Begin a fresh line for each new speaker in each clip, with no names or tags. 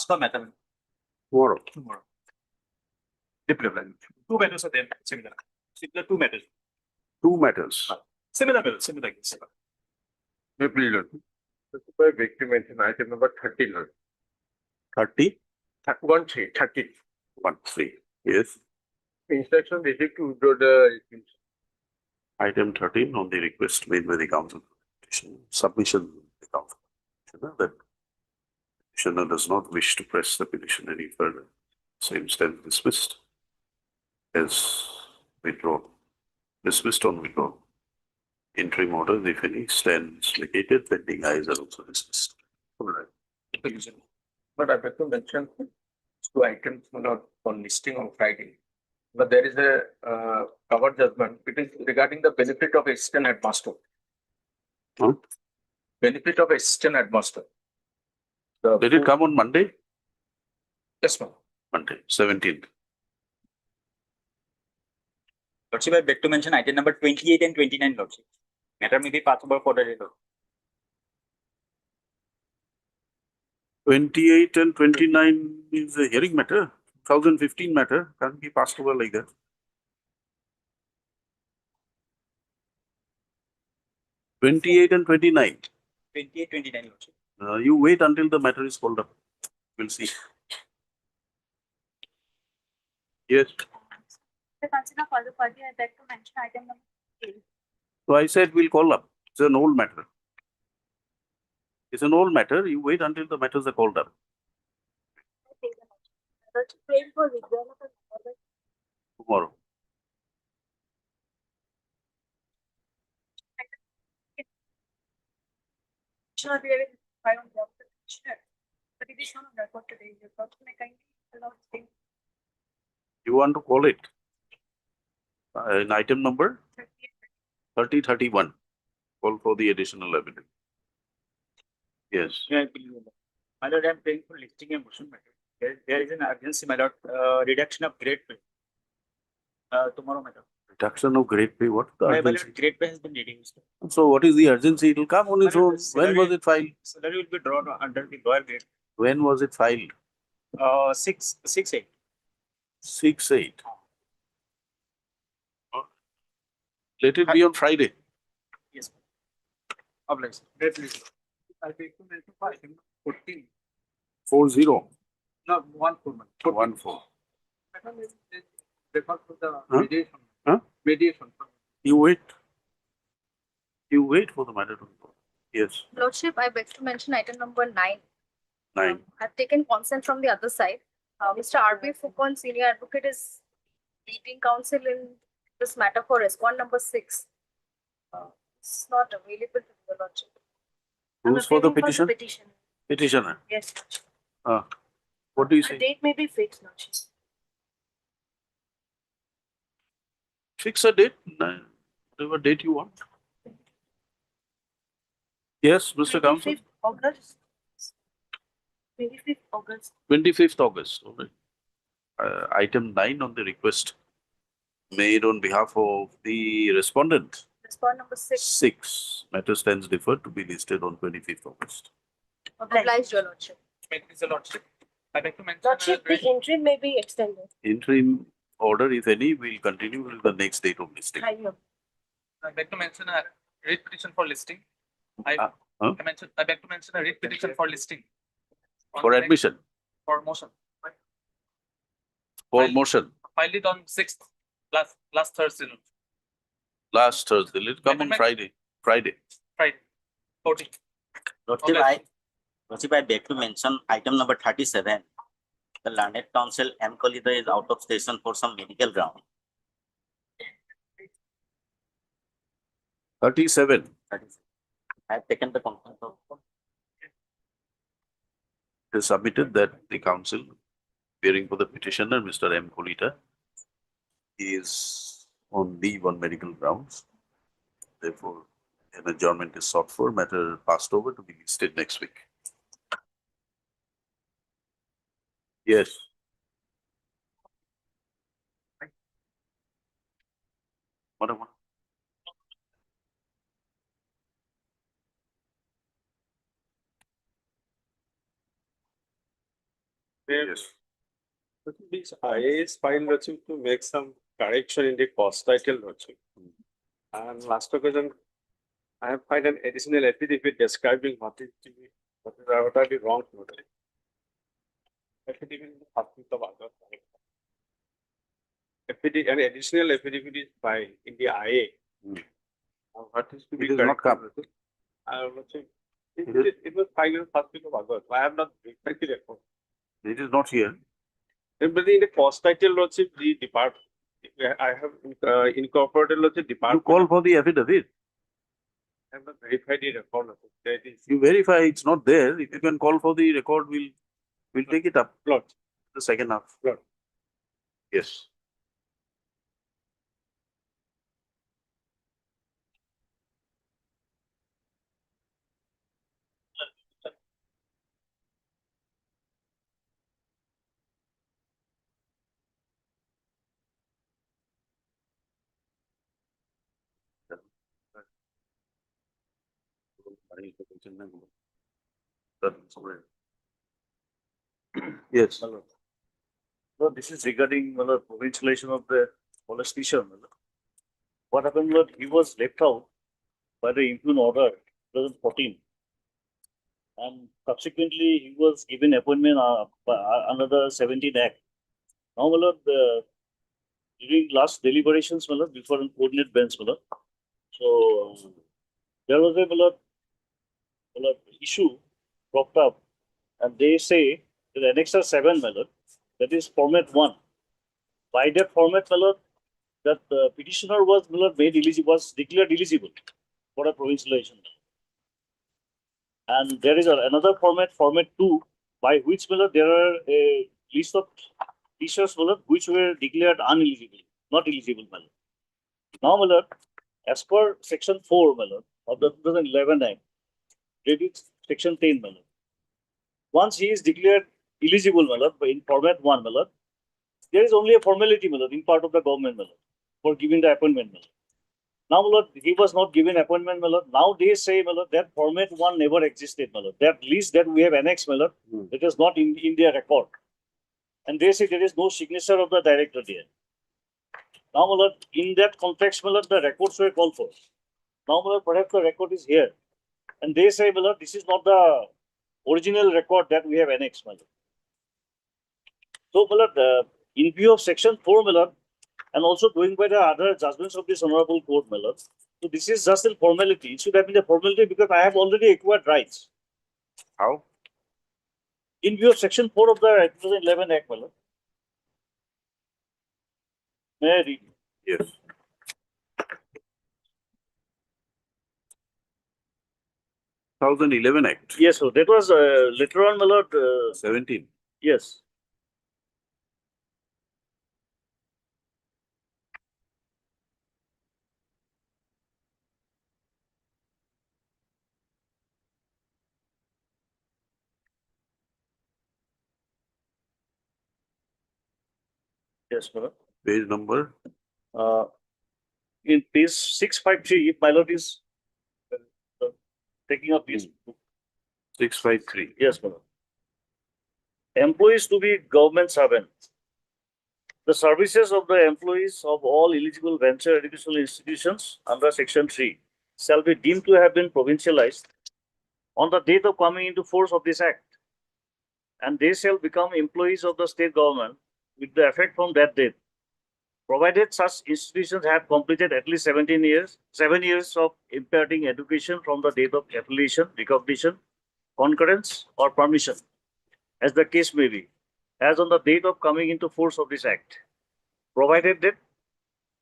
the matter?
Tomorrow.
Tomorrow. Development. Two matters are there, similar. Similar two matters.
Two matters.
Similar matters, similar case.
Please learn. By victim mention item number 30. 30? 13. 13. Yes. Instruction received to withdraw the item 13 on the request made by the counsel. Submission of the counsel. That petitioner does not wish to press the petition any further. Same stands dismissed as withdrawn. Dismissed on withdrawn. Interim order, if any, stands vacated. Pending ayes are also dismissed. All right.
But I beg to mention two items not on listing on Friday. But there is a cover judgment. It is regarding the benefit of assistant headmaster.
Huh?
Benefit of assistant headmaster.
Did it come on Monday?
Yes, ma'am.
Monday, 17th.
Lordship, I beg to mention item number 28 and 29, Lordship. Matter may be passable for the reader.
28 and 29 is a hearing matter. 2015 matter can't be passed over like that. (28) and 29.
28, 29, Lordship.
You wait until the matter is called up. We'll see. Yes.
The consider for the party, I beg to mention item number 8.
So I said we'll call up. It's an old matter. It's an old matter. You wait until the matters are called up. Tomorrow.
But it is not on record today. May kindly allow the
You want to call it? In item number 3031. Call for the additional evidence. Yes.
Yeah, I believe that. My lord, I am praying for listing a motion matter. There is an urgency, my lord. Reduction of grade pay. Tomorrow, matter.
Reduction of grade pay. What the
My
urgency?
lord, grade pay has been reduced.
So what is the urgency? It will come on its
My
own.
lord,
When
salary-
was it filed?
Salary will be drawn under the lower grade.
When was it filed?
6-8.
6/8. Let it be on Friday.
Yes. Obliged. Great list. I take to mention for item 14.
40.
No, 1-4.
14.
Refer to the
Huh?
mediation.
Huh?
Mediation.
You wait. You wait for the matter to go. Yes.
Lordship, I beg to mention item number 9.
9.
I've taken consent from the other side. Mr. R.B. Fukon, senior advocate, is leading counsel in this matter for respond number 6. It's not available to the Lordship.
Who's for the
appealing
petition?
petition.
Petitioner.
Yes.
What do you
A
say?
date may be fixed, Lordship.
Fix a date. Whatever date you want. Yes, Mr. Counsel.
25th August. 25th August.
25th August. All right. Item 9 on the request made on behalf of the respondent.
Respond number 6.
6. Matter stands deferred to be listed on 25th August.
Obliged, Your Lordship.
Is the lordship. I beg to mention.
Lordship, the interim may be extended.
Interim order, if any, will continue till the next date of listing.
I know.
I beg to mention a writ petition for listing. I beg to mention a writ petition for listing. On
For
the next-
admission.
For motion.
For
File-
motion.
Filed it on 6th, last Thursday,
Last Thursday. Let it come on
Amendment.
Friday. Friday.
Friday, 14th.
Lordship,
Okay.
I beg to mention item number 37. The learned counsel M. Kalida is out of station for some medical ground.
37.
That is, I have taken the consent of.
It is submitted that the counsel, appearing for the petitioner, Mr. M. Kolita, is on leave on medical grounds. Therefore, an adjournment is sought for, matter passed over to be listed next week. Yes. Whatever. Yes.
This IA is fine Rachik, to make some correction in the cost title Rachik. And last occasion, I have find an additional affidavit describing what is the wrong notice. Affidavit is the first week of August. Affidavit, an additional affidavit is by in the IA. What is to be
It is not
corrected, Rachik? It was filed in first week of August. I have not verified the record.
It is not here.
But in the cost title Rachik, the department, I have incorporated Rachik
You
department.
call for the affidavit.
I have not verified the record. That is
You verify it's not there. If you can call for the record, we'll take it up.
plot.
The second half.
Plot.
Yes. Yes.
No, this is regarding provincialization of the politician. What happened was he was left out by the impugned order 2014. And subsequently he was given appointment under the 17 Act. Now, during last deliberations, before in coordinate bench, so there was a issue cropped up, and they say that the Annexure 7, that is format 1. By that format, that the petitioner was made eligible, was declared eligible for a provincialization. And there is another format, format 2, by which there are a list of teachers which were declared uneligible, not eligible. Now, as per section 4 of the 2011 Act, that is section 10, once he is declared eligible in format 1, there is only a formality in part of the government for giving the appointment. Now, he was not given appointment. Now they say that format 1 never existed. That list that we have annexed, it is not in their record. And they say there is no signature of the director there. Now, in that context, the records were called for. Now, perhaps the record is here. And they say, this is not the original record that we have annexed. So, in view of section 4, and also going by the other judgments of this honorable court, so this is just a formality. It should have been a formality because I have already acquired rights.
How?
In view of section 4 of the 2011 Act, may I read?
Yes. (2011) Act.
Yes, so that was later on,
17.
yes. Yes,
Page number.
in page 653, if my lord is taking up his book.
653.
Yes, madam. Employees to be government servants. The services of the employees of all eligible venture educational institutions under section 3 shall be deemed to have been provincialized on the date of coming into force of this act, and they shall become employees of the state government with the effect from that date, provided such institutions have completed at least 7 years of imparting education from the date of affiliation, recognition, concurrence, or permission, as the case may be, as on the date of coming into force of this act, provided that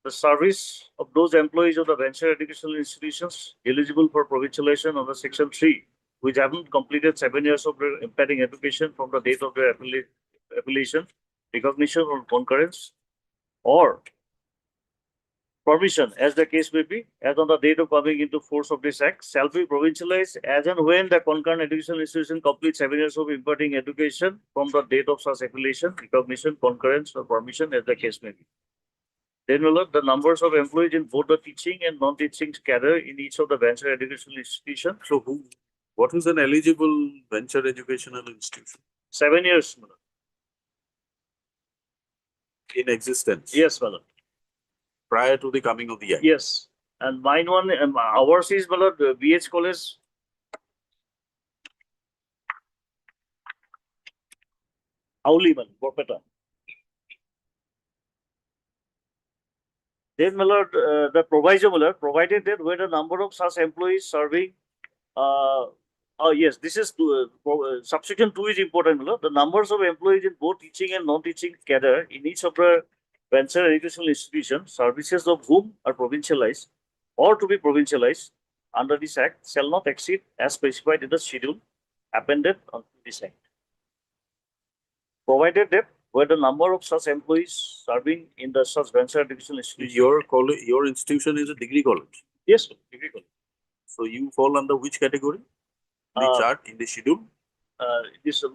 the service of those employees of the venture educational institutions eligible for provincialization under section 3, which haven't completed 7 years of their imparting education from the date of their affiliation, recognition, or concurrence, or permission, as the case may be, as on the date of coming into force of this act, shall be provincialized as and when the concurrent educational institution completes 7 years of imparting education from the date of such affiliation, recognition, concurrence, or permission, as the case may be. Then the numbers of employees in both the teaching and non-teaching cadre in each of the venture educational institutions.
So what is an eligible venture educational institution?
7 years.
in existence.
Yes, my lord.
Prior to the coming of the act.
Yes. And mine one, ours is, my lord, BH College. Auli, my lord, Borpeta. Then, my lord, the proviso, my lord, provided that where the number of such employees serving, yes, this is subsection 2 is important, my lord. The numbers of employees in both teaching and non-teaching cadre in each of the venture educational institutions, services of whom are provincialized or to be provincialized under this act shall not exceed as specified in the schedule appended on this act. Provided that where the number of such employees serving in the such venture educational institution.
Your college, your institution is a degree college.
Yes, degree college.
So you fall under which category? The chart in the schedule?
This is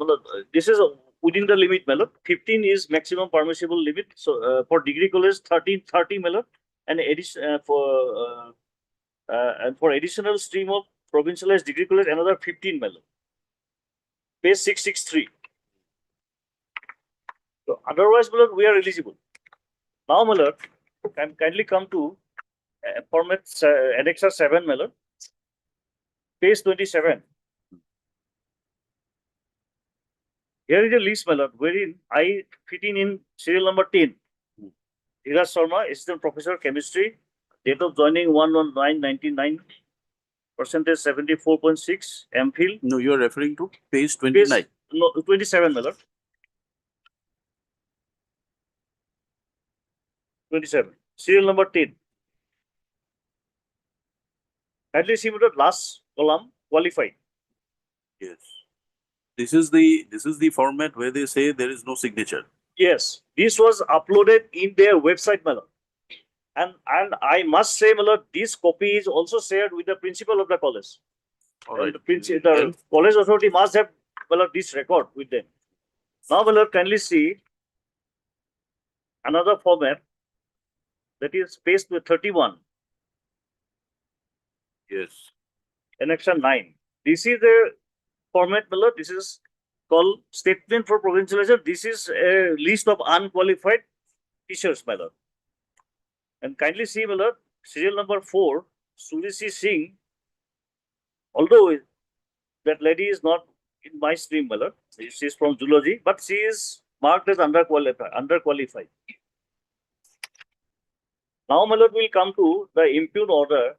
within the limit, my lord. 15 is maximum permissible limit. So for degree college, 30, my lord, and for additional stream of provincialized degree college, another 15, my lord. Page 663. So otherwise, my lord, we are eligible. Now, my lord, kindly come to format annexure 7, my lord. Page 27. Here is a list, my lord, wherein I fit in serial number 10. Dheeraj Sharma, Assistant Professor, Chemistry, date of joining 1/9/99, percentage 74.6, MPhil.
No, you are referring to page 29.
No, 27, my lord. 27, serial number 10. Kindly see the last column, qualified.
Yes. This is the format where they say there is no signature.
Yes, this was uploaded in their website, my lord. And I must say, my lord, this copy is also shared with the principal of the college.
All right.
The college authority must have, my lord, this record with them. Now, my lord, kindly see another format, that is page 31.
Yes.
Annexure 9. This is the format, my lord. This is called statement for provincialization. This is a list of unqualified teachers, my lord. And kindly see, my lord, serial number 4, Surisi Singh. Although that lady is not in my stream, my lord, she is from zoology, but she is marked as underqualified. Now, my lord, will come to the impugned order.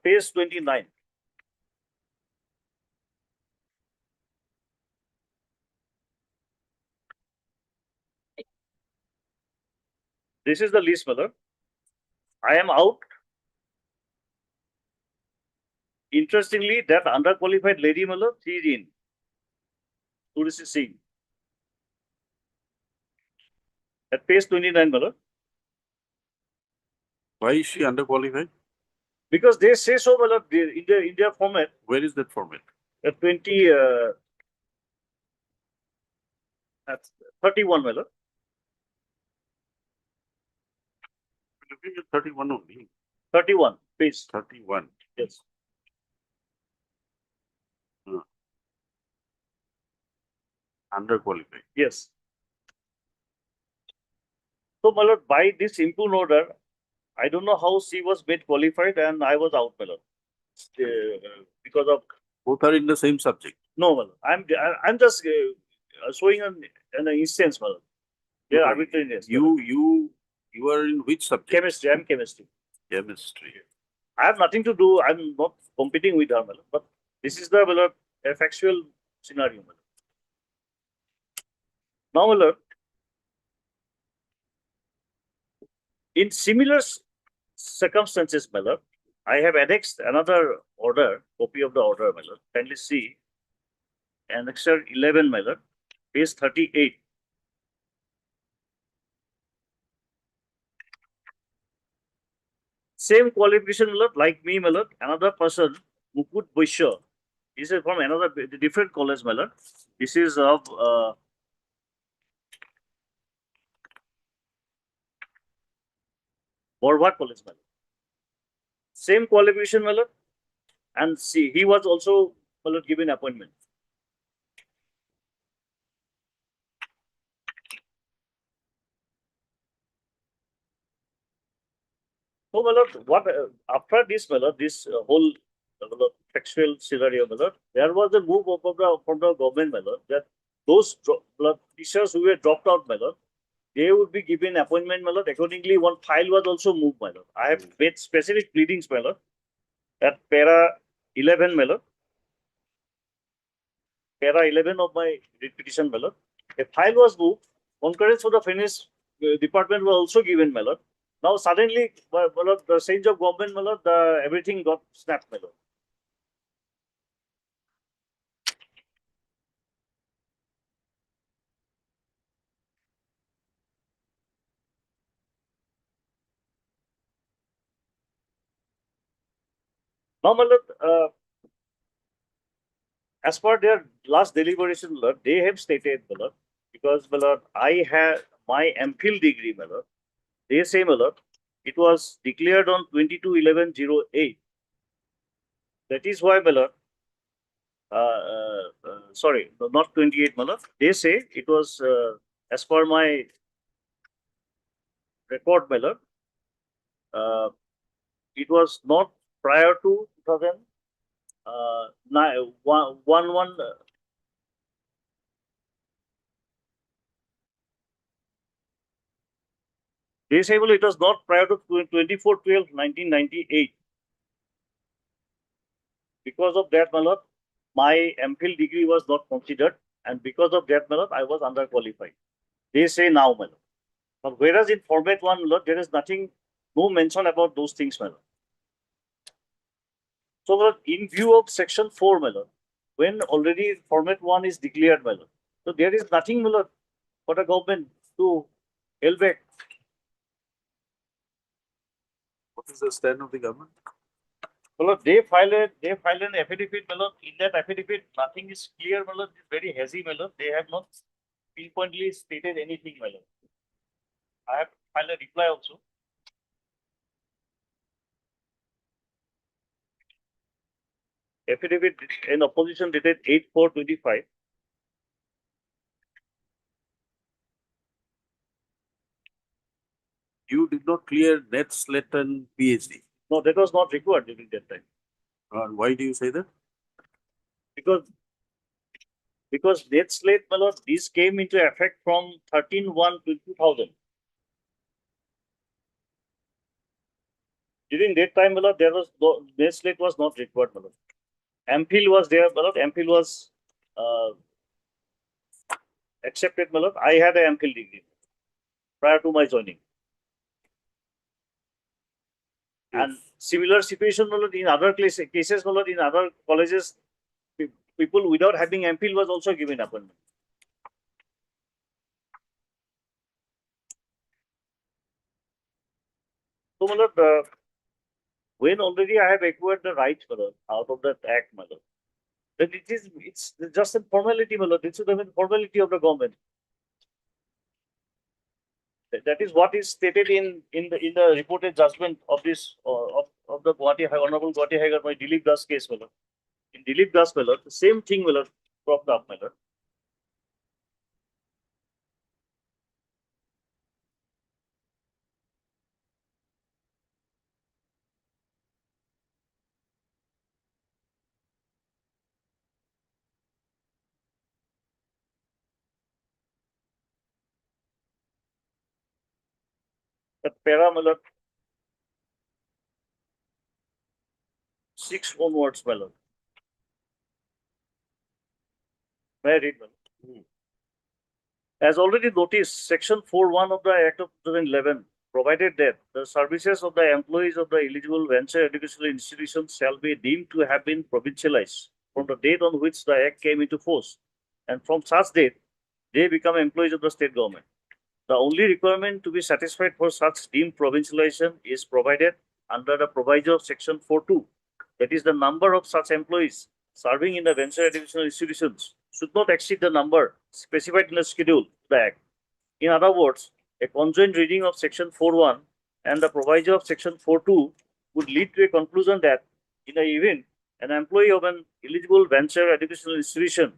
Page 29. This is the list, my lord. I am out. Interestingly, that underqualified lady, my lord, she is in. Surisi Singh. At page 29, my lord.
Why is she underqualified?
Because they say so, my lord, in their format.
Where is that format?
At 31, my lord.
Looking at 31 only.
31, page.
31.
Yes.
Underqualified.
Yes. So, my lord, by this impugned order, I don't know how she was made qualified and I was out, my lord. Because of.
Both are in the same subject.
No, my lord. I'm just showing an instance, my lord. They are arbitrariness.
You are in which subject?
Chemistry. I'm chemistry.
Chemistry.
I have nothing to do. I'm not competing with her, my lord, but this is the, my lord, a factual scenario, my lord. Now, my lord, in similar circumstances, my lord, I have annexed another order, copy of the order, my lord. Kindly see annexure 11, my lord, page 38. Same qualification, my lord, like me, my lord, another person, Mukut Boisha, This is from another different college, my lord. This is of Borvat College, my lord. Same qualification, my lord. And see, he was also, my lord, given appointment. So, my lord, what after this, my lord, this whole my lord, textual scenario, my lord, there was a move from the government, my lord, that those teachers who were dropped out, my lord, they would be given appointment, my lord. Accordingly, one file was also moved, my lord. I have made specific pleadings, my lord, that para 11, my lord, para 11 of my petition, my lord. A file was moved. Concurrence for the finance department was also given, my lord. Now suddenly, my lord, the change of government, my lord, everything got snapped, my lord. Now, my lord, as per their last deliberation, my lord, they have stated, my lord, because, my lord, I have my MPhil degree, my lord. They say, my lord, it was declared on 22/11/08. That is why, my lord, sorry, not 28, my lord. They say it was, as per my record, my lord, it was not prior to 2011. They say, well, it was not prior to 24/12/1998. Because of that, my lord, my MPhil degree was not considered, and because of that, my lord, I was underqualified. They say now, my lord. But whereas in format 1, my lord, there is nothing, no mention about those things, my lord. So, my lord, in view of section 4, my lord, when already format 1 is declared, my lord, so there is nothing, my lord, for the government to held back.
What is the stand of the government?
My lord, they filed an affidavit, my lord. In that affidavit, nothing is clear, my lord. It's very hazy, my lord. They have not pinpointedly stated anything, my lord. I have filed a reply also. Affidavit in opposition dated 8/4/25.
You did not clear net, slate and PhD.
No, that was not required during that time.
Why do you say that?
Because net slate, my lord, this came into effect from 13/1/2000. During that time, my lord, there was no, net slate was not required, my lord. MPhil was there, my lord. MPhil was accepted, my lord. I had a MPhil degree prior to my joining. And similar situation, my lord, in other cases, my lord, in other colleges, people without having MPhil was also given appointment. So, my lord, when already I have acquired the rights, my lord, out of that act, my lord, then it's just a formality, my lord. It's a formality of the government. That is what is stated in the reported judgment of this of the Gauhati Honorable Gauhati High Court, my Dilip Das case, my lord. In Dilip Das, my lord, the same thing, my lord, cropped up, my lord. That para, my lord, 6 onwards, my lord. May I read, my lord? As already noticed, Section 4(1) of the Act of 2011 provided that the services of the employees of the eligible venture educational institutions shall be deemed to have been provincialized from the date on which the Act came into force, and from such date, they become employees of the state government. The only requirement to be satisfied for such deemed provincialization is provided under the proviso of Section 4(2), that is, the number of such employees serving in the venture educational institutions should not exceed the number specified in the schedule of the Act. In other words, a conjoint reading of section 4.1 and the proviso of section 4.2 would lead to a conclusion that in the event an employee of an eligible venture educational institution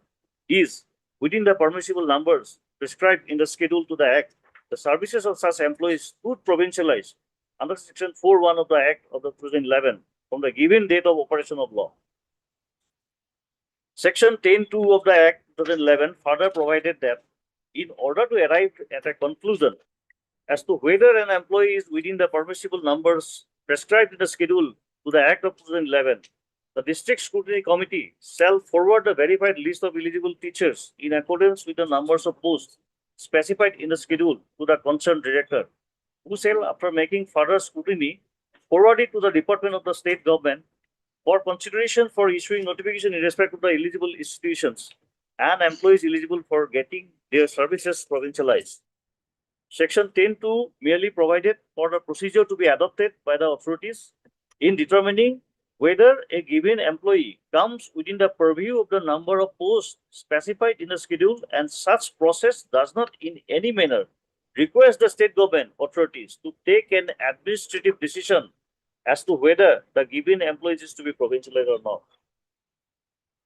is within the permissible numbers prescribed in the schedule to the Act, the services of such employees would provincialize under section 4.1 of the Act of 2011 from the given date of operation of law. Section 10.2 of the Act 2011 further provided that in order to arrive at a conclusion as to whether an employee is within the permissible numbers prescribed in the schedule to the Act of 2011, the District Scrutiny Committee shall forward the verified list of eligible teachers in accordance with the numbers of posts specified in the schedule to the concerned director, who shall, after making further scrutiny, forward it to the Department of the State Government for consideration for issuing notification in respect of the eligible institutions and employees eligible for getting their services provincialized. Section 10.2 merely provided for the procedure to be adopted by the authorities in determining whether a given employee comes within the purview of the number of posts specified in the schedule, and such process does not in any manner requires the state government authorities to take an administrative decision as to whether the given employee is to be provincialized or not.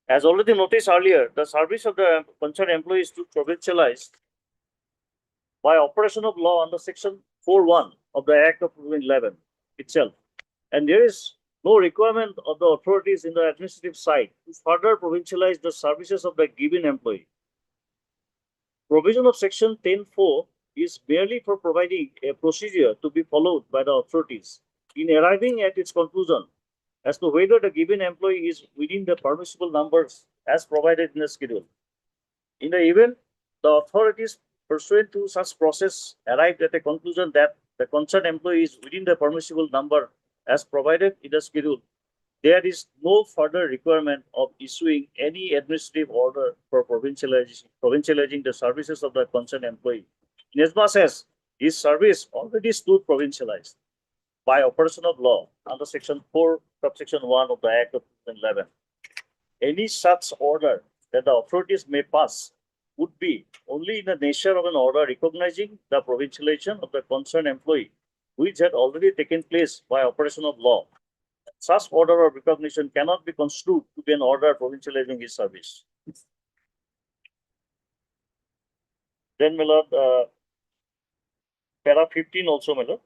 As already noticed earlier, the service of the concerned employee is to provincialize by operation of law under section 4.1 of the Act of 2011 itself. And there is no requirement of the authorities in the administrative side to further provincialize the services of the given employee. Provision of section 10.4 is merely for providing a procedure to be followed by the authorities in arriving at its conclusion as to whether the given employee is within the permissible numbers as provided in the schedule. In the event the authorities pursuant to such process arrived at a conclusion that the concerned employee is within the permissible number as provided in the schedule, there is no further requirement of issuing any administrative order for provincializing the services of the concerned employee, inasmuch as his service already stood provincialized by operation of law under section 4, subsection 1 of the Act of 2011. Any such order that the authorities may pass would be only in the nature of an order recognizing the provincialization of the concerned employee, which had already taken place by operation of law. Such order of recognition cannot be construed to be an order provincializing his service. Then, my lord, para 15 also, my lord.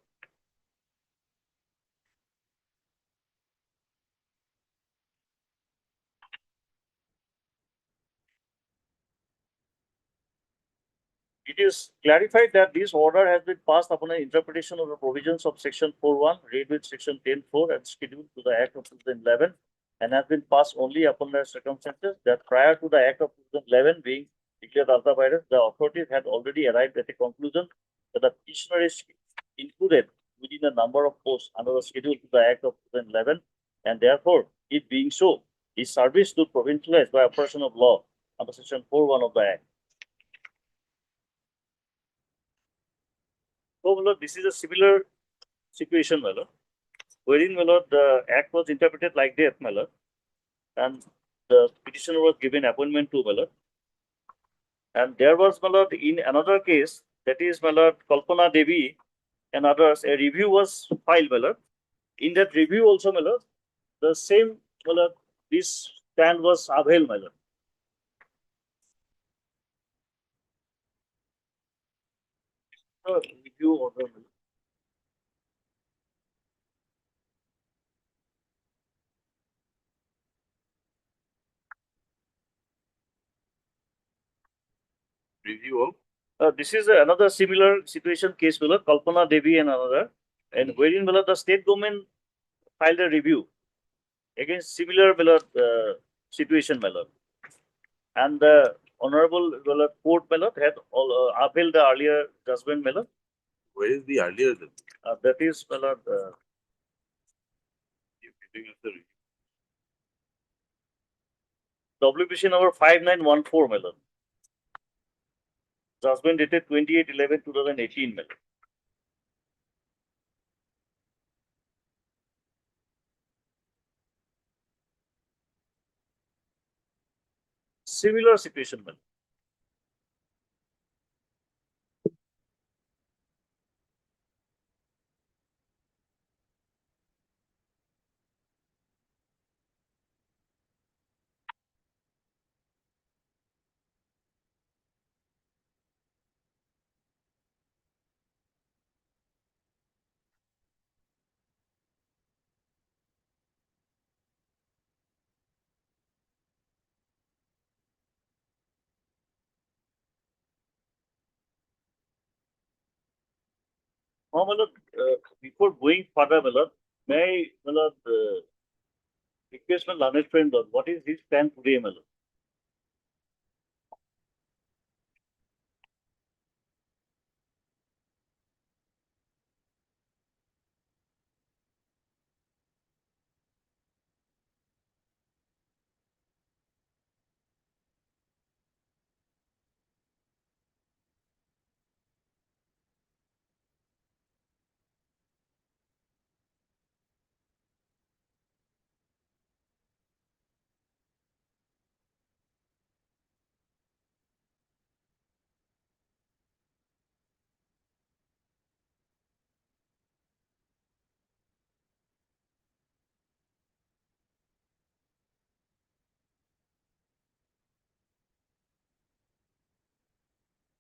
It is clarified that this order has been passed upon an interpretation of the provisions of section 4.1, read with section 10.4 and scheduled to the Act of 2011, and has been passed only upon the circumstances that prior to the Act of 2011 being declared ultra-virus, the authorities had already arrived at a conclusion that the petitioner is included within the number of posts under the schedule to the Act of 2011, and therefore, it being so, his service to provincialized by operation of law under section 4.1 of the Act. So, my lord, this is a similar situation, my lord, wherein, my lord, the Act was interpreted like that, my lord, and the petitioner was given appointment to, my lord. And there was, my lord, in another case, that is, my lord, Kalpana Devi and others, a review was filed, my lord. In that review also, my lord, the same, my lord, this stand was upheld, my lord. Review order, my lord.
Review of
This is another similar situation case, my lord, Kalpana Devi and another, and wherein, my lord, the state government filed a review against similar, my lord, situation, my lord. And the honorable, my lord, court, my lord, had upheld the earlier judgment, my lord.
where is the earlier than
That is, my lord,
giving us the review?
WPC number 5914, my lord. Judgment dated 28/11/2018, my lord. similar situation, man. हाँ मतलब before going further मतलब मैं मतलब request my learned friend what is his plan today मतलब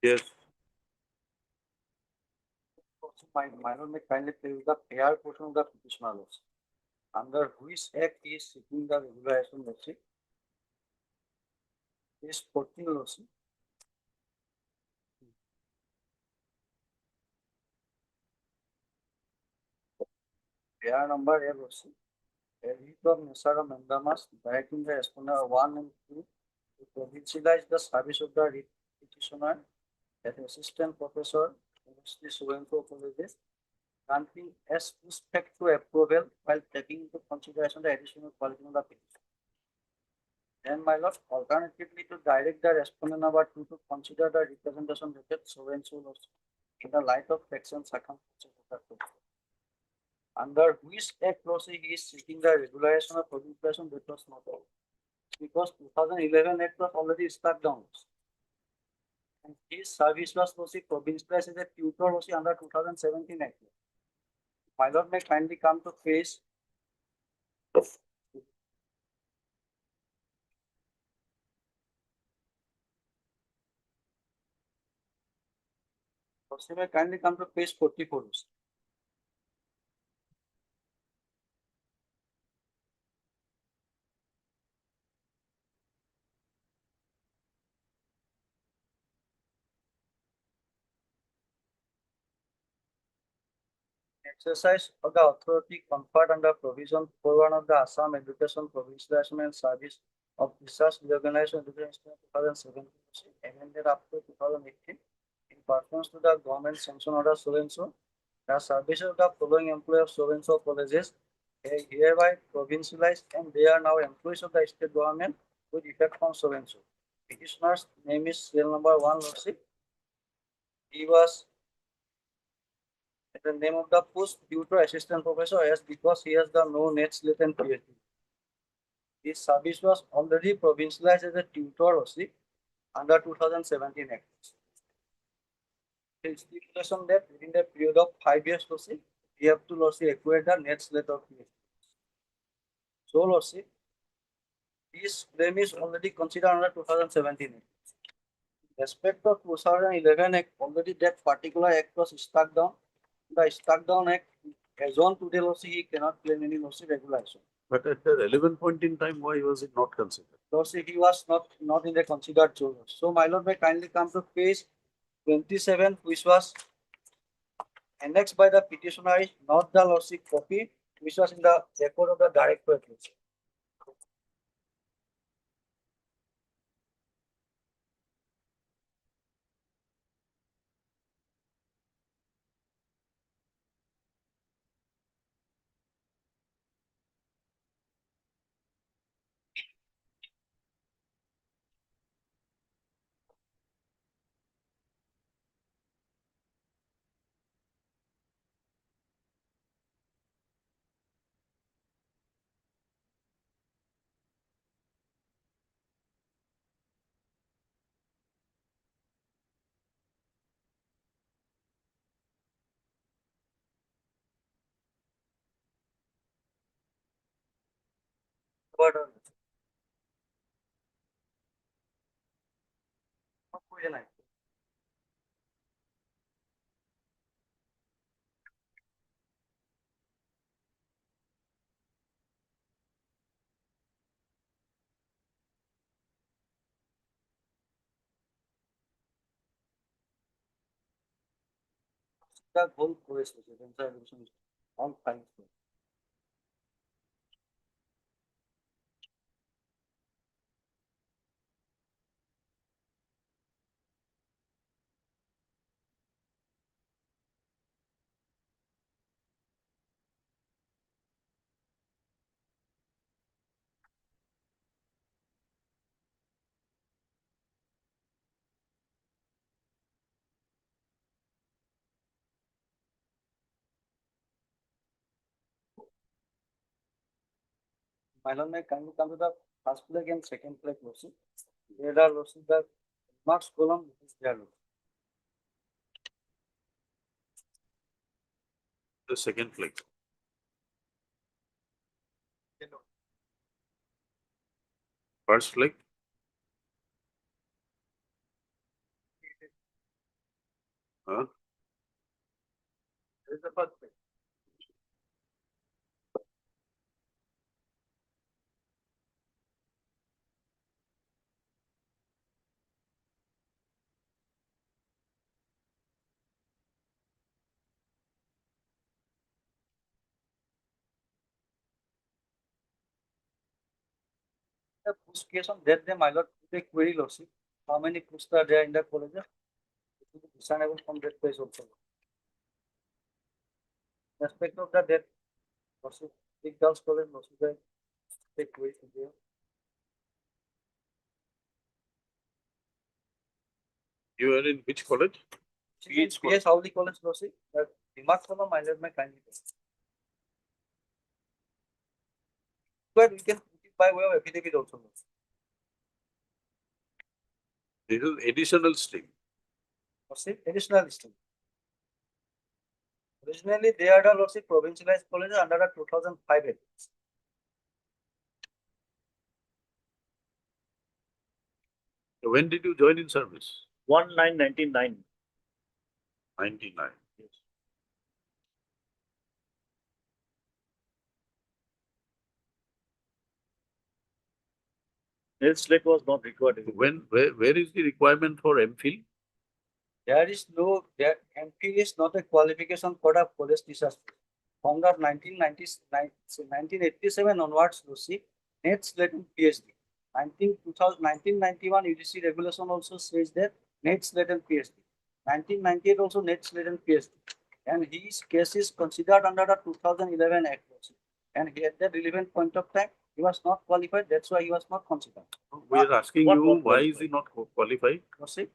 Yes,
My minor may kindly play with the pair portion of the petitioner laws. Under which act is seeking the regulation notice is 14 laws. Pair number A laws. A writ of Messara Mandamas directing the exponent 1 and 2 to provincialize the service of the writ petitioner as assistant professor in the Suvenco colleges, granting as respect to approval while taking into consideration the additional quality of the petition. Then, my lord, alternatively to direct the respondent number 2 to consider the representation dated so and so laws in the light of facts and circumstances of the case. Under which act clause he is seeking the regulation of provincialization that was not all. Because 2011 act was already struck down. And his service was provincialized as a tutor under 2017 act. My lord may kindly come to page. May kindly come to page 44. Exercise of the authority conferred under provision 41 of the Assam Education Provincialization and Service of Research Reorganization Education 2017 amended up to 2018 in pursuance to the government sanction order so and so. The services of the following employees of so and so colleges are hereby provincialized and they are now employees of the state government with effect from so and so. Petitioner's name is serial number 1 Lordship. He was the name of the post due to assistant professor as because he has the no net slate and PhD. His service was already provincialized as a tutor OC under 2017 Act. The stipulation that within the period of 5 years OC, he have to OC acquire the net slate of PhD. So OC, his claim is already considered under 2017 Act. Respect of 2011 Act, already that particular act was struck down. The struck down act, as on today also he cannot claim any lossy regulation.
but at the relevant point in time, why was it not considered?
Lossy he was not in the considered zone. So my lord may kindly come to page 27, which was annexed by the petitioner, is not the lossy copy, which was in the record of the director. order. No question I. The whole course is all fine. Mylon may kindly come to the first flag and second flag also. There are also the marks column is there.
The second flag. First flag. Huh?
There is the first flag. The push case on that day, my lord, the query lordship, how many push are there in the college? It will be discernible from that place also. Respect of the debt, lordship, big girls college, lordship, the query there.
You are in which college?
PS Auli college, lordship, that remark column, my lord, may kindly. But we can put it by way of affidavit also.
This is additional stream.
Lordship, additional listing. Originally, they are the lordship provincialized colleges under the 2005 Act.
When did you join in service?
1999.
99.
Next slate was not required.
Where is the requirement for MPhil?
There is no, there, MPhil is not a qualification for the college teachers. From the 1987 onwards, you see, net slate and PhD. 1991 UGC regulation also says that net slate and PhD. 1998 also net slate and PhD. And his case is considered under the 2011 Act. Also. And he at that relevant point of time, he was not qualified. That's why he was not considered.
We are asking
What
you,
not
why is he not qualified?
You see,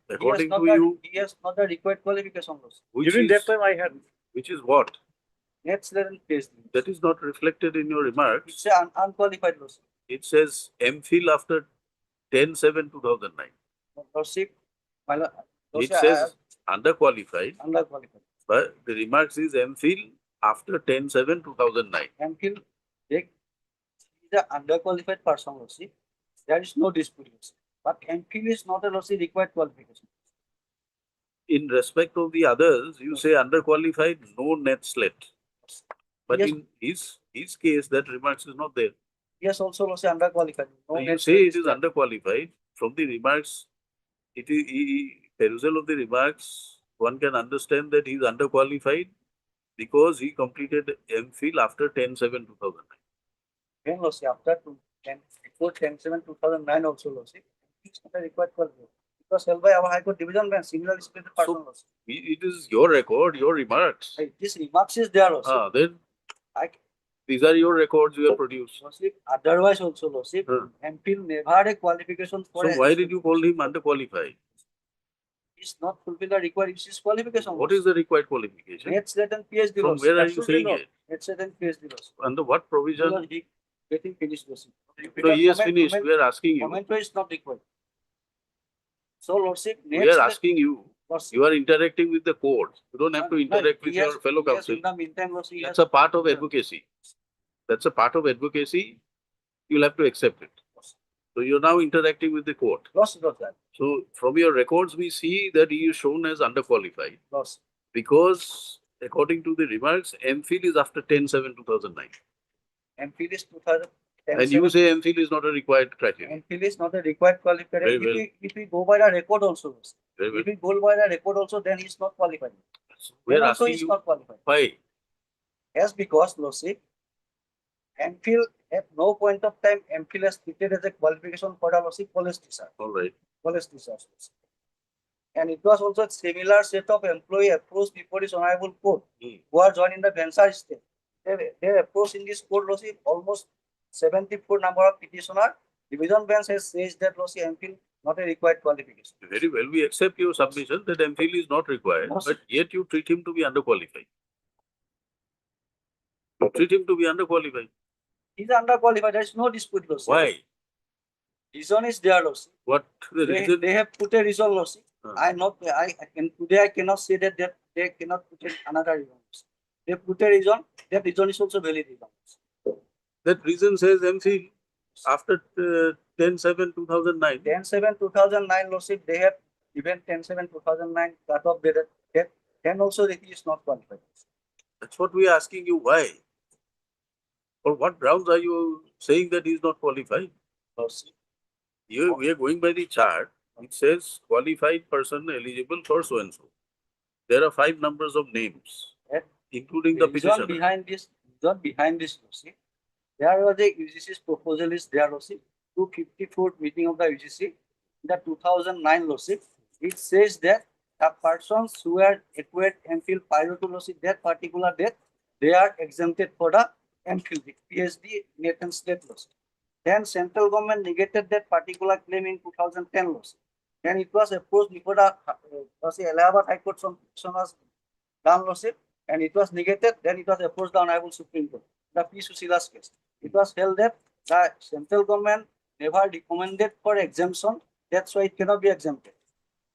According to you,
he has not the required qualification. Also.
which
During
is,
that time, I had.
which is what?
Net slate and PhD.
That is not reflected in your remarks.
It's an unqualified. Also.
It says MPhil after 10/7/2009.
Lordship,
It says underqualified,
underqualified.
but the remarks is MPhil after 10/7/2009.
MPhil, he is an underqualified person, Lordship. There is no dispute. Lordship. But MPhil is not a Lordship required qualification.
In respect of the others, you say underqualified, no net slate. But
Yes.
in his case, that remarks is not there.
Yes, also Lordship underqualified. No
You
net
say
slate
it is
there.
underqualified. From the remarks, it is perusal of the remarks, one can understand that he is underqualified because he completed MPhil after 10/7/2009.
When Lordship, after 10/7/2009 also Lordship, it's not a required qualification. Because held by our High Court Division Bench, similar respected person
So-
Lordship.
It is your record, your remarks.
This remarks is there Lordship.
Then
I
these are your records you have produced.
Lordship, otherwise also Lordship,
Huh.
MPhil never had a qualification for
So
a-
why did you call him underqualified?
Is not fulfill the required qualification.
What is the required qualification?
Net slate and PhD
From
laws.
where are you
Absolutely
saying
not.
it?
Net slate and PhD laws.
Under what provision?
He getting finished laws.
So he has finished. We are asking you.
Memento is not required. So Lordship,
We
net
are
slate.
asking you.
Lordship,
You are interacting with the court. You don't have to
no,
interact
he
with
has-
your fellow
he has
counsel.
in the meantime, Lordship, he
That's
has-
a part of advocacy. That's a part of advocacy. you'll have to accept it. So you're now interacting with the court.
Loss of that.
So from your records, we see that he is shown as underqualified
Loss.
because according to the remarks, MPhil is after 10/7/2009.
MPhil is 2010.
And you say MPhil is not a required criteria.
MPhil is not a required qualification.
Very well.
If we go by the record also,
Very well.
if we go by the record also, then he's not qualified.
We're
Then also
asking
he's
you
not qualified.
why?
Yes, because Losik, MPhil at no point of time MPhil has treated as a qualification for the Losik police discharge.
All right.
Police discharge. And it was also a similar set of employee approached before this honorable court who are joining the venture state. They approached in this court Losik almost 74 number of petitioner. Division bench has says that Losik MPhil not a required qualification.
Very well. We accept your submission that MPhil is not required,
Yes.
but yet you treat him to be underqualified. You treat him to be underqualified.
He's underqualified. There is no dispute, Losik.
Why?
Reason is there, Losik.
What the reason?
They have put a reason, Losik.
Uh.
I cannot say that they cannot put in another reason. They put a reason. That reason is also valid reason.
That reason says MPhil after 10/7/2009.
10/7/2009 Losik, they have even 10/7/2009 cut off that then also he is not qualified.
That's what we are asking you. Why? For what grounds are you saying that he is not qualified?
Losik.
Here we are going by the chart. It says qualified person eligible for so and so. There are 5 numbers of names,
Yeah.
including the
reason
petitioner.
behind this, Losik. There was a UGC's proposal is there, Losik. 254th meeting of the UGC, the 2009 Losik. It says that the persons who are acquired MPhil prior to Losik, that particular date, they are exempted for the MPhil, PhD, Nathan State Losik. Then central government negated that particular claim in 2010 Losik. Then it was approached before the Allahabad High Court from petitioners done Losik, and it was negated. Then it was approached the Honorable Supreme Court, the P. Susila's case. It was held that the central government never recommended for exemption. That's why it cannot be exempted.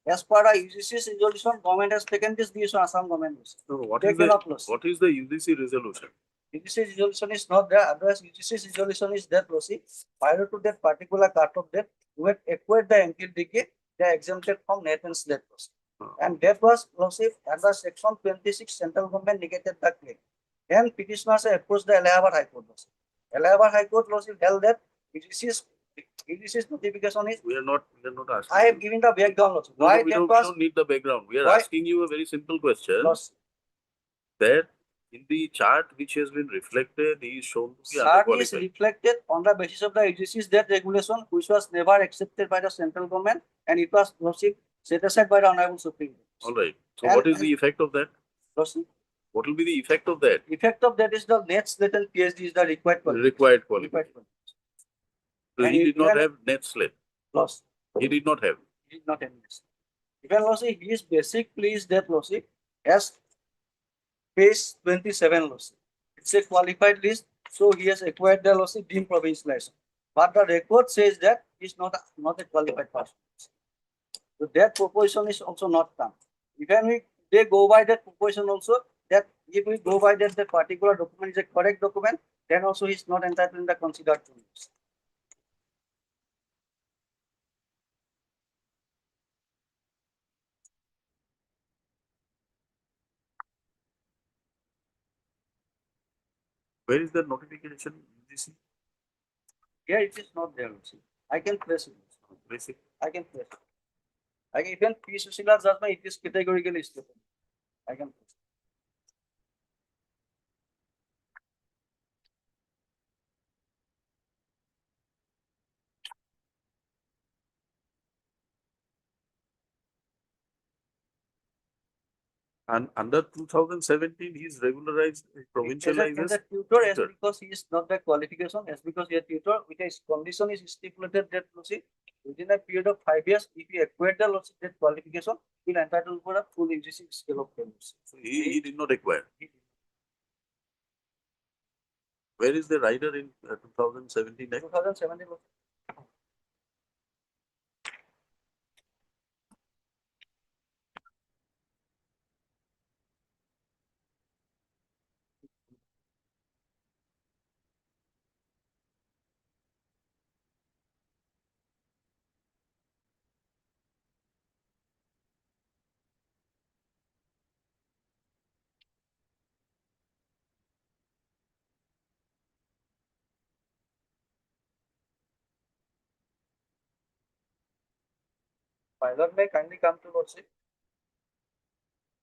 As per the UGC's resolution, government has taken this decision. Assam government.
So what
They
is the
cannot lose.
UGC resolution?
UGC's resolution is not there. Otherwise, UGC's resolution is that Losik. Prior to that particular cut-off date, who had acquired the MPhil degree, they are exempted from net and slate Losik. And that was Losik under section 26. Central government negated the claim. Then petitioners approached the Allahabad High Court Losik. Allahabad High Court Losik held that UGC's notification is.
We are not asking.
I have given the background also.
No,
Why
we
that
don't
was
need the background. We are
Why?
asking you a very simple question.
lost.
That in the chart which has been reflected, he is shown to be
Chart is
underqualified.
reflected on the basis of the UGC's debt regulation, which was never accepted by the central government, and it was Losik set aside by the Honorable Supreme Court.
All right. So
And-
what is the effect of that?
Losik.
What will be the effect of that?
Effect of that is the net slate and PhD is the required qualification.
Required qualification.
Required qualification.
So
And
he
it
did not
can-
have net slate.
Loss.
He did not have.
He did not have this. Even Losik, his basic plea is that Losik has page 27 Losik. It's a qualified list, so he has acquired the Losik deemed provincialization. But the record says that he's not a qualified person. So that proposition is also not done. Even they go by that proposition also, that if we go by that particular document is a correct document, then also he's not entitled in the considered terms.
Where is the notification? UGC?
Here it is not there also. I can place it.
Basic.
I can place it. I can even P. Susila's judgment, it is categorically stated. I can place it.
And under 2017, he's regularized, provincialized
As
as
a tutor, as
tutor.
because he is not the qualification, as because he is a tutor, with his condition is stipulated that Lucy, within a period of 5 years, if he acquired the Lucy that qualification, he will entitled for a full UGC scale of payments.
So he did not acquire. Where is the rider in 2017 Act?
2017. My lord, may kindly come to lordship.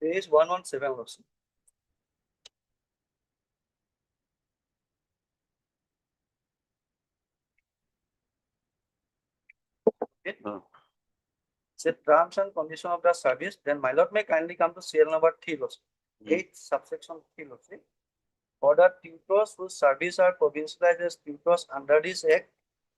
Page 117, lordship. Say terms and condition of the service, then my lord may kindly come to CL number 3, lordship. 8 subsection 3, lordship. For the tutors whose service are provincialized as tutors under this act,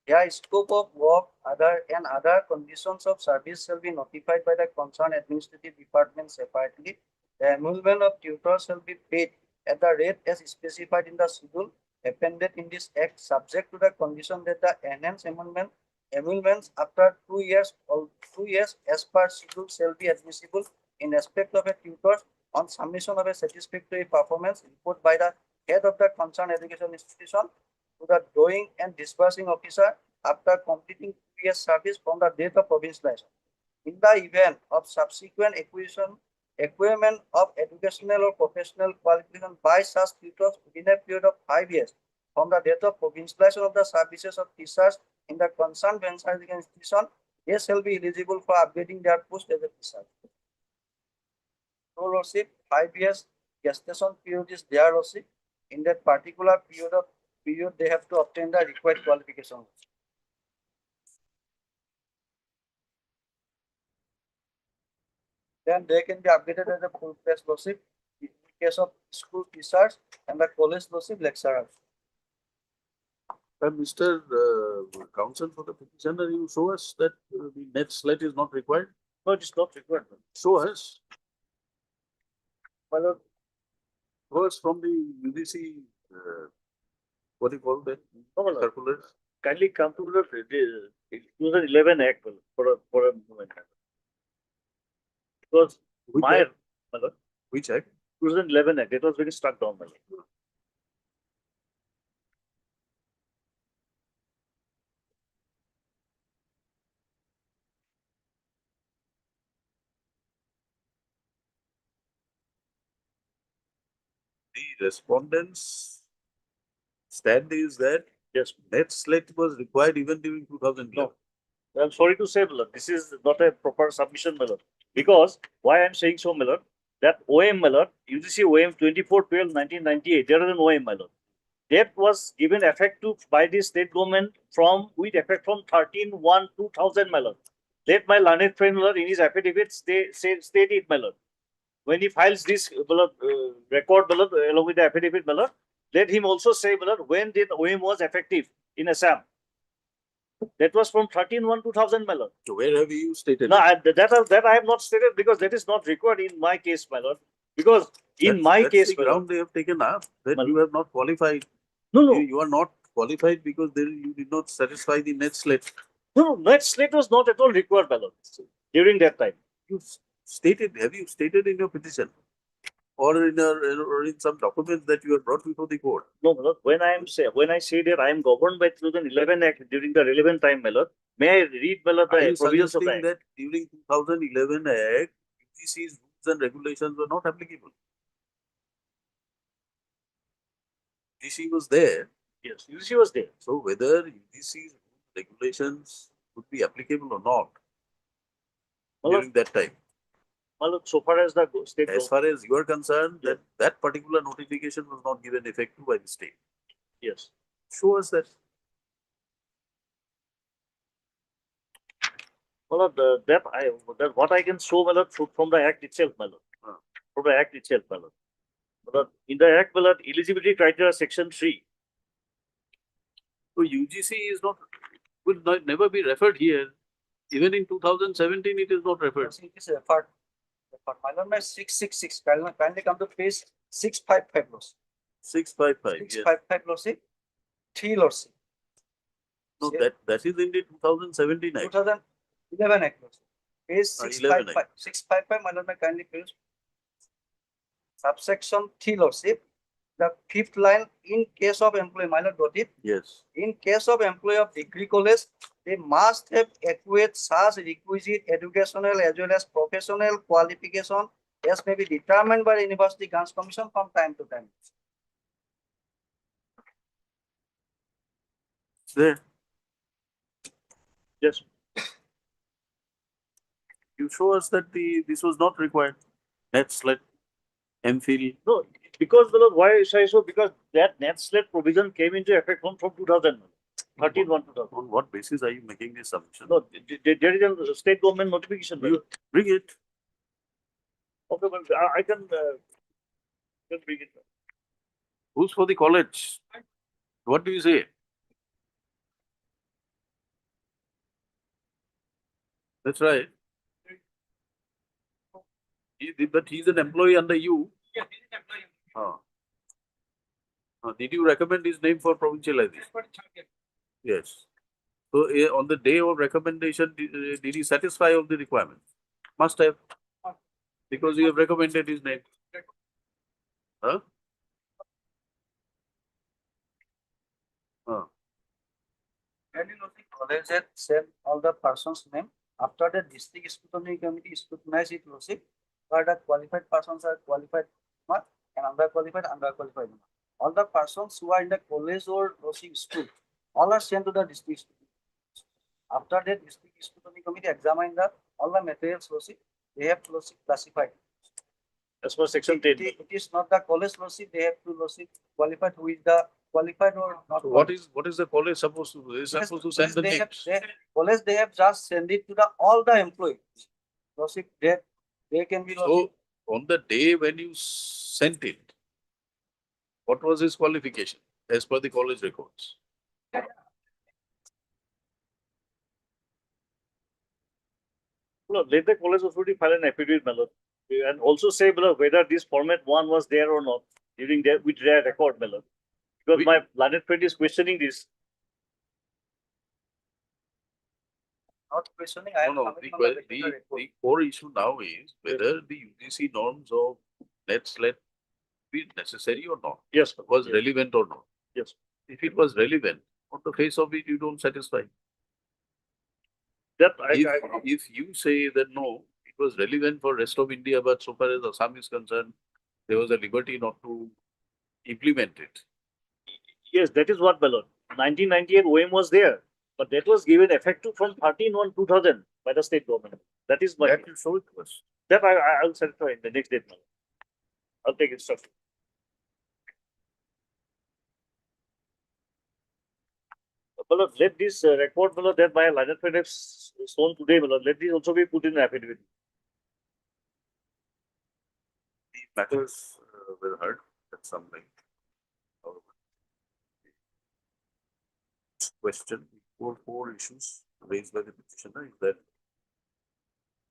their scope of work and other conditions of service shall be notified by the concerned administrative department separately. The emolument of tutors shall be paid at the rate as specified in the schedule appended in this act, subject to the condition that the enhanced emoluments after 2 years or 2 years as per schedule shall be admissible in respect of a tutor on submission of a satisfactory performance report by the head of the concerned education institution to the drawing and disbursing officer after completing 2 years service from the date of provincialization. In the event of subsequent acquirement of educational or professional qualification by such tutors within a period of 5 years from the date of provincialization of the services of teachers in the concerned venture institution, they shall be eligible for upgrading their post as a teacher. So, lordship, 5 years gestation period is there, lordship. In that particular period, they have to obtain the required qualification. Then they can be updated as a full-fledged lordship in case of school teachers and the college lordship lecturers.
Mr. Counsel for the petitioner, you show us that the net slate is not required.
No, it is not required.
Show us.
My lord,
Show us from the UGC, what do you call that?
no, my lord,
Circulars.
kindly come to the 2011 Act for a moment. Because
Which
my
act?
lord,
Which act?
2011 Act, it was very struck down, my lord.
The respondents' stand is that
Yes.
net slate was required even during 2011.
No. I'm sorry to say, my lord, this is not a proper submission, my lord. Because why I'm saying so, my lord, that OM, my lord, UGC OM 24/12/1998, there is an OM, my lord. That was given effect to by the state government with effect from 13/1/2000, my lord. Let my learned friend, my lord, in his affidavit state it, my lord. When he files this record, my lord, along with the affidavit, my lord, let him also say, my lord, when did OM was effective in Assam. That was from 13/1/2000, my lord.
So where have you stated?
No,
it?
that I have not stated because that is not required in my case, my lord. Because in my
That's
case,
the
my lord,
ground they have taken up that
My
you have not qualified.
no, no,
You are not qualified because you did not satisfy the net slate.
no, net slate was not at all required, my lord, during that time.
You stated, have you stated in your petition or in some documents that you have brought before the court?
No, my lord, when I say that I am governed by 2011 Act during the relevant time, my lord, may I read, my lord,
Are
the
you
provisions of the
suggesting
Act?
that during 2011 Act, UGC's rules and regulations were not applicable? UGC was there.
Yes, UGC was there.
So whether UGC's regulations would be applicable or not
My lord,
during that time.
my lord, so far as the state
As
government,
far as you are concerned,
Yeah.
that particular notification was not given effect to by the state.
yes.
Show us that.
My lord, that what I can show, my lord, from the Act itself, my lord. From the Act itself, my lord. My lord, in the Act, my lord, eligibility criteria section 3.
So UGC is not, never be referred here. Even in 2017, it is not referred.
It is referred. My lord, may 666. Kindly come to page 655, lordship.
655. Yes.
655, lordship. 3, lordship.
No, that is in the 2017 Act.
2011 Act, lordship. Page
11
655. 655, my lord, may kindly please. Subsection 3, lordship. The 5th line, in case of employee, my lord, got it.
Yes.
In case of employee of degree college, they must have acquired such requisite educational as well as professional qualification as may be determined by the University Grants Commission from time to time.
There.
Yes.
show us that this was not required. Let's let MPhil.
No, because why should I show? Because that net slate provision came into effect from 2000, 13/1/2000.
On what basis are you making this assumption?
No, there is a state government notification.
You bring it.
Okay, but I can bring it.
Who's for the college? What do you say? That's right. But he's an employee under you.
Yeah, this is employee.
Did you recommend his name for provincialization? Yes. So on the day of recommendation, did he satisfy all the requirements? Must have. Because you have recommended his name. Huh?
And you know, the college had said all the persons' name. After the district scrutiny committee scrutinized it, Losik, but the qualified persons are qualified not and underqualified, underqualified not. All the persons who are in the college or Losik school, all are sent to the district scrutiny. After that, district scrutiny committee examined all the materials Losik, they have to Losik classified.
As per section 10.
It is not the college Losik, they have to Losik qualified who is the qualified or not.
So what is the college supposed to do? They're supposed to send the names.
College, they have just send it to all the employees. Losik, they can be.
So on the day when you sent it, what was his qualification as per the college records?
No, let the college authority file an affidavit, my lord, and also say whether this format 1 was there or not during with their record, my lord. Because my learned friend is questioning this.
Not questioning. I
No, the core issue now is whether the UGC norms of let's let be necessary or not.
Yes.
Was relevant or not.
Yes.
If it was relevant, on the face of it, you don't satisfy.
That
if you say that no, it was relevant for rest of India, but so far as Assam is concerned, there was a liberty not to implement it.
Yes, that is what, my lord. 1998 OM was there, but that was given effective from 13/1/2000 by the state government. That is my.
That you show it to us.
That I'll satisfy in the next date, my lord. I'll take instruction. Well, let this record, well, that my learned friend has shown today, well, let this also be put in affidavit.
The matters were heard at some length. However, the question, four issues raised by the petitioner is that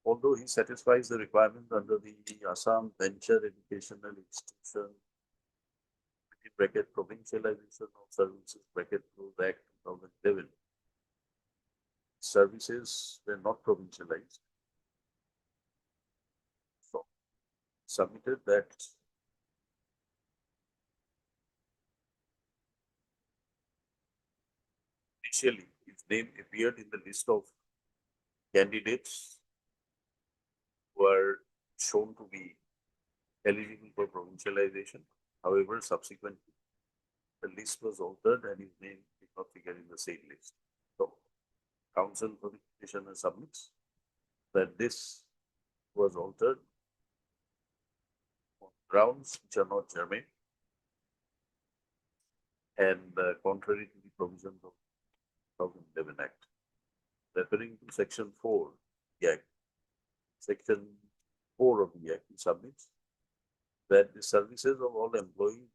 although he satisfies the requirement under the Assam Venture Educational Institution, bracket provincialization of services, bracket close Act 2011, services were not provincialized. So, submitted that initially his name appeared in the list of candidates who were shown to be eligible for provincialization. However, subsequently, the list was altered and his name did not figure in the same list. So, counsel for the petitioner submits that this was altered on grounds which are not germane and contrary to the provisions of 2011 Act. Referring to Section 4 of the Act, Section 4 of the Act, he submits that the services of all employees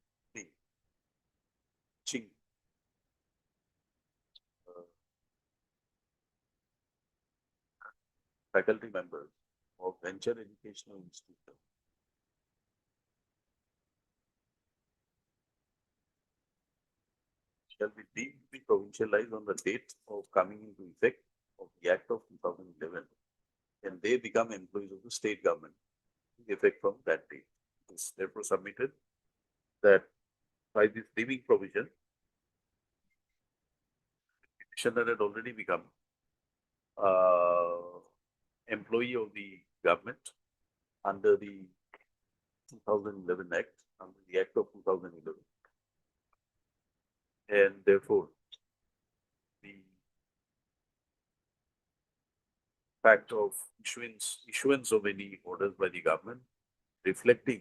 teaching faculty members of venture educational institution shall be deemed to be provincialized on the date of coming into effect of the Act of 2011, and they become employees of the state government with effect from that date. It is therefore submitted that by this deeming provision, the petitioner had already become employee of the government under the 2011 Act, under the Act of 2011. And therefore, the fact of issuance of any orders by the government reflecting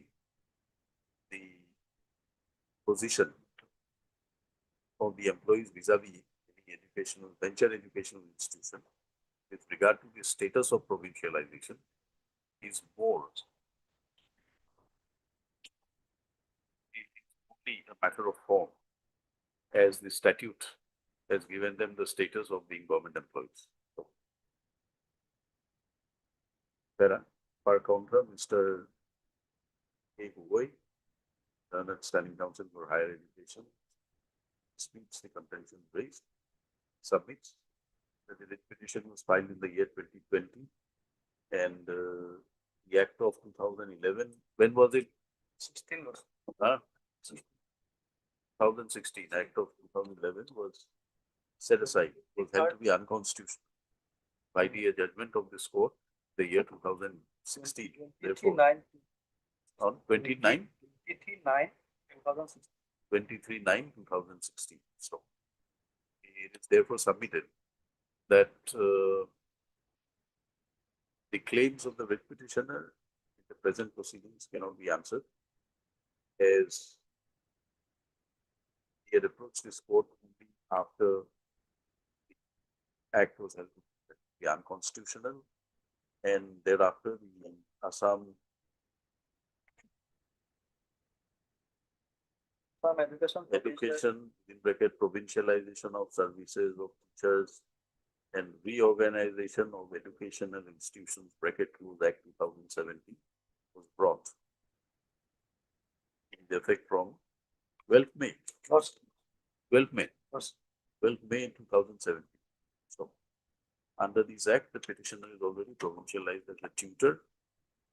the position of the employees vis-a-vis any venture educational institution with regard to the status of provincialization is more only a matter of form, as the statute has given them the status of being government employees. Para, per contra, Mr. A. Gauhati, Learned Standing Council for Higher Education, speaks the contention raised, submits that the writ petition was filed in the year 2020 and the Act of 2011, when was it?
16 was.
2016, Act of 2011 was set aside, was held to be unconstitutional by the judgment of this court the year 2016. Therefore,
29.
on 29,
29, 2016.
23/9/2016. So it is therefore submitted that the claims of the writ petitioner in the present proceedings cannot be answered, as he had approached this court only after the act was held to be unconstitutional, and thereafter the Assam
Some education.
in bracket provincialization of services of teachers and reorganization of educational institutions bracket close Act 2017 was brought in effect from 12th May.
First.
12th May.
First.
12th May 2017. So under this act, the petitioner is already provincialized as a tutor,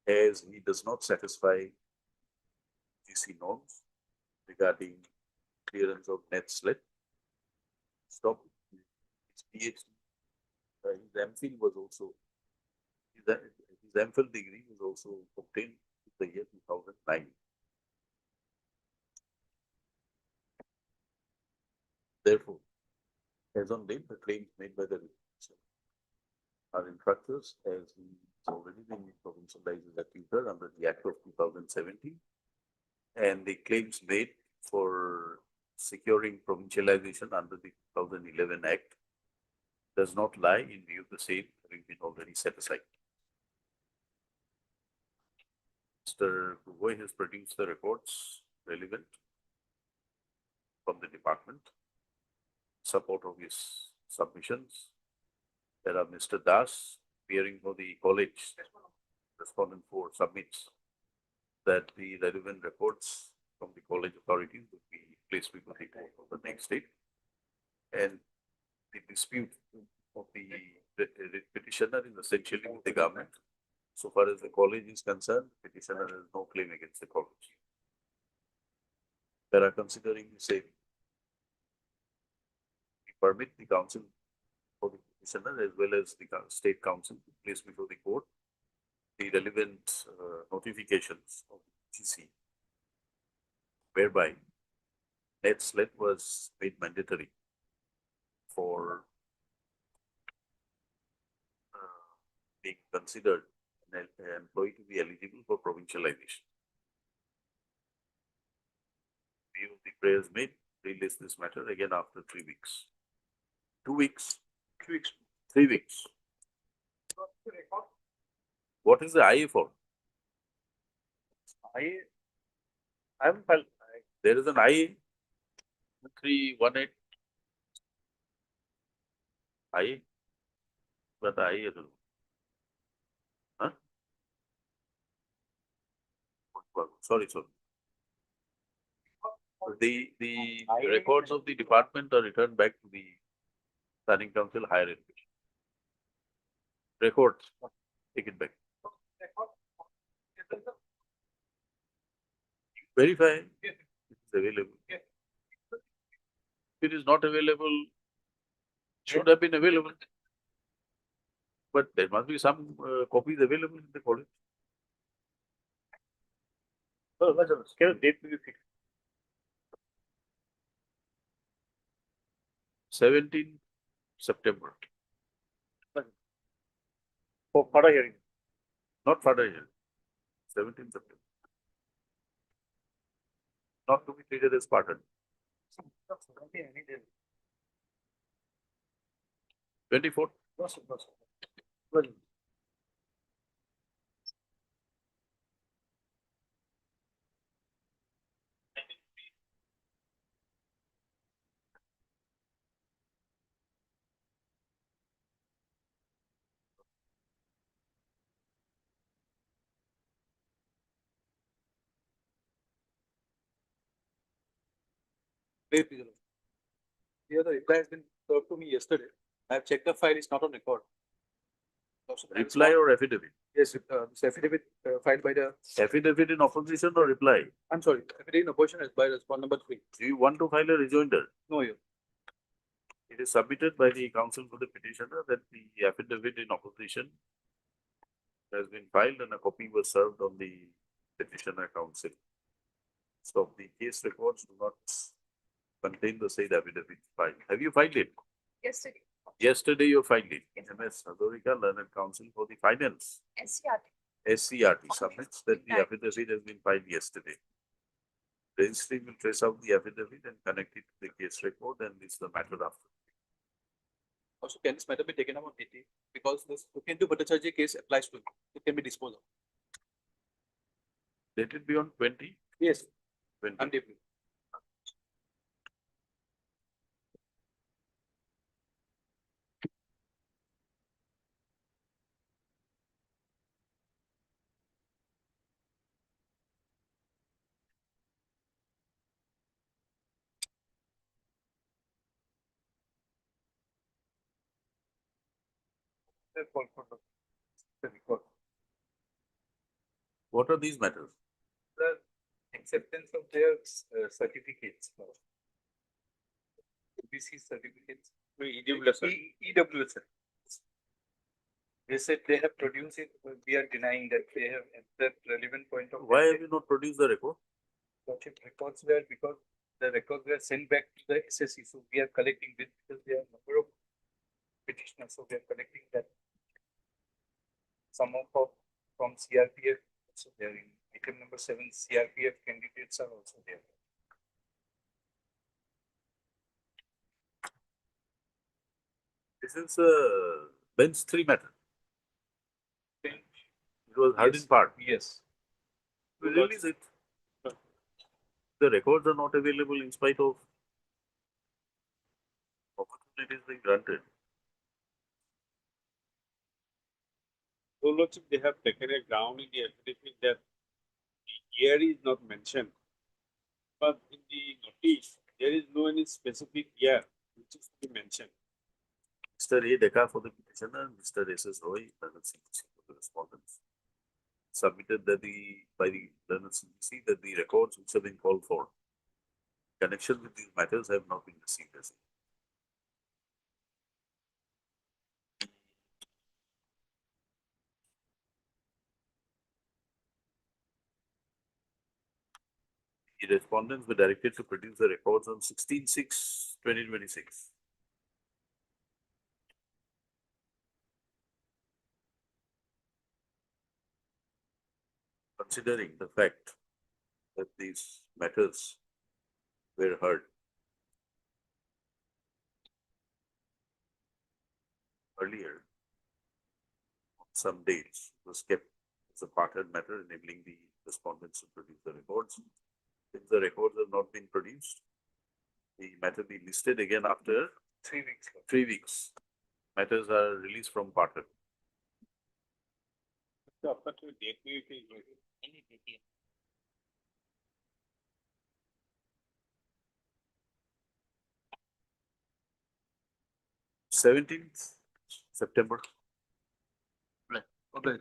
as he does not satisfy GC norms regarding clearance of net slit. Stop. His PhD, his MPhil was also, his MPhil degree was also obtained in the year 2009. Therefore, as on date, the claims made by the petitioner are infractors, as he has already been provincialized as a tutor under the Act of 2017, and the claims made for securing provincialization under the 2011 Act does not lie in view of the same having been already set aside. Mr. Gauhati has produced the reports relevant from the department in support of his submissions. There are Mr. Das, appearing for the college, respondent 4 submits that the relevant reports from the college authorities will be placed before the court of the next date, and the dispute of the petitioner is essentially with the government. So far as the college is concerned, petitioner has no claim against the college. They are considering the same. We permit the council for the petitioner as well as the state council to place before the court the relevant notifications of GC, whereby net slit was made mandatory for being considered an employee to be eligible for provincialization. View of the prayers made, release this matter again after 3 weeks. 2 weeks. 3 weeks. 3 weeks. What is the IA for?
I haven't filed.
There is an IA 318. IA? But the IA. Huh? Sorry. The records of the department are returned back to the Standing Council Higher Education. Records, take it back. Verify it is available. If it is not available, should have been available. But there must be some copies available in the college.
Oh, can date will be fixed?
17 September.
further hearing.
Not further here. 17th September. Not to be treated as pardon. 24th.
Here the reply has been served to me yesterday. I have checked the file, it's not on record.
Reply or affidavit?
Yes, this affidavit filed by the,
Affidavit in opposition or reply?
I'm sorry, affidavit in opposition is by respondent number 3.
Do you want to file a rejoinder?
No, Your.
It is submitted by the counsel for the petitioner that the affidavit in opposition has been filed and a copy was served on the petitioner counsel. So the case records do not contain the said affidavit filed. Have you filed it?
Yesterday,
Yesterday you filed it. MS Hazarika Learned Counsel for the Finance,
SCRT.
SCRT submits that the affidavit has been filed yesterday. Registry will trace out the affidavit and connect it to the case record and this is the matter after.
Also, can this matter be taken up on DT? Because this Tukendu Bhattacharya case applies to it. It can be disposed of.
Let it be on 20.
Yes,
20.
I'm deeply.
What are these matters?
The acceptance of their certificates. BC certificates. EWS. They said they have produced it, but we are denying that they have at that relevant point of.
Why have you not produced the record?
Records were because the records were sent back to the SSC, so we are collecting this because there are number of petitioners, so we are collecting that. Some of from CRPF, so they are in item number 7, CRPF candidates are also there.
This is a bench 3 matter. It was heard in part.
Yes.
We release it. The records are not available in spite of opportunities being granted.
So, Lordship, they have taken a ground in the affidavit that the year is not mentioned. But in the notice, there is no any specific year which is to be mentioned.
Mr. A. Deka for the petitioner, Mr. S.S. Roy, learned CPC for the respondents. Submitted that by the learned CPC that the records which have been called for in connection with these matters have not been received as yet. The respondents were directed to produce the records on 16/6/2026. Considering the fact that these matters were heard earlier on some dates, it was kept as a parted matter, enabling the respondents to produce the records. If the records have not been produced, the matter be listed again after
3 weeks.
3 weeks. Matters are released from parted.
After the date,
Any date.
17th September.
Okay.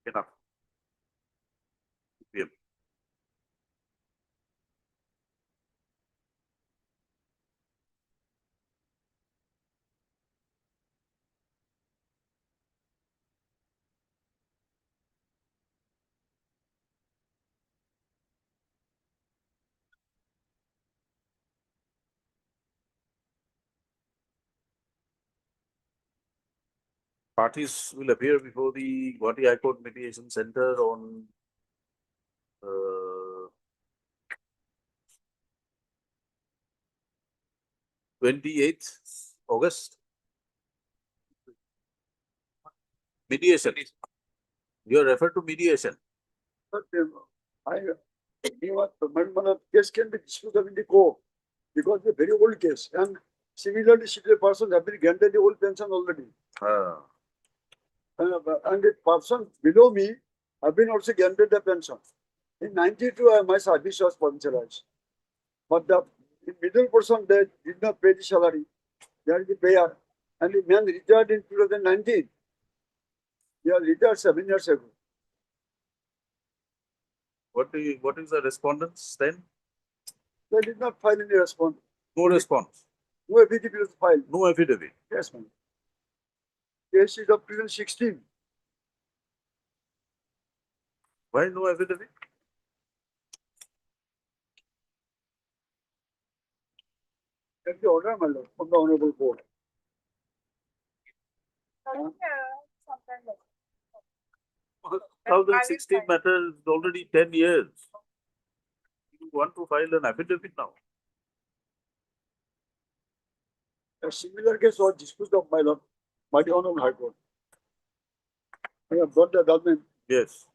Enough. PM. Parties will appear before the Gauhati High Court Mediation Center on 28th August. Mediation. You are referred to mediation.
But case can be disputed in the court because it's a very old case and similarly situated persons have been granted the old pension already. And the person below me have been also granted the pension. In 92, my service was provincialized. But the middle person, they did not pay the salary. They are the payer. And the man retired in 2019. He has retired 7 years ago.
What is the respondents then?
They did not file any response.
No response.
No affidavit was filed.
No affidavit.
Yes, ma'am. Case is of 2016.
Why no affidavit?
That's the order, my lord, from the Honorable Court.
2016 matter is already 10 years. You want to file an affidavit now?
A similar case was disposed of, my lord, by the Honorable High Court. I have got the judgment.
Yes.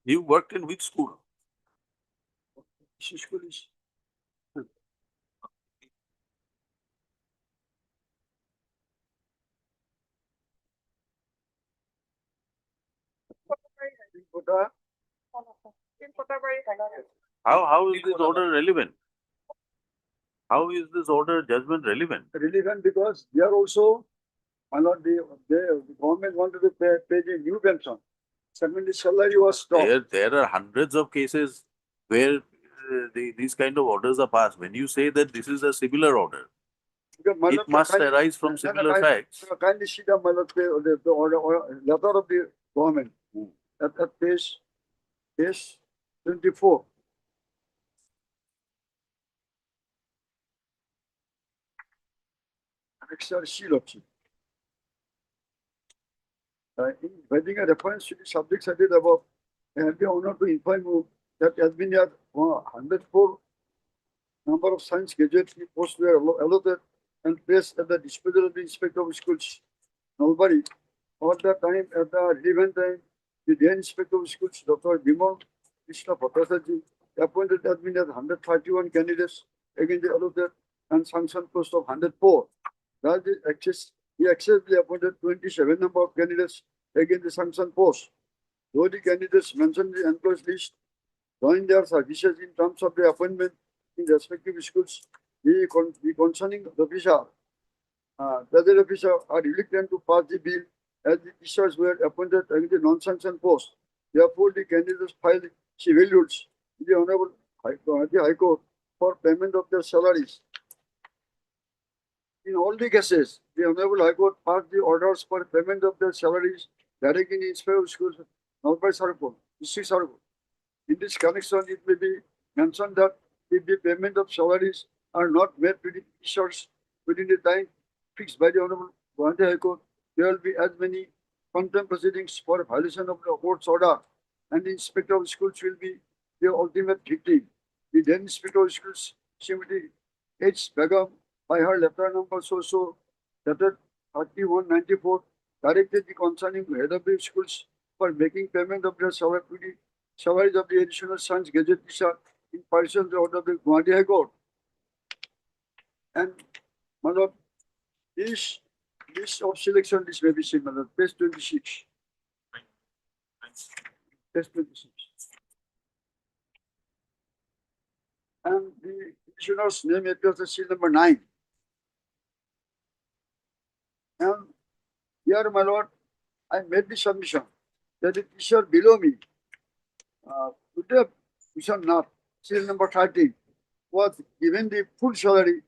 You worked in which school?
School is
How is this order relevant? How is this order judgment relevant?
relevant because they are also, my lord, the government wanted to pay the new pension. Suddenly salary was stopped.
There are hundreds of cases where these kind of orders are passed. When you say that this is a similar order,
Because, my
it
lord,
must
kindly-
arise from similar facts.
Kindly see the, my lord, the order, letter of the government at page 24. Extra seal of it. In providing a reference to the subject cited above, I have the honor to inform you that has been at 104 number of science graduates posts were allotted and placed at the disposal of the Inspector of Schools, Nalbari. At the time, at the relevant time, the then Inspector of Schools, Dr. Bimal Krishna Bhattacharya, appointed has been at 131 candidates against the allotted and sanctioned post of 104. Thus, he excessively appointed 27 number of candidates against the sanctioned post. Though the candidates mentioned in the employees list joined their services in terms of the appointment in respective schools, the concerning officer, the officer are reluctant to pass the bill as the teachers were appointed in the non-sanction post. Therefore, the candidates filed civil suits with the Honorable High Court for payment of their salaries. In all the cases, the Honorable High Court passed the orders for payment of their salaries directly in Inspector of Schools, not by Sarko, District Sarko. In this connection, it may be mentioned that if the payment of salaries are not made to the teachers within the time fixed by the Honorable Gauhati High Court, there will be as many contempt proceedings for violation of the court's order, and the Inspector of Schools will be the ultimate victim. The then Inspector of Schools, Srimati H. Begum, by her letter number so dated 3194, directed the concerning head of the schools for making payment of their salary to the salaries of the additional science gazette teacher in person of the order of the Gauhati High Court. And my lord, this list of selection list may be seen, my lord, page 26. Page 26. And the commissioner's name appears as seal number 9. And here, my lord, I made the submission that the teacher below me, Uday Bhushan Nath, seal number 13, was given the full salary,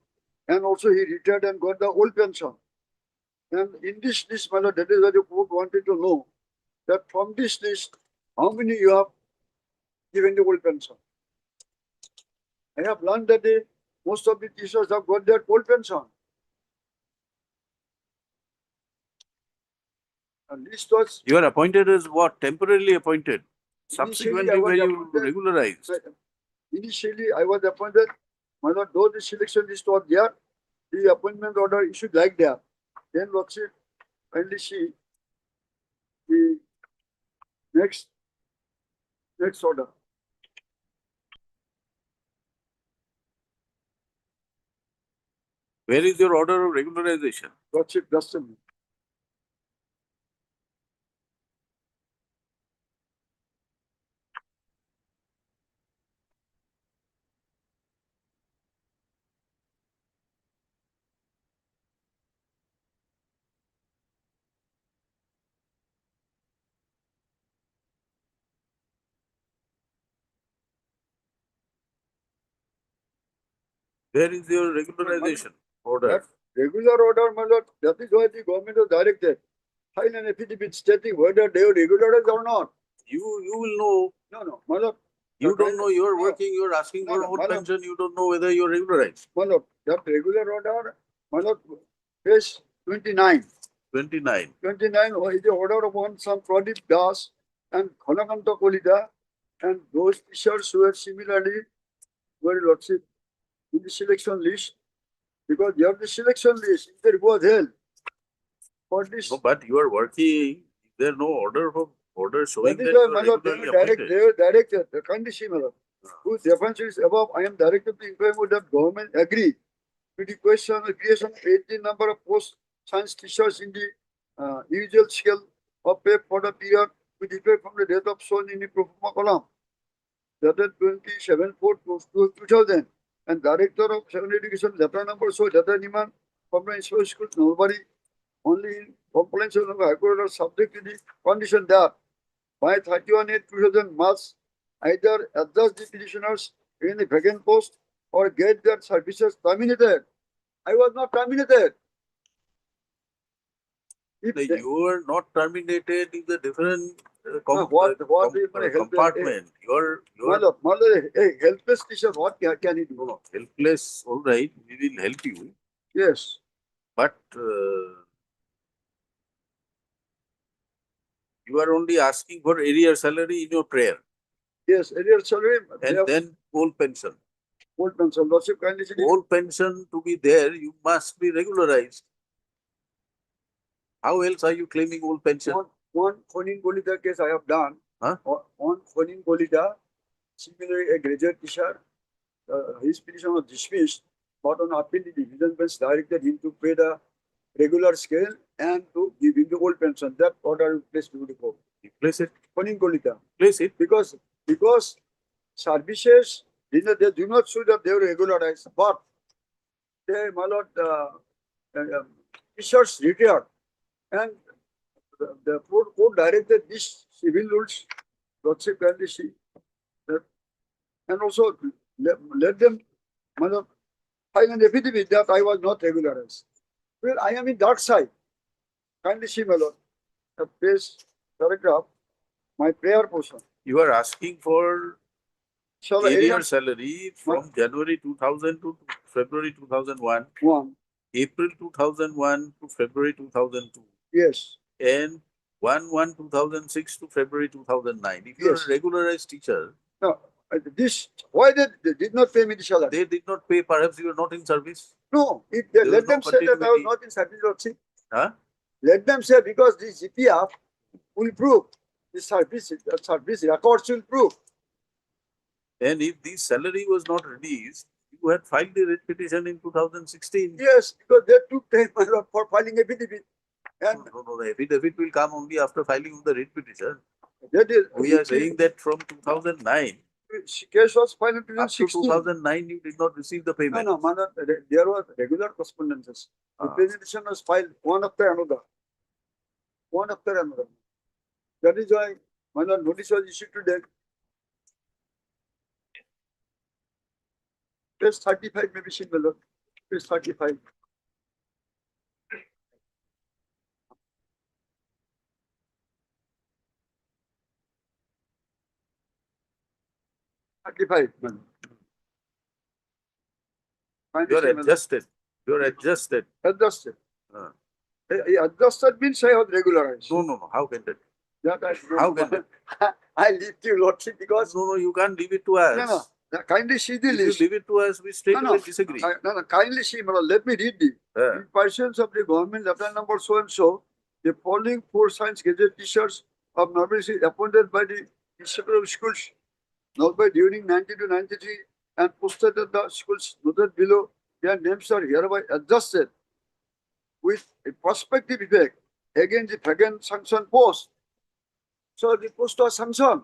and also he retired and got the old pension. And in this list, my lord, that is why the court wanted to know that from this list, how many you have given the old pension. I have learned that most of the teachers have got their old pension. And list was
You are appointed as what? Temporarily appointed.
Initially,
Subsequently,
I was
were you
appointed-
regularized?
initially I was appointed, my lord, though the selection list was there, the appointment order issued like that. Then Lordship kindly see the next order.
Where is your order of regularization?
Lordship, just a minute.
Where is your regularization order?
That regular order, my lord, that is why the government was directed. File an affidavit stating whether they are regularized or not.
You will know.
No, my lord.
You
that
don't know, you're
no,
working, you're asking
No,
for
no,
old
madam.
pension, you don't know whether you're regularized.
My lord, that regular order, my lord, page 29.
29.
29 is the order upon some Pradip Das and Khanakanta Kolida and those teachers who were similarly very lordship in the selection list, because they have the selection list, if there was held for this.
No, but you are working, is there no order showing
That
that
is why,
you
my
are
lord,
regularly
they
appointed?
were directed, the condition, my lord, whose defense is above, I am directed to inquire whether government agree with the question of creation of 18 number of post science teachers in the usual scale of pay for the period with effect from the date of shown in the pro forma column. Dated 27/4/2000 and Director of Secondary Education letter number so letter demand from the Institute School nobody only in compliance with the High Court are subject to the condition that by 31/8/2000 must either adjust the petitioners in the vacant post or get their services terminated. I was not terminated. If
No,
they-
you are not terminated in the different
what is my help?
compartment. You're
A helpless teacher, what can he do?
no, helpless, all right, we will help you,
Yes.
but you are only asking for area salary in your prayer
Yes, earlier salary, they
and
have
then old pension.
old pension, lordship kindly see.
Old pension to be there, you must be regularized. How else are you claiming old pension?
One Khonin Golida case I have done.
Huh?
On Khonin Golida, similarly a graduate teacher, his petition was dismissed, but on appeal the division bench directed him to pay the regular scale and to give him the old pension. That order will place before the court.
Replace it,
Khonin Golida.
place it.
Because services, they do not show that they were regularized, but they, my lord, teachers retired, and the court directed these civil rules, lordship kindly see that, and also let them, my lord, file an affidavit that I was not regularized. Well, I am in dark side. Kindly see, my lord, the page paragraph, my prayer portion.
You are asking for
Shall
arrear salary from January 2000 to February 2001,
one?
April 2001 to February 2002,
Yes.
and 1/1/2006 to February 2009. If you are
Yes.
a regularized teacher,
No, this, why they did not pay me the salary?
they did not pay, perhaps you are not in service.
No, if they
There
let
was no
them say that I was
continuity.
not in service, lordship,
Huh?
let them say because this GPF will prove the service records will prove.
And if the salary was not released, you had filed the writ petition in 2016.
Yes, because they took time, my lord, for filing affidavit. And
No, the affidavit will come only after filing of the writ petition.
that is,
We are saying that from 2009
case was filed in
up to
2016.
2009, you did not receive the
No,
payment.
no, my lord, there was regular correspondences. The
Ah.
presentation was filed one after another. One after another. That is why, my lord, notice was issued to them. Page 35 may be seen, my lord. Page 35. Man.
You are adjusted. You are adjusted.
Adjusted.
Ah.
Adjusted means I was regularized.
No. How can that?
That I
How can that?
I leave to you, lordship, because
No, you can't leave it to us.
no, kindly see the
If you
list.
leave it to us, we straight
No,
away disagree.
No, kindly see, madam, let me read the.
Ah.
In pursuance of the government letter number so and so, the following 4 science gazette teachers of normalcy appointed by the Institute of Schools, now by during 90 to 93, and posted at the schools noted below, their names are hereby adjusted with a prospective effect against the vacant sanction post. So the post was sanctioned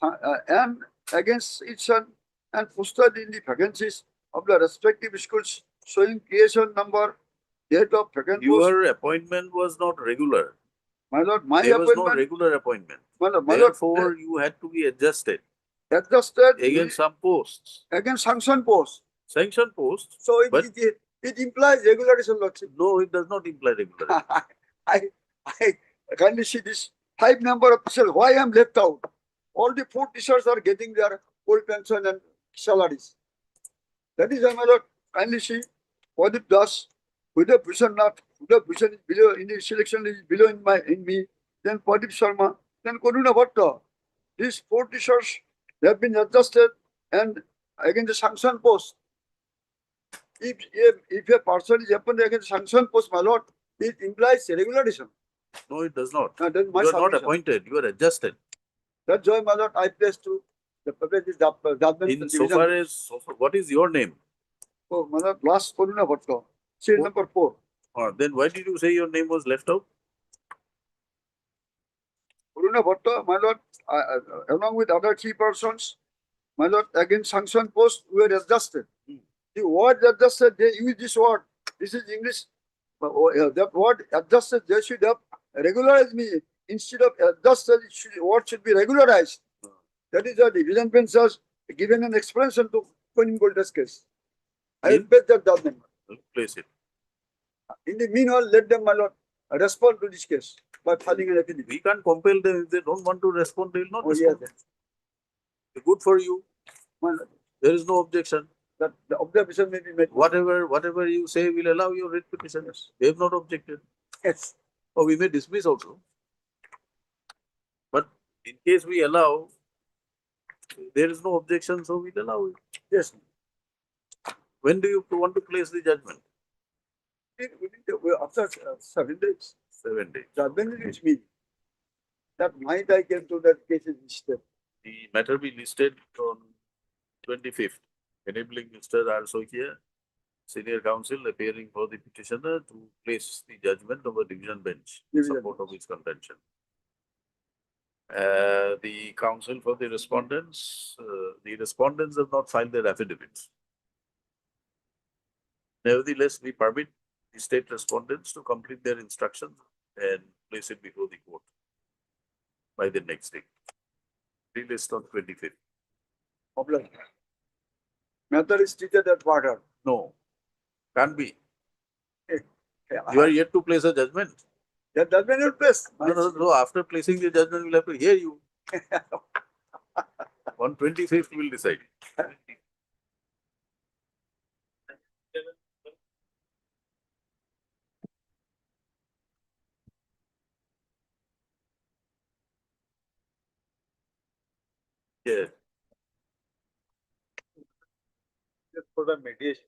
and against each son and posted in the vacancies of the respective schools showing creation number, date of vacant post.
Your appointment was not regular.
My lord, my
There was no
appointment,
regular appointment.
my lord,
Therefore, you had to be adjusted
adjusted
against some posts.
against sanction post.
Sanction posts.
So
But-
it implies regularization, lordship.
No, it does not imply regular.
I kindly see this 5 number of teachers. Why I am left out? All the 4 teachers are getting their old pension and salaries. That is why, my lord, kindly see what it does. With the position is below in the selection is below in me. Then Pradip Sharma, then Karuna Bhatta. These 4 teachers have been adjusted and against the sanction post. If a person is appointed against sanction post, my lord, it implies regularization.
No, it does not.
Then my
You are not
submission.
appointed. You are adjusted.
That's why, my lord, I placed to the public judgment
In so far
division.
as, what is your name?
Oh, my lord, last Karuna Bhatta, seat
Oh.
number 4.
Then why did you say your name was left out?
Karuna Bhatta, my lord, along with other 3 persons, my lord, against sanction post, we were adjusted. The word adjusted, they use this word. This is English. That word adjusted, they should have regularized me. Instead of adjusted, word should be regularized. That is the division bench has given an explanation to Konim Golda's case. I
In-
respect that judgment.
Place it.
In the meanwhile, let them, my lord, respond to this case by filing an affidavit.
We can't compel them. If they don't want to respond, they will not
Oh, yes,
respond. Good for you.
my lord,
There is no objection.
that the observation may be made.
Whatever you say will allow your writ petition. They have not objected.
Yes.
Or we may dismiss also. But in case we allow, there is no objection, so we'll allow it.
Yes.
When do you want to place the judgment?
After 7 days,
7 days.
judgment will reach me. That night I came to that case is listed.
The matter be listed on 25th, enabling Mr. R. Sokia, Senior Counsel, appearing for the petitioner to place the judgment of a division bench in
Division
support of
bench.
his contention. The counsel for the respondents have not filed their affidavits. Nevertheless, we permit the state respondents to complete their instructions and place it before the court by the next day. Released on 25th.
Problem. Matter is treated at order.
No, can't be. You are yet to place a judgment.
That judgment will place.
No, after placing the judgment, we'll have to hear you. On 25th, we'll decide. Yeah,
Just for the mediation,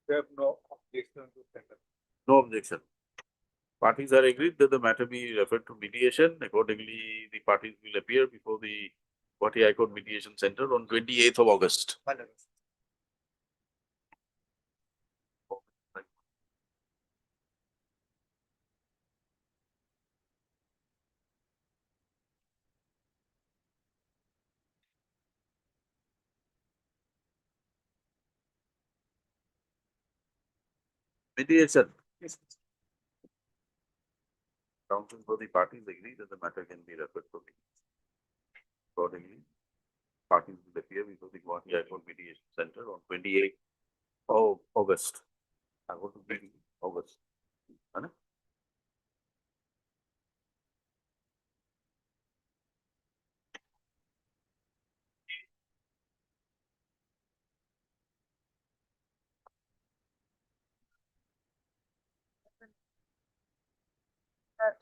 we have no objection to settle.
no objection. Parties are agreed that the matter be referred to mediation. Accordingly, the parties will appear before the Gauhati High Court Mediation Center on 28th of August. Mediation. Counsel for the parties agree that the matter can be referred to mediation. Accordingly, parties will appear before the Gauhati High Court Mediation Center on 28th of August. I want to be August. Right?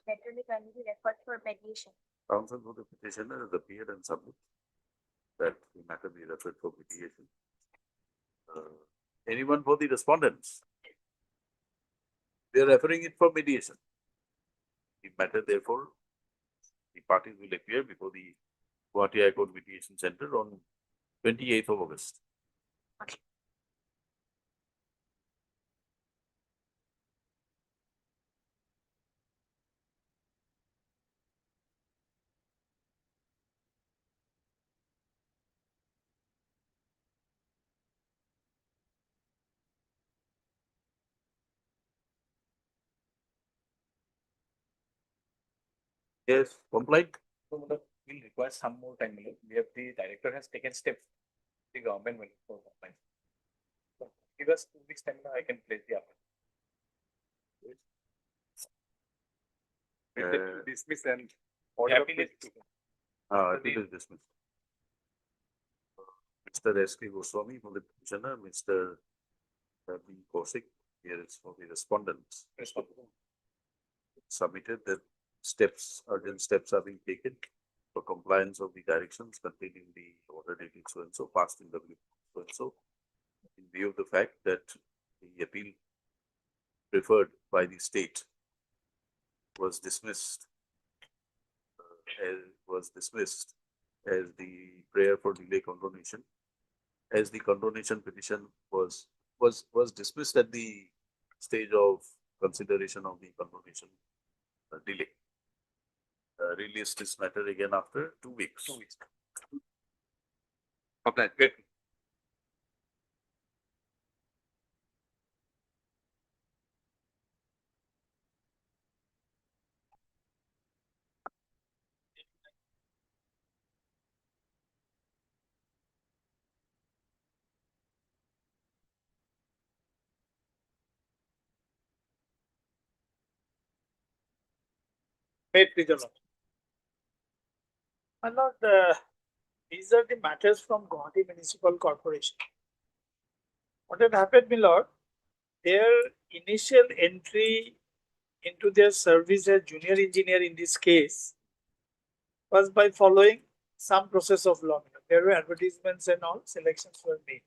Letter may kindly be referred for mediation.
Counsel for the petitioner has appeared and submit that the matter be referred for mediation. Anyone for the respondents? They are referring it for mediation. The matter, therefore, the parties will appear before the Gauhati High Court Mediation Center on 28th of August. Yes, complaint.
So we'll require some more time. We have the director has taken steps. The government will for compliance. So give us 2 weeks time. I can place the appeal. Dismiss and order.
Appeal is dismissed. Mr. S.K. Goswami for the petitioner, Mr. B. Kaushik, here is for the respondents. Submitted that urgent steps are being taken for compliance of the directions contained in the order dated so and so, passed in W so and so. In view of the fact that the appeal preferred by the state was dismissed as the prayer for delay condonation, as the condonation petition was dismissed at the stage of consideration of the condonation delay. Release this matter again after 2 weeks.
2 weeks. Okay, good.
Wait, please, Lord. My Lord, these are the matters from Gauhati Municipal Corporation. What had happened, my Lord, their initial entry into their service as junior engineer in this case was by following some process of law. There were advertisements and all, selections were made.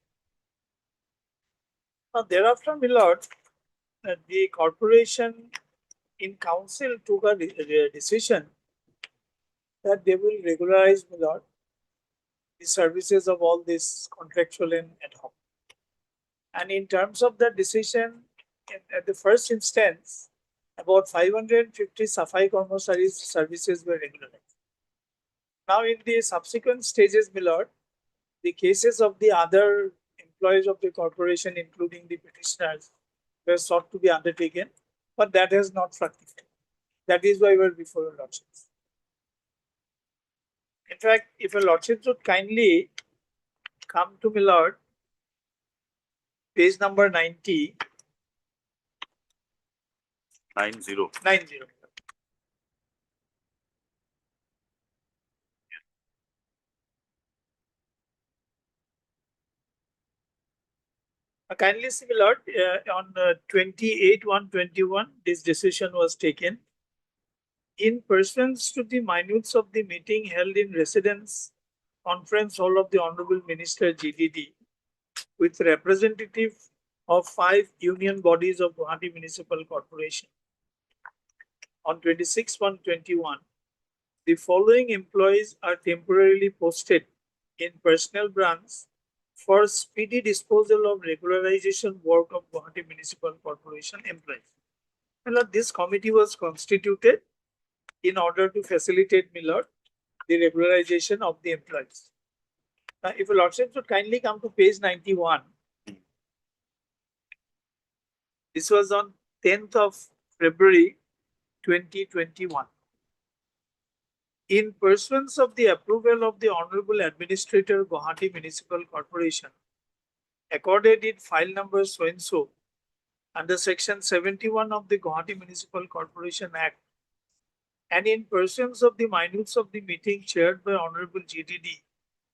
Now, thereafter, my Lord, the corporation in council took a decision that they will regularize, my Lord, the services of all this contractual and ad hoc. And in terms of that decision, at the first instance, about 550 Safai Karmocharis services were regularized. Now, in the subsequent stages, my Lord, the cases of the other employees of the corporation, including the petitioners, were sought to be undertaken, but that has not fructified. That is why we are before your lordships. In fact, if your lordships would kindly come to my lord, page number 90.
90.
90. Kindly see, my lord, on 28/1/21, this decision was taken. In pursuance to the minutes of the meeting held in residence conference hall of the Honorable Minister GDD with representative of 5 union bodies of Gauhati Municipal Corporation. On 26/1/21, the following employees are temporarily posted in personnel branch for speedy disposal of regularization work of Gauhati Municipal Corporation employees. Well, this committee was constituted in order to facilitate, my lord, the regularization of the employees. Now, if your lordship would kindly come to page 91. This was on 10th of February 2021. In pursuance of the approval of the Honorable Administrator Gauhati Municipal Corporation, accorded it file number so and so under section 71 of the Gauhati Municipal Corporation Act, and in pursuance of the minutes of the meeting chaired by Honorable GDD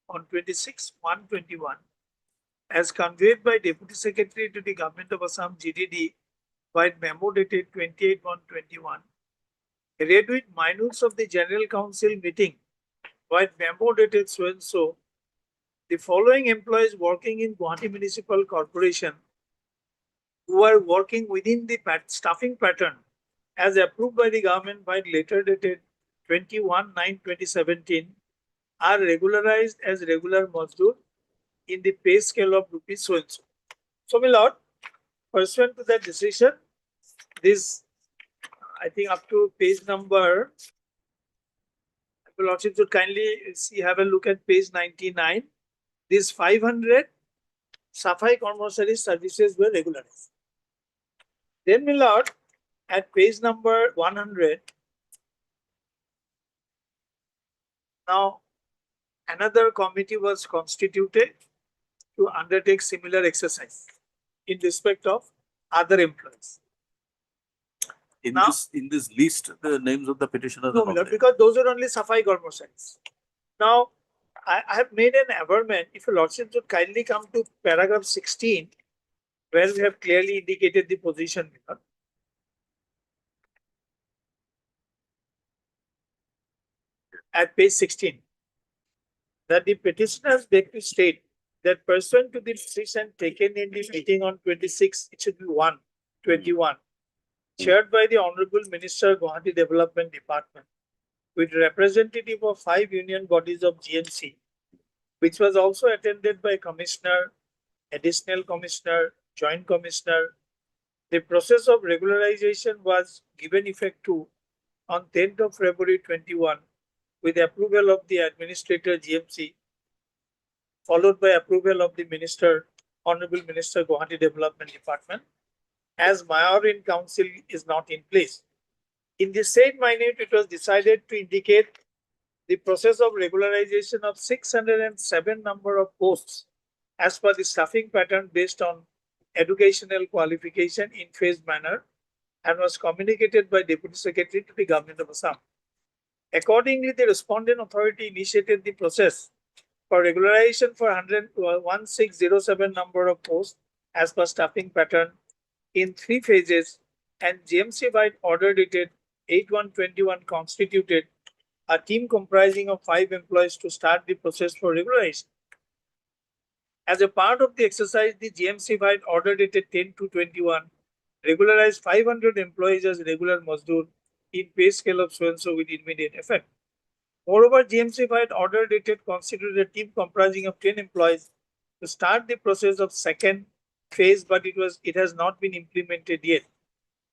on 26/1/21, as conveyed by Deputy Secretary to the Government of Assam GDD by memo dated 28/1/21, read with minutes of the General Council meeting by memo dated so and so, the following employees working in Gauhati Municipal Corporation who are working within the staffing pattern as approved by the government by letter dated 21/9/2017 are regularized as regular mazdoor in the pay scale of rupees so and so. So, my lord, pursuant to that decision, this, I think, up to page number, your lordship should kindly see, have a look at page 99. These 500 Safai Karmachari services were regularized. Then, my lord, at page number 100, now another committee was constituted to undertake similar exercise in respect of other employees.
In
Now-
this list, the names of the petitioners
No,
are
my
not
lord,
there.
because those are only Safai Karmacharis. Now, I have made an averment. If your lordship would kindly come to paragraph 16, where we have clearly indicated the position. My lord. At page 16, that the petitioners beg to state that pursuant to the decision taken in the meeting on 26, it should be 1/21, chaired by the Honorable Minister Gauhati Development Department, with representative of 5 union bodies of GMC, which was also attended by Commissioner, Additional Commissioner, Joint Commissioner. The process of regularization was given effect to on 10th of February 21 with approval of the Administrator GMC, followed by approval of the Minister, Honorable Minister Gauhati Development Department, as Mayor in Council is not in place. In the said minute, it was decided to indicate the process of regularization of 607 number of posts as per the staffing pattern based on educational qualification in phased manner, and was communicated by Deputy Secretary to the Government of Assam. Accordingly, the respondent authority initiated the process for regularization for 1607 number of posts as per staffing pattern in 3 phases, and GMC-wide order dated 8/1/21 constituted a team comprising of 5 employees to start the process for regularization. As a part of the exercise, the GMC-wide order dated 10/2/21 regularized 500 employees as regular mazdoor in pay scale of so and so with immediate effect. Moreover, GMC-wide order dated constituted a team comprising of 10 employees to start the process of second phase, but it has not been implemented yet.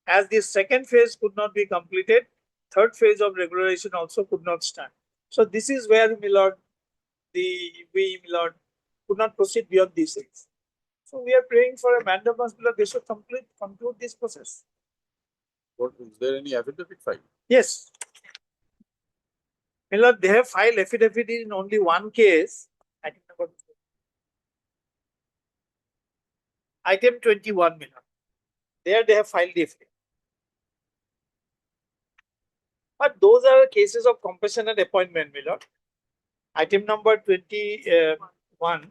As the second phase could not be completed, third phase of regularization also could not start. So this is where, my lord, we, my lord, could not proceed beyond these things. So we are praying for a mandamus because they should conclude this process.
What, is there any affidavit filed?
Yes. Milord, they have filed affidavit in only one case. Item 21, Milord. There they have filed the affidavit. But those are cases of compassionate appointment, Milord. Item number 21.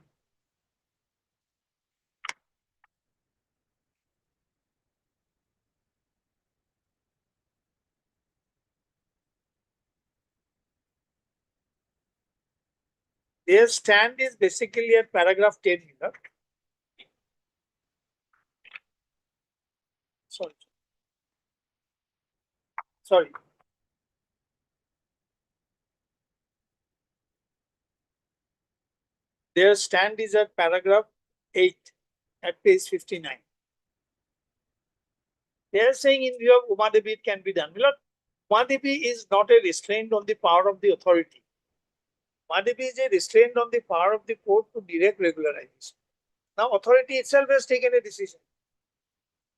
Their stand is basically at paragraph 10, Milord. Sorry. Their stand is at paragraph 8 at page 59. They are saying in view of Umadevi it can be done. Milord, Umadevi is not a restraint on the power of the authority. Umadevi is a restraint on the power of the court to direct regularization. Now authority itself has taken a decision.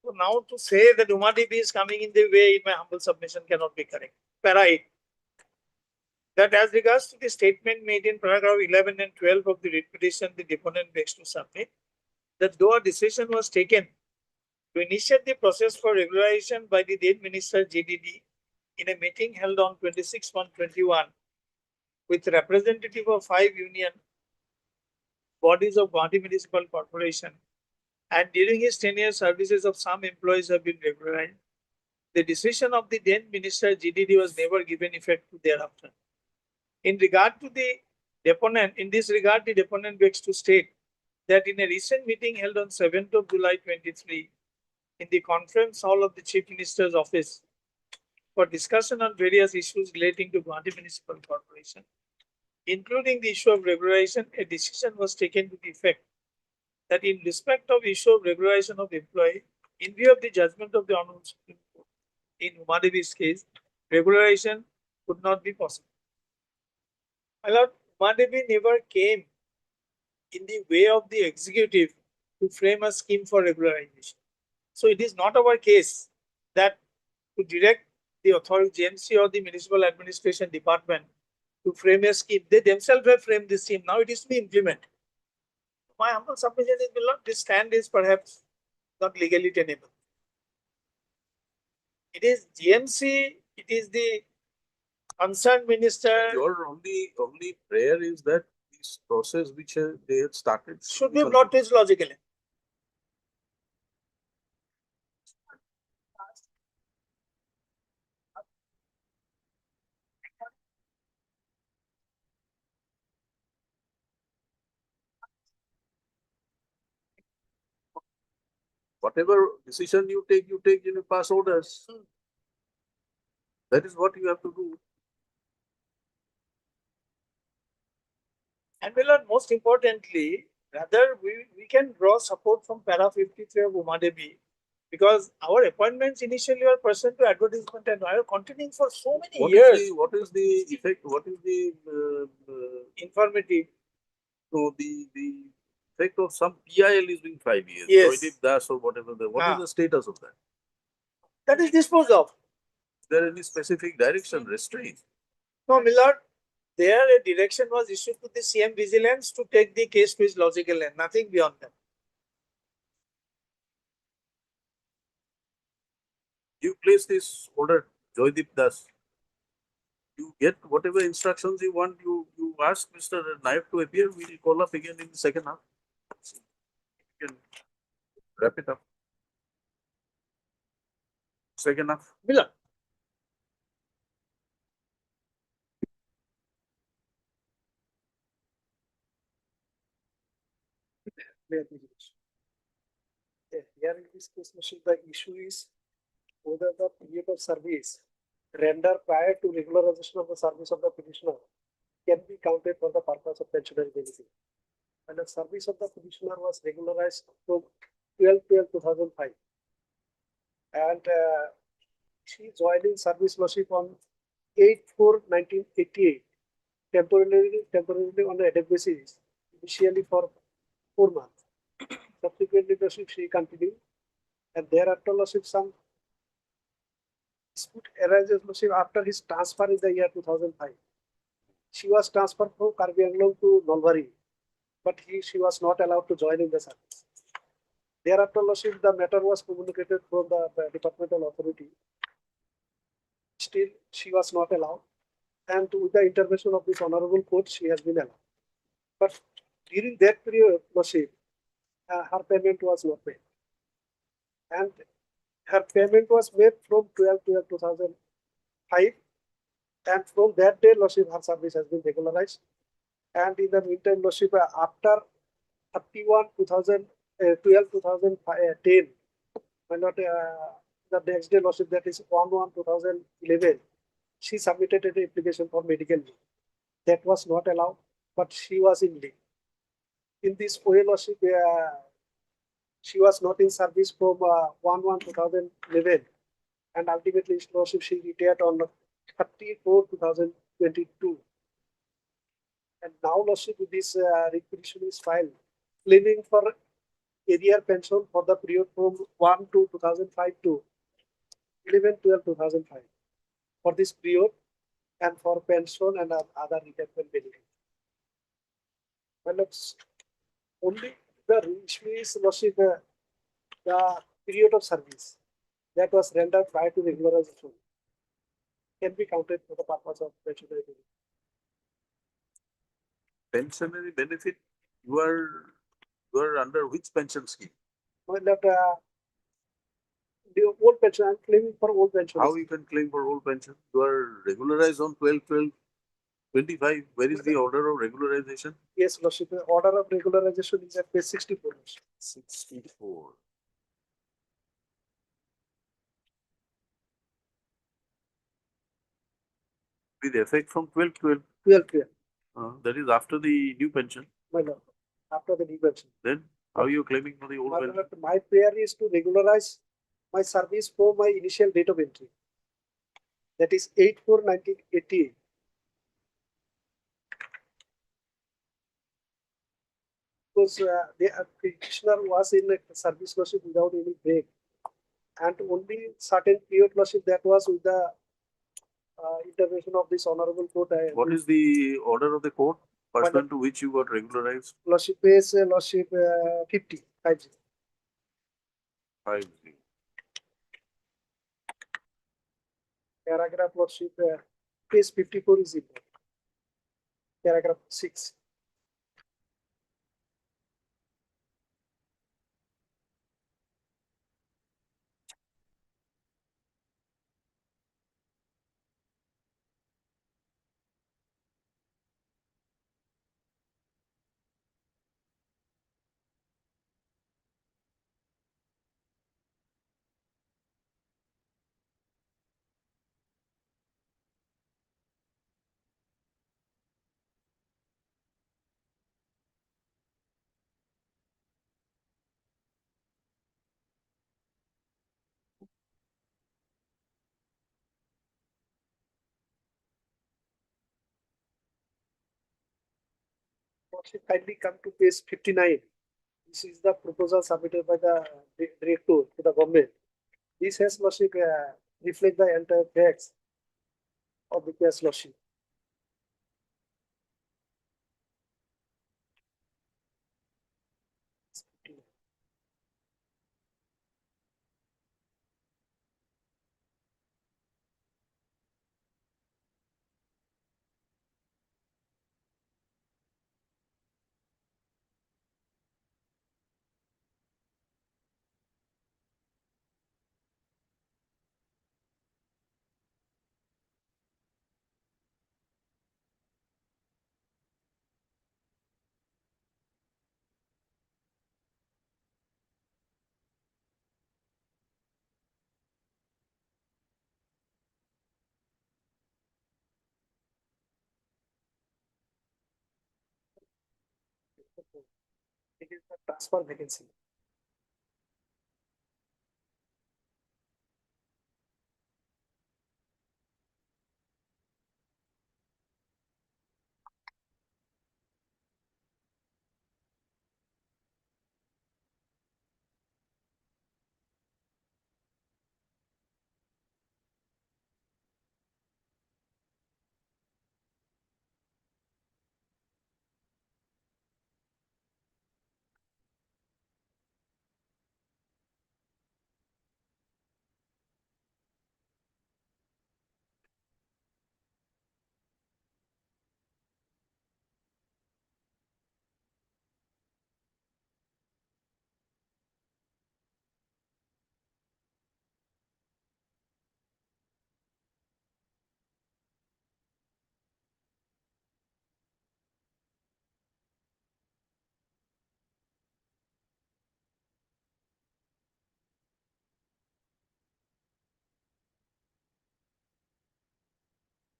So now to say that Umadevi is coming in the way, in my humble submission, cannot be correct. Para 8. That as regards to the statement made in paragraph 11 and 12 of the writ petition, the deponent begs to submit that though a decision was taken to initiate the process for regularization by the then Minister GDD in a meeting held on 26/1/21 with representative of 5 union bodies of Gauhati Municipal Corporation, and during his tenure, services of some employees have been regularized. The decision of the then Minister GDD was never given effect to thereafter. In regard to the deponent, in this regard, the deponent begs to state that in a recent meeting held on 7th of July 23 in the conference hall of the Chief Minister's office for discussion on various issues relating to Gauhati Municipal Corporation, including the issue of regularization, a decision was taken to the effect that in respect of issue of regularization of employee, in view of the judgment of the Honorable Supreme Court in Umadevi's case, regularization could not be possible. My Lord, Umadevi never came in the way of the executive to frame a scheme for regularization. So it is not our case that to direct the authority, GMC or the Municipal Administration Department to frame a scheme. They themselves have framed this scheme. Now it is to be implemented. My humble submission is, this stand is perhaps not legally tenable. It is GMC, it is the concerned minister.
Your only prayer is that this process which they have started
Should be brought to its logical end.
Whatever decision you take in pass orders. That is what you have to do.
And well, most importantly, rather we can draw support from para 53 of Umadevi, because our appointments initially were pursuant to advertisement and are continuing for so many years.
What is the effect? What is the
Infirmity.
so the effect of some PIL is being 5 years.
Yes.
Prohibitive das or whatever. What is the status of that?
That is disposed of.
Is there any specific direction, restraint?
No, Millard, there a direction was issued to the CM Vigilance to take the case to its logical end, nothing beyond that.
You place this order, Joydeep Das. You get whatever instructions you want, you ask Mr. Nayak to appear, we will call up again in the second half. You can wrap it up. Second half.
Millard.
Here in this case, the issue is whether the period of service rendered prior to regularization of the service of the petitioner can be counted for the purpose of pensionary benefit. And the service of the petitioner was regularized from 12/12/2005. And she joined in service lordship on 8/4/1988, temporarily on a ad hoc basis, initially for 4 months. subsequent leadership she continued, and thereafter lordship some dispute arises lordship after his transfer in the year 2005. She was transferred from Karbi Anglong to Nolbari, but she was not allowed to join in the service. Thereafter, lordship, the matter was communicated from the departmental authority. Still, she was not allowed, and with the intervention of this honorable court, she has been allowed. But during that period, lordship, her payment was not made, and her payment was made from 12/12/2005, and from that day, lordship, her service has been regularized. And in the meantime, lordship, after 31/2010, and not the next day, lordship, that is 1/1/2011, she submitted an application for medical leave. That was not allowed, but she was in leave. In this way, lordship, she was not in service from 1/1/2011, and ultimately, lordship, she retired on 30/4/2022. And now, lordship, this requisition is filed, claiming for arrear pension for the period from 1/2/2005 to 11/12/2005. For this period, and for pension and other retirement benefits. Well, it's only the issue is lordship, the period of service that was rendered prior to regularization can be counted for the purpose of pensionary benefit.
Pensionary benefit, you are under which pension scheme?
Well, that the old pension, I'm claiming for old pension.
How you can claim for old pension? You are regularized on 12/12/25. Where is the order of regularization?
Yes, lordship, the order of regularization is at page 64.
64. With effect from 12/12.
12.
That is after the new pension.
My lord, after the new pension.
Then how are you claiming for the old
My
pension?
lord, my prayer is to regularize my service for my initial date of entry. That is 8/4/1988. Because the petitioner was in a service lordship without any break, and only certain period lordship that was with the intervention of this honorable court.
What is the order of the court pursuant to which you got regularized?
Lordship is lordship 50. Paragraph lordship page 54 is important. Paragraph 6. Lordship, kindly come to page 59. This is the proposal submitted by the director to the government. This has lordship reflect the entire facts of the case lordship. It is the transfer vacancy.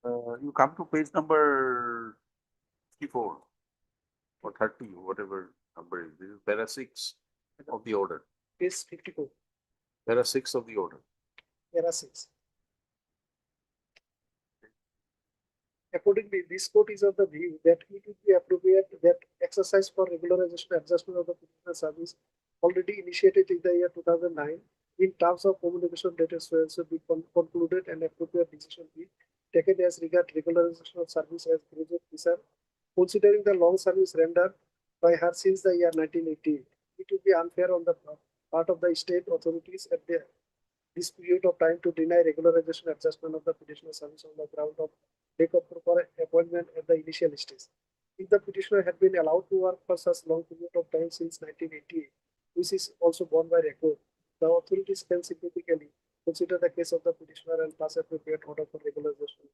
You come to page number 54 or 30, whatever number is. This is para 6 of the order.
Page 54,
Para 6 of the order.
para 6. Accordingly, this court is of the view that it would be appropriate that exercise for regularization adjustment of the petitioner service already initiated in the year 2009 in terms of communication data so be concluded and appropriate decision be taken as regard regularization of service as graduate officer. Considering the long service rendered by her since the year 1980, it would be unfair on the part of the state authorities at this period of time to deny regularization adjustment of the petitioner service on the ground of lack of proper appointment at the initial stage. If the petitioner had been allowed to work for such long period of time since 1988, which is also borne by record, the authorities can significantly consider the case of the petitioner and pass appropriate order for regularization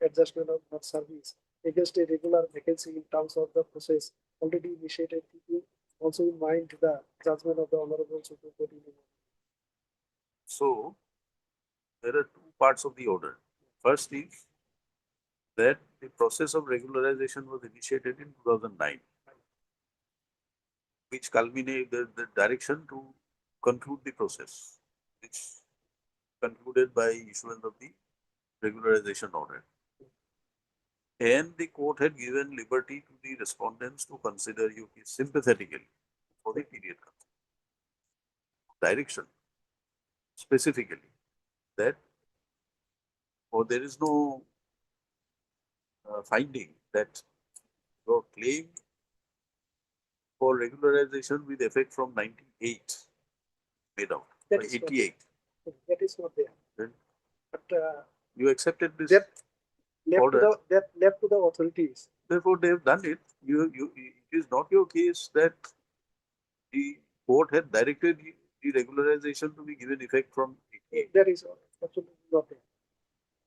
adjustment of her service against a regular vacancy in terms of the process already initiated, keeping also in mind the judgment of the Honorable Supreme Court in
So, there are two parts of the order. First is that the process of regularization was initiated in 2009, which culminated the direction to conclude the process, which concluded by issuance of the regularization order. And the court had given liberty to the respondents to consider you sympathetically for the period. Direction specifically that, or there is no finding that your claim for regularization with effect from 98 made out,
That
by
is not
88.
that is not there.
Then
But
you accepted this
that left
order.
to that left to the authorities.
Therefore, they have done it. It is not your case that the court had directed the regularization to be given effect from 88.
That is absolutely not there.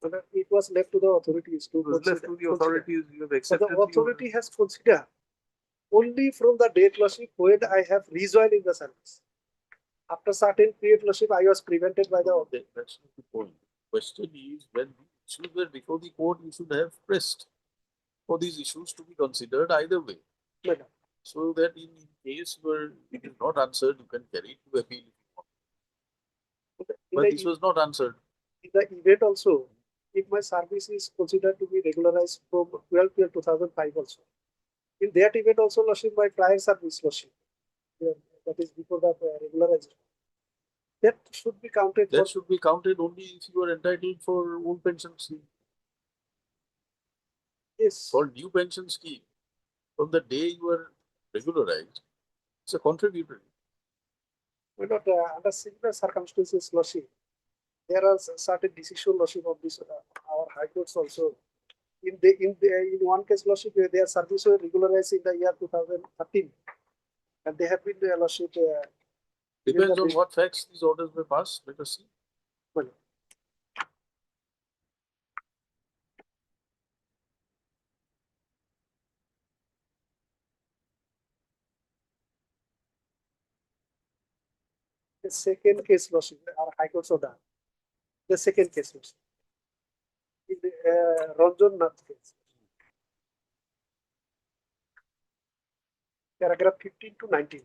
But it was left to the authorities to
It was left to the authorities. You have
But
accepted
the
the order.
authority has considered only from the date lordship when I have rejoined in the service. After certain period lordship, I was prevented by the
That's not the point. Question is, when the issues were before the court, you should have pressed for these issues to be considered either way.
Madam.
So that in case where it is not answered, you can carry it to appeal if you want. But this was not answered.
In the event also, if my service is considered to be regularized from 12 till 2005 also. In that event also, lordship, my prior service lordship, that is before the regularization. That should be counted
That should be counted only if you are entitled for old pension scheme.
yes.
For new pension scheme, from the day you are regularized, it's a contributory.
But not under similar circumstances, lordship. There are certain decision lordship of this our high courts also. In one case lordship, their service were regularized in the year 2013, and they have been lordship.
Depends on what facts these orders were passed. Let us see.
Well, the second case lordship, our high courts order. The second case lordship. In the Ranjan Nath case. Paragraph 15 to 19.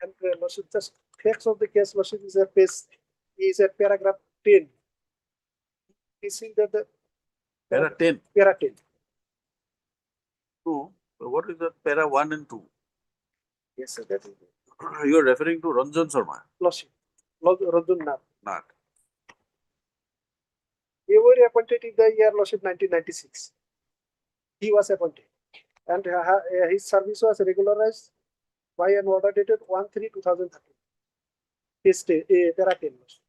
And lordship, just facts of the case lordship is at paragraph 10. We see that the
Para 10.
para 10.
So, what is that para 1 and 2?
Yes, sir, that is
You are referring to Ranjan Sharma,
lordship. Ranjan Nath.
not.
They were appointed in the year lordship 1996. He was appointed, and his service was regularized by an order dated 1/3/2013. His para 10 lordship.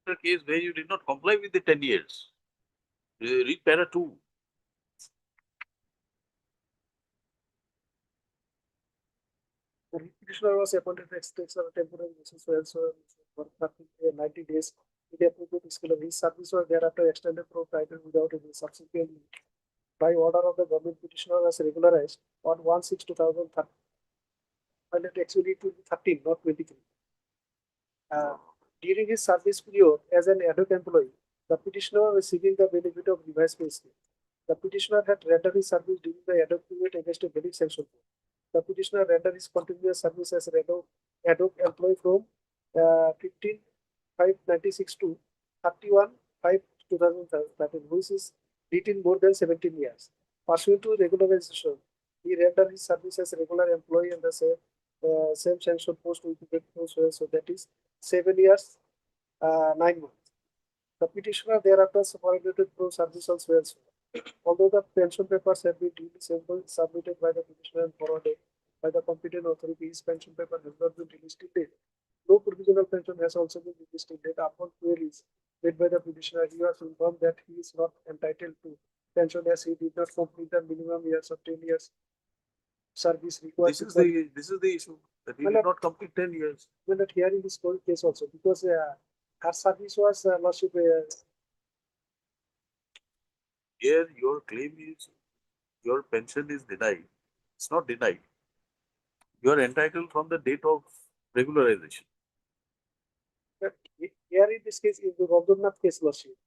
The case where you did not comply with the 10 years. Read para 2.
petitioner was appointed to extension of temporary basis for 90 days. With the appropriate skill of his service was thereafter extended for title without any subsequent by order of the government. Petitioner was regularized on 1/6/2013. And it actually it will be 13, not 23. During his service period as an ad hoc employee, the petitioner was receiving the benefit of revised pay scale. The petitioner had rendered his service during the ad hoc period against a valid sanction. The petitioner rendered his continuous service as an ad hoc employee from 15/5/96 to 31/5/2013, which is detained more than 17 years. Pursuant to regularization, he rendered his service as a regular employee in the same sanction post with the so that is 7 years, 9 months. The petitioner thereafter subordinated pro service elsewhere. Although the pension papers have been duly submitted by the petitioner and forwarded by the competent authority, his pension paper has not been released till date. No provisional pension has also been released till date. Upon queries made by the petitioner, he was informed that he is not entitled to pension as he did not complete the minimum years of 10 years service required.
This is the issue, that he
Well,
did not complete 10 years.
Well, not here in this case also, because her service was lordship.
Here, your claim is, your pension is denied. It's not denied. You are entitled from the date of regularization.
Here in this case is the Rabindranath case lordship.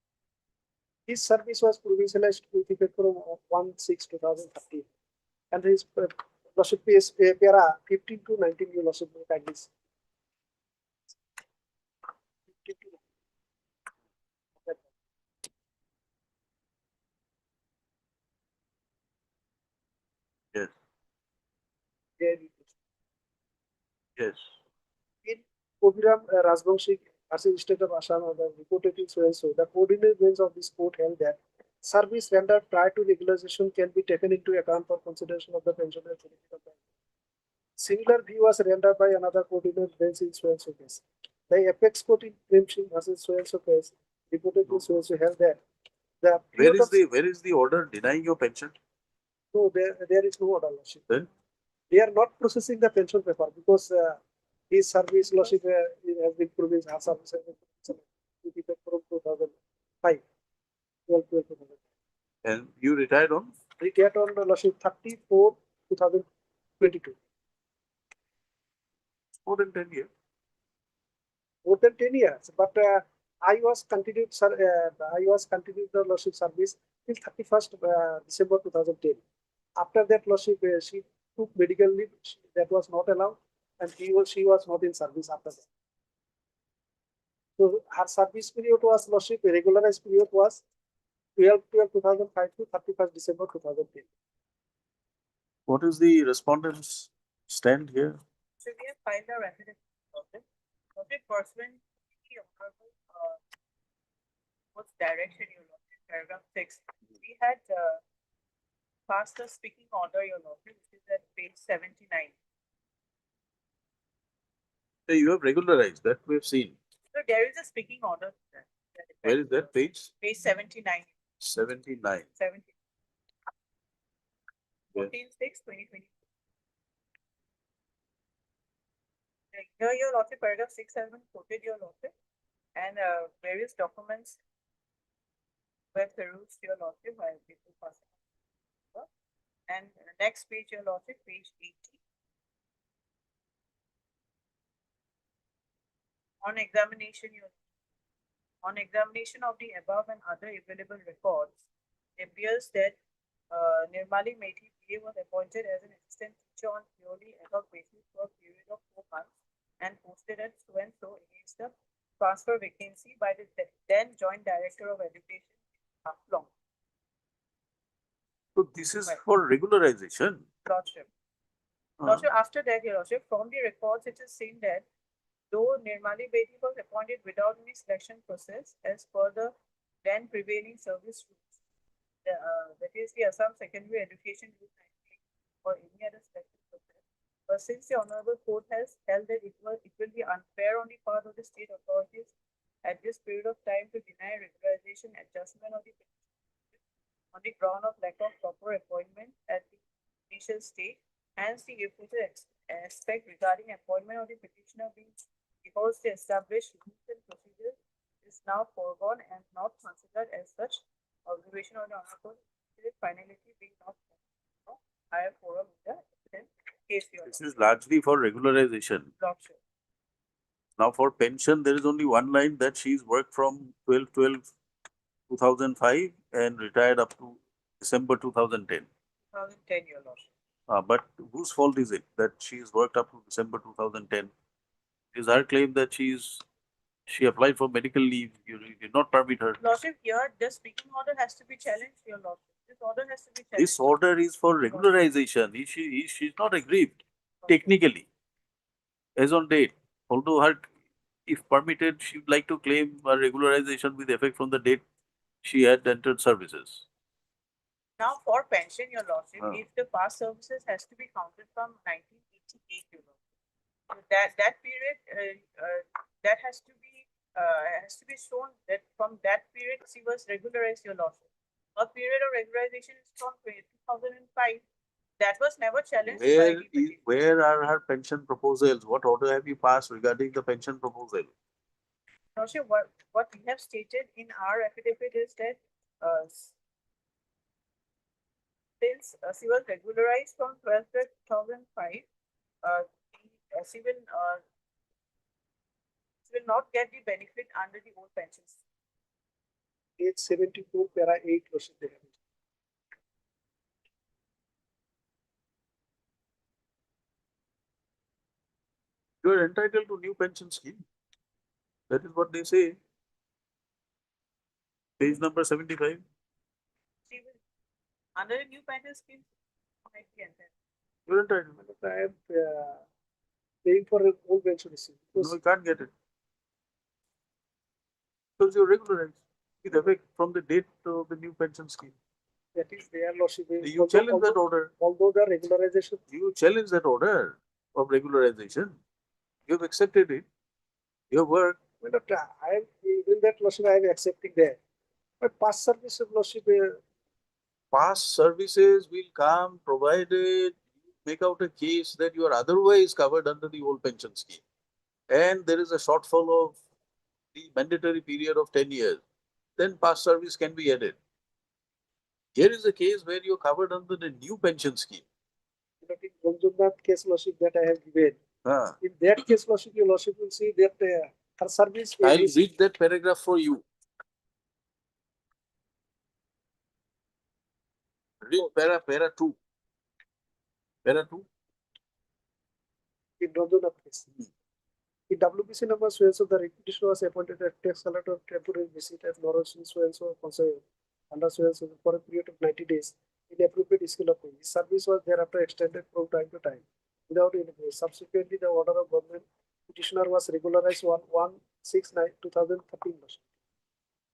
His service was provisionalized with effect from 1/6/2013, and his lordship is para 15 to 19 year lordship kindness.
Yes,
There it is.
yes.
In Kobiram Rajbangshi versus State of Assam, the reported in so the coordinate bench of this court held that service rendered prior to regularization can be taken into account for consideration of the pensioner's benefit of pension. Similar view was rendered by another coordinate bench in so case. The apex court in Premsing versus so case reported in so held that the
Where is the order denying your pension?
no, there is no order lordship.
Then?
They are not processing the pension paper because his service lordship has been proven, her service has been proven with effect from 2005, 12/12/2005.
And you retired on?
Retired on the lordship 34/2022.
More than 10 years.
More than 10 years, but I was continued the lordship service till 31st December 2010. After that lordship, she took medical leave. That was not allowed, and she was not in service after that. So her service period was lordship, regularized period was 12/12/2005 to 31st December 2010.
What is the respondent's stand here?
So we have filed our affidavit of it. Pursuant to the honorable court's direction, Your Lordship, paragraph 6, we had passed a speaking order, Your Lordship, which is at page 79.
You have regularized, that we have seen.
So there is a speaking order.
Where is that page?
Page 79.
79.
70.
Yeah.
14/6/2020. Here, Your Lordship, paragraph 6 has been quoted, Your Lordship, and various documents were perused, Your Lordship, while people passing. And next page, Your Lordship, page 80. On examination of the above and other available records, it appears that Nirmali Methi PA was appointed as an assistant teacher on purely ad hoc basis for a period of 4 months and posted at so and so against the transfer vacancy by the then Joint Director of Education, Long.
So this is for regularization.
Lordship. Lordship, after that, Your Lordship, from the records, it is seen that though Nirmali Bedi was appointed without any selection process as per the then prevailing service rules, that is the Assam Secondary Education Rule 98 or any other selection process. But since the Honorable Court has held that it will be unfair on the part of the state authorities at this period of time to deny regularization adjustment of the petition on the ground of lack of proper appointment at the initial stage, hence the reported aspect regarding appointment of the petitioner being because the established rules and procedures is now foregone and not considered as such. Observation on the honorable finality being not higher forum in the case. Your
This is largely for regularization.
lordship.
Now for pension, there is only one line that she's worked from 12/12/2005 and retired up to December 2010.
2010, your lordship.
But whose fault is it that she's worked up to December 2010? It is her claim that she applied for medical leave. You did not permit her.
Lordship, here the speaking order has to be challenged, your lordship. This order has to be challenged.
This order is for regularization. She's not aggrieved technically as on date. Although her, if permitted, she would like to claim a regularization with effect from the date she had entered services.
Now for pension, your lordship,
Ah.
if the past services has to be counted from 1988, your lordship. So that period, that has to be shown that from that period she was regularized, your lordship. A period of regularization is from 2005. That was never challenged by
Where
anybody.
where are her pension proposals? What order have you passed regarding the pension proposal?
Lordship, what we have stated in our affidavit is that since she was regularized from 12/12/2005, she will not get the benefit under the old pensions.
Page 74, para 8, Lordship, they have.
You are entitled to new pension scheme. That is what they say. Page number 75.
She will, under the new pension scheme, might be entitled.
You are entitled.
But I am paying for an old pension scheme.
No, you can't get it. Because you are regularized with effect from the date of the new pension scheme.
That is their Lordship.
You challenge that order.
Although the regularization,
You challenge that order of regularization. You have accepted it. Your work.
but I am even that Lordship, I am accepting that. But past service of Lordship,
Past services will come provided you make out a case that you are otherwise covered under the old pension scheme. And there is a shortfall of the mandatory period of 10 years. Then past service can be added. Here is a case where you are covered under the new pension scheme.
but in Gonjunnath case Lordship that I have given,
Ah.
in that case Lordship, your Lordship will see that her service
I'll
is
read that paragraph for you. Read para 2. Para 2.
in Gonjunnath case. In WBC number so the petitioner was appointed as tax collector of temporary visit at Norwegian so Conseil under so for a period of 90 days in appropriate skill of pay. His service was thereafter extended from time to time without any pay. Subsequently, the order of government petitioner was regularized on 1/6/2013.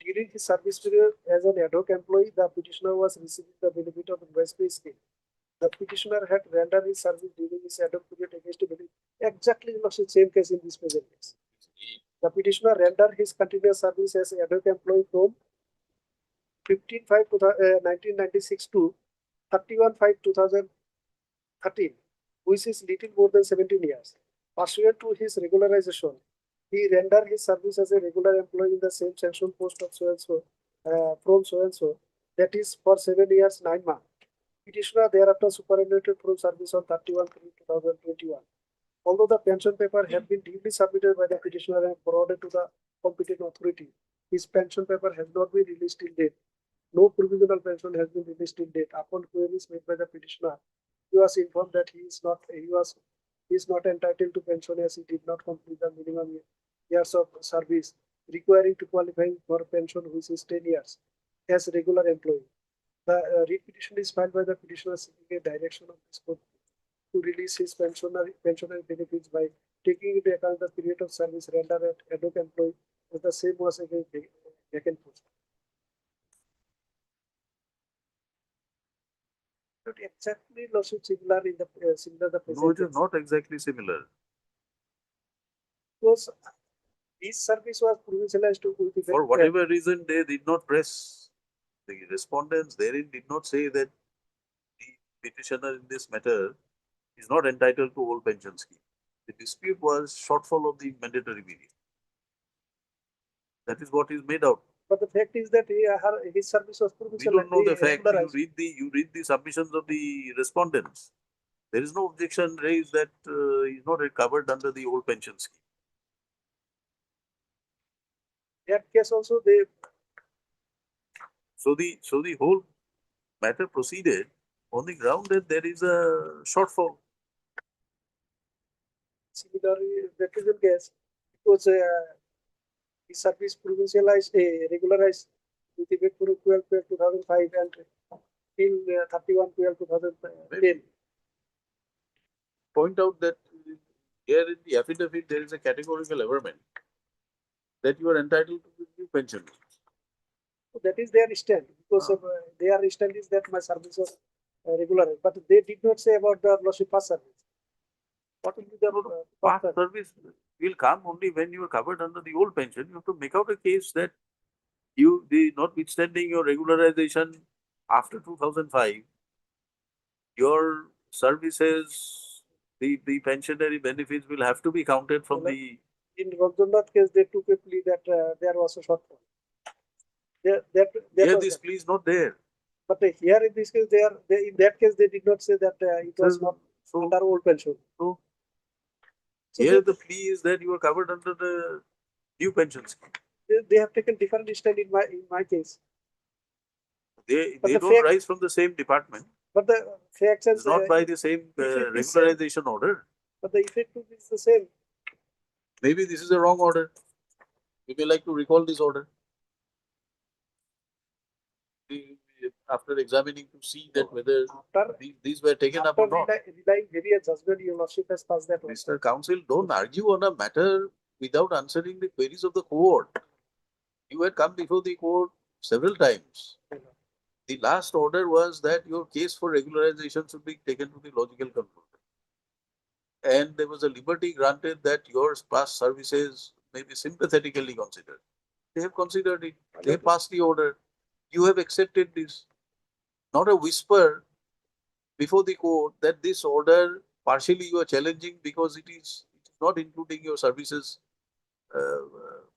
During his service period as an ad hoc employee, the petitioner was receiving the benefit of invoice pay scheme. The petitioner had rendered his service during his ad hoc period against a benefit. Exactly the same case in this present case. The petitioner rendered his continuous service as ad hoc employee from 15/5/1996 to 31/5/2013, which is little more than 17 years. Pursuant to his regularization, he rendered his service as a regular employee in the same sanction post of so and so, from so and so, that is for 7 years, 9 months. Petitioner thereafter superannuated from service on 31/3/2021. Although the pension paper had been duly submitted by the petitioner and forwarded to the competent authority, his pension paper has not been released till date. No provisional pension has been released till date. Upon queries made by the petitioner, he was informed that he is not entitled to pension as he did not complete the minimum years of service requiring to qualify for pension, which is 10 years, as regular employee. The writ petition is filed by the petitioner seeking a direction of this court to release his pensionary benefits by taking into account the period of service rendered at ad hoc employee as the same was against vacant post. Not exactly Lordship similar in the similar the present
No, it is
case.
not exactly similar.
Because his service was provincialized to
For whatever reason, they did not press. The respondents therein did not say that the petitioner in this matter is not entitled to old pension scheme. The dispute was shortfall of the mandatory period. That is what is made out.
But the fact is that his service was
We
provincial.
don't know
and
the fact. You
regularized.
read the submissions of the respondents. There is no objection raised that is not covered under the old pension scheme.
That case also they
So the whole matter proceeded on the ground that there is a shortfall.
similarly the present case it was his service provincialized regularized with effect from 12/12/2005 and till 31/12/2010.
Point out that here in the affidavit there is a categorical averment that you are entitled to the new pension.
So that is their stand because of, their stand is that my service was regularized, but they did not say about the lordship past service. What will be the
Past
past
service will come only when you are covered under the old pension. You have to make out a case that you, notwithstanding your regularization after 2005, your services, the pensionary benefits will have to be counted from the.
in Ranjannath case, they took a plea that there was a shortfall. That
Here,
was
this
that.
plea is not there.
But here in this case, in that case, they did not say that it was not under old pension.
So,
So
here the plea is that you are covered under the new pension scheme.
they have taken different stand in my case.
They
But the
don't
fact-
rise from the same department.
But the facts and
It's not by the same
if it is same.
regularization order.
But the effect is the same.
Maybe this is a wrong order. We may like to recall this order. After examining to see that whether
After
these were taken up or not.
relying heavy judgment, your lordship has passed that one.
Mr. Counsel, don't argue on a matter without answering the queries of the court. You had come before the court several times. The last order was that your case for regularization should be taken to the logical conclusion. And there was a liberty granted that your past services may be sympathetically considered. They have considered it. They have passed the order. You have accepted this. Not a whisper before the court that this order partially you are challenging because it is not including your services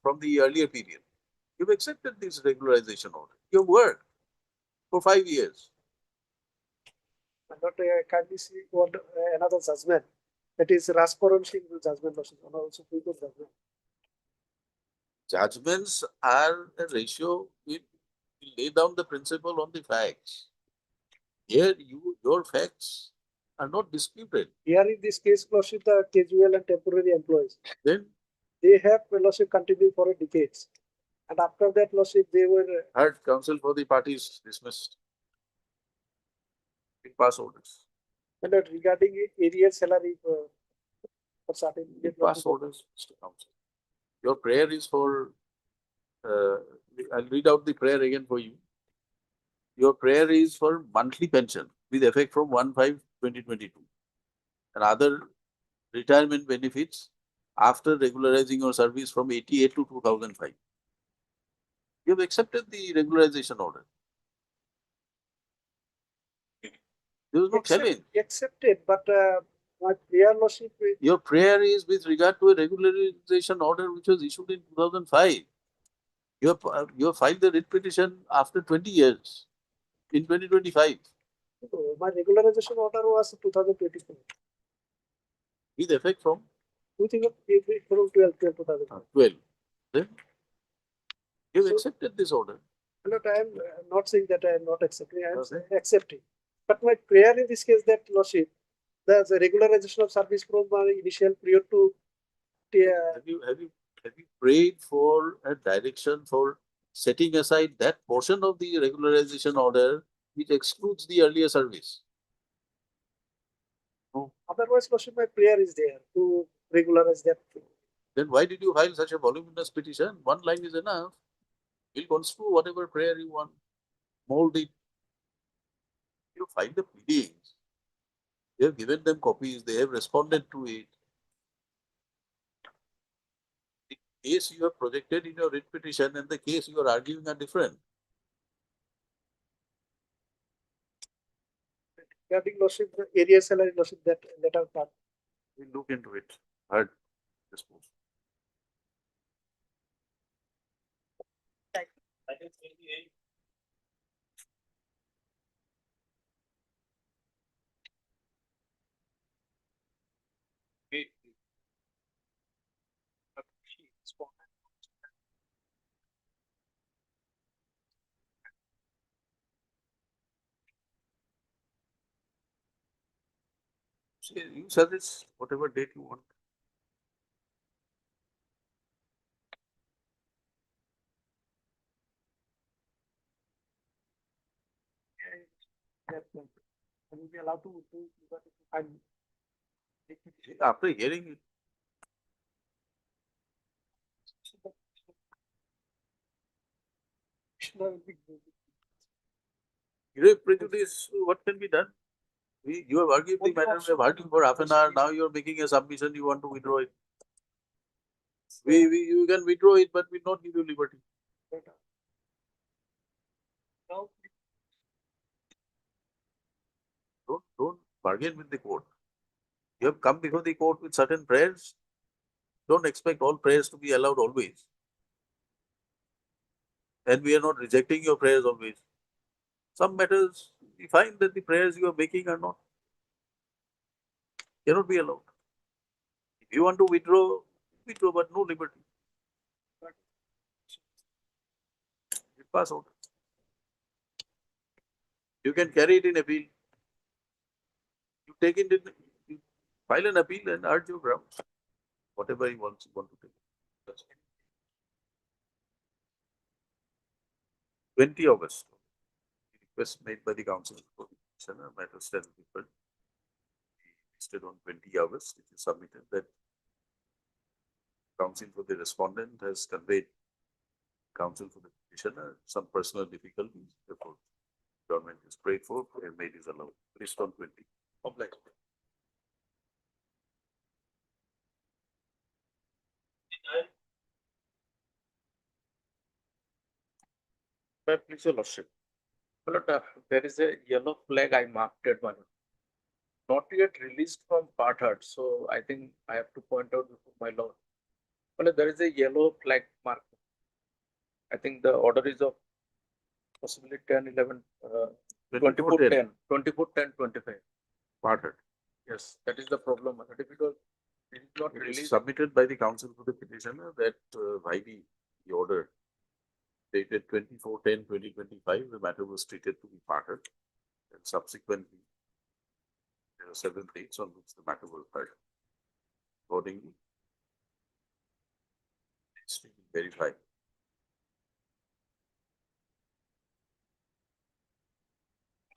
from the earlier period. You've accepted this regularization order. You have worked for 5 years.
Not kindly see what another judgment. That is Raspuram Singh judgment also judgment.
Judgments are a ratio. We lay down the principle on the facts. Here, your facts are not disputed.
Here in this case, lordship, the casual and temporary employees,
Then
they have lordship continued for decades. And after that, lordship, they were
heard counsel for the parties dismissed in past orders.
and regarding area salary for certain
Past orders, Mr. Counsel. Your prayer is for, I'll read out the prayer again for you. Your prayer is for monthly pension with effect from 1/5/2022 and other retirement benefits after regularizing your service from 88 to 2005. You have accepted the regularization order. There was no challenge.
accepted, but my prayer, lordship,
Your prayer is with regard to a regularization order which was issued in 2005. You have filed the writ petition after 20 years in 2025
my regularization order was 2024.
with effect from
We think from 12/12/2012.
12. Then you have
So-
accepted this order.
Not, I am not saying that I am not accepting, I am
Okay.
accepting. But my prayer in this case that lordship, the regularization of service from my initial period to
Have you prayed for a direction for setting aside that portion of the regularization order which excludes the earlier service? No.
otherwise lordship, my prayer is there to regularize that.
Then why did you file such a voluminous petition? One line is enough. We'll construe whatever prayer you want, mold it. You file the pleadings. You have given them copies, they have responded to it. The case you have projected in your writ petition and the case you are arguing are different.
Regarding lordship, the area salary lordship that are part.
We look into it. Heard this post. See, you suggest whatever date you want.
That will be allowed to and
After hearing it,
will be
grave prejudice, what can be done? You have argued the matter, we have argued for half an hour, now you are making a submission, you want to withdraw it. You can withdraw it, but we not give you liberty.
now
Don't bargain with the court. You have come before the court with certain prayers. Don't expect all prayers to be allowed always. And we are not rejecting your prayers always. Some matters, we find that the prayers you are making are not, cannot be allowed. If you want to withdraw, but no liberty. It pass out. You can carry it in appeal. You take it in, you file an appeal and urge your grounds. Whatever you want to take. 20 August. Request made by the council for the matter stands people. Listed on 20 August, it is submitted that counsel for the respondent has conveyed counsel for the petitioner some personal difficulties. Therefore, government is prayed for, prayer made is allowed. List on 20. Complex.
Please, your lordship. But there is a yellow flag I marked it, not yet released from part heart, so I think I have to point out before my lord. But there is a yellow flag mark. I think the order is of possibly 10, 11, 24, 10, 24, 10, 25.
Parted.
Yes, that is the problem. Because it is not
It
released.
is submitted by the counsel for the petitioner that by the order dated 24/10/2025, the matter was treated to be parted, and subsequently there are several dates on which the matter was heard. Accordingly, it's to be verified.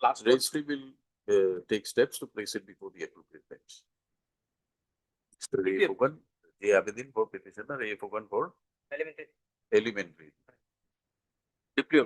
Last
Registry will take steps to place it before the appropriate bench. Mr. A. Fogan, A. Abedin for petitioner, A. Fogan for elementary.
Deeply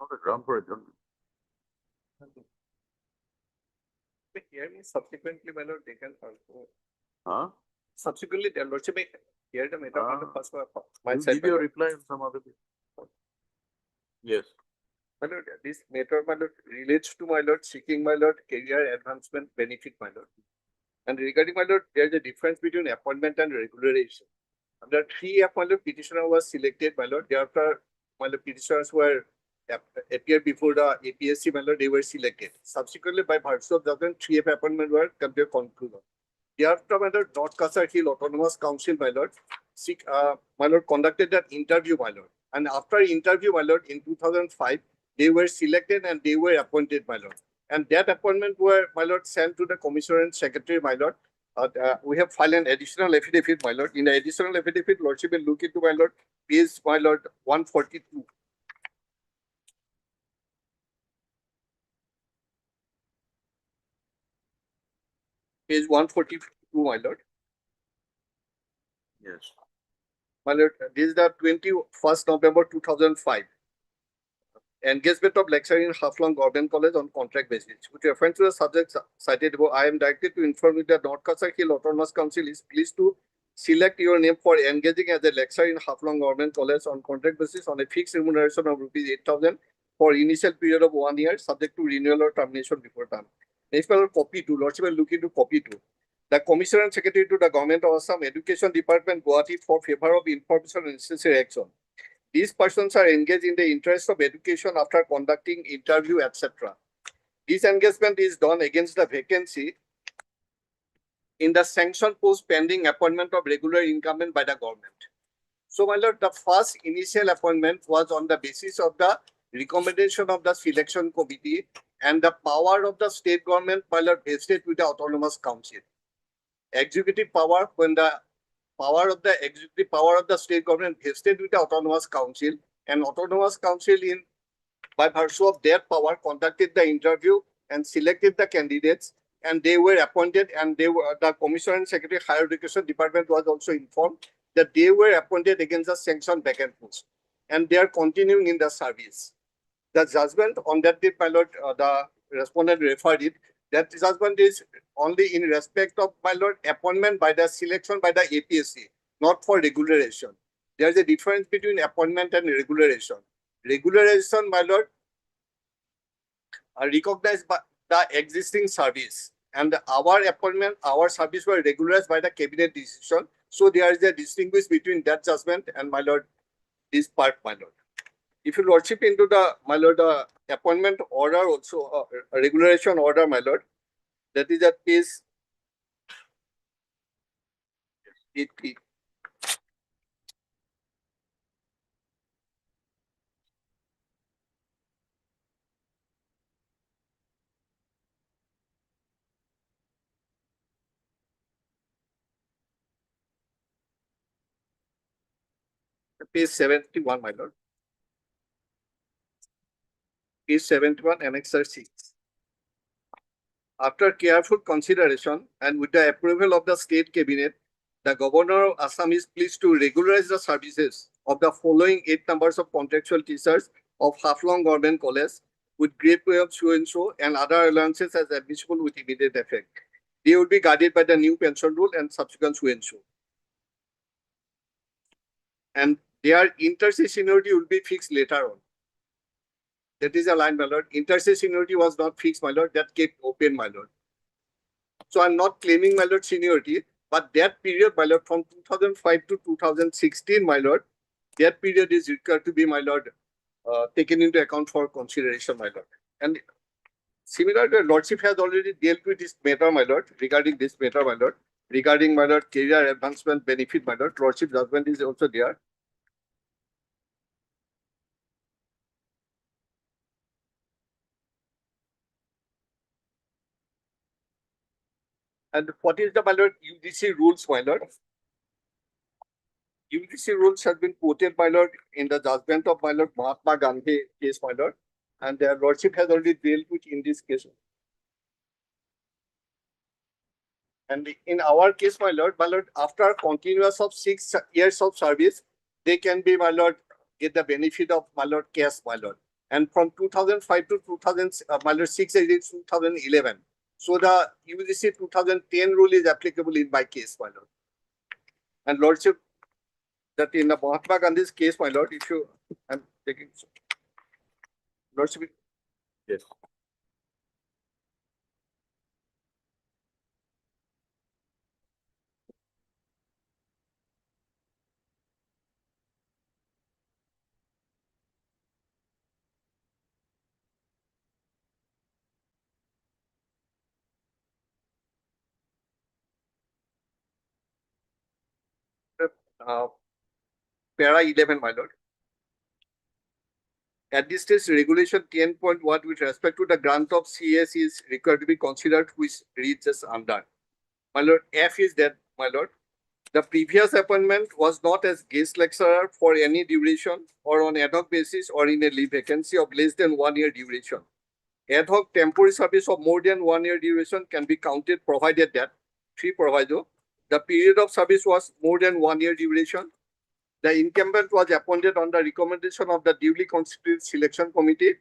Not a ground for adjournment.
Hearing subsequently, my lord, they can also.
Huh?
Subsequently, their lordship may hear the matter on the first my
You
side.
give your reply on some other day. Yes.
My lord, this matter, my lord, relates to my lord seeking my lord career advancement benefit, my lord. And regarding my lord, there is a difference between appointment and regularization. Under 3F, my lord, petitioner was selected, my lord. Thereafter, my lord, petitioners were appeared before the APSC, my lord, they were selected. Subsequently, by virtue of that, 3F appointment were come to a conclusion. Thereafter, my lord, North Kasar Hill Autonomous Council, my lord, my lord, conducted that interview, my lord. And after interview, my lord, in 2005, they were selected and they were appointed, my lord. And that appointment were, my lord, sent to the commissioner and secretary, my lord. We have filed an additional affidavit, my lord. In the additional affidavit, lordship will look into, my lord, page, my lord, 142. page 142, my lord.
Yes.
My lord, this is the 21st November 2005. Engagement of lecturer in Haflong Government College on contract basis. With reference to the subject cited above, I am directed to inform you that North Kasar Hill Autonomous Council is pleased to select your name for engaging as a lecturer in Haflong Government College on contract basis on a fixed remuneration of rupees 8,000 for initial period of 1 year, subject to renewal or termination before term. Next, my lord, copy 2. Lordship will look into copy 2. The Commissioner and Secretary to the Government of Assam Education Department, Gauhati, for favor of information and necessary action. These persons are engaged in the interest of education after conducting interview, etc. This engagement is done against the vacancy in the sanction post pending appointment of regular incumbent by the government. So, my lord, the first initial appointment was on the basis of the recommendation of the selection committee and the power of the state government, my lord, vested with the autonomous council. Executive power, when the executive power of the state government vested with the autonomous council, and autonomous council in by virtue of their power conducted the interview and selected the candidates, and they were appointed, and they were the Commissioner and Secretary Higher Education Department was also informed that they were appointed against the sanctioned vacant post, and they are continuing in the service. The judgment on that date, my lord, the respondent referred it. That judgment is only in respect of, my lord, appointment by the selection by the APSC, not for regularization. There is a difference between appointment and regularization. Regularization, my lord, are recognized by the existing service, and our appointment, our service were regularized by the cabinet decision. So there is a distinguish between that judgment and, my lord, this part, my lord. If you lordship into the, my lord, appointment order also, regularization order, my lord, that is at page 80. Page 71, my lord. Page 71, Annexure 6. After careful consideration and with the approval of the state cabinet, the Governor of Assam is pleased to regularize the services of the following 8 numbers of contractual teachers of Haflong Government College with grade pay of so and so and other allowances as admissible with immediate effect. They will be guarded by the new pension rule and subsequent so and so. And their interstate seniority will be fixed later on. That is a line, my lord. Interstate seniority was not fixed, my lord. That kept open, my lord. So I'm not claiming, my lord, seniority, but that period, my lord, from 2005 to 2016, my lord, that period is required to be, my lord, taken into account for consideration, my lord. And similar, the lordship has already dealt with this matter, my lord, regarding this matter, my lord, regarding, my lord, career advancement benefit, my lord. Lordship judgment is also there. And what is the, my lord, UGC rules, my lord? UGC rules have been quoted, my lord, in the judgment of, my lord, Mahatma Gandhi case, my lord, and their lordship has already dealt with in this case. And in our case, my lord, after continuous of 6 years of service, they can be, my lord, get the benefit of, my lord, cash, my lord. And from 2005 to 2000, my lord, 6 years, 2011. So the UGC 2010 rule is applicable in my case, my lord. And lordship, that in the Mahatma Gandhi's case, my lord, if you, I'm taking, lordship.
Yes.
Para 11, my lord. At this stage, regulation 10.1 with respect to the grant of CS is required to be considered, which reaches under. My lord, F is that, my lord. The previous appointment was not as guest lecturer for any duration or on ad hoc basis or in a leave vacancy of less than 1 year duration. Ad hoc temporary service of more than 1 year duration can be counted provided that 3 proviso. The period of service was more than 1 year duration. The incumbent was appointed on the recommendation of the duly constituted selection committee.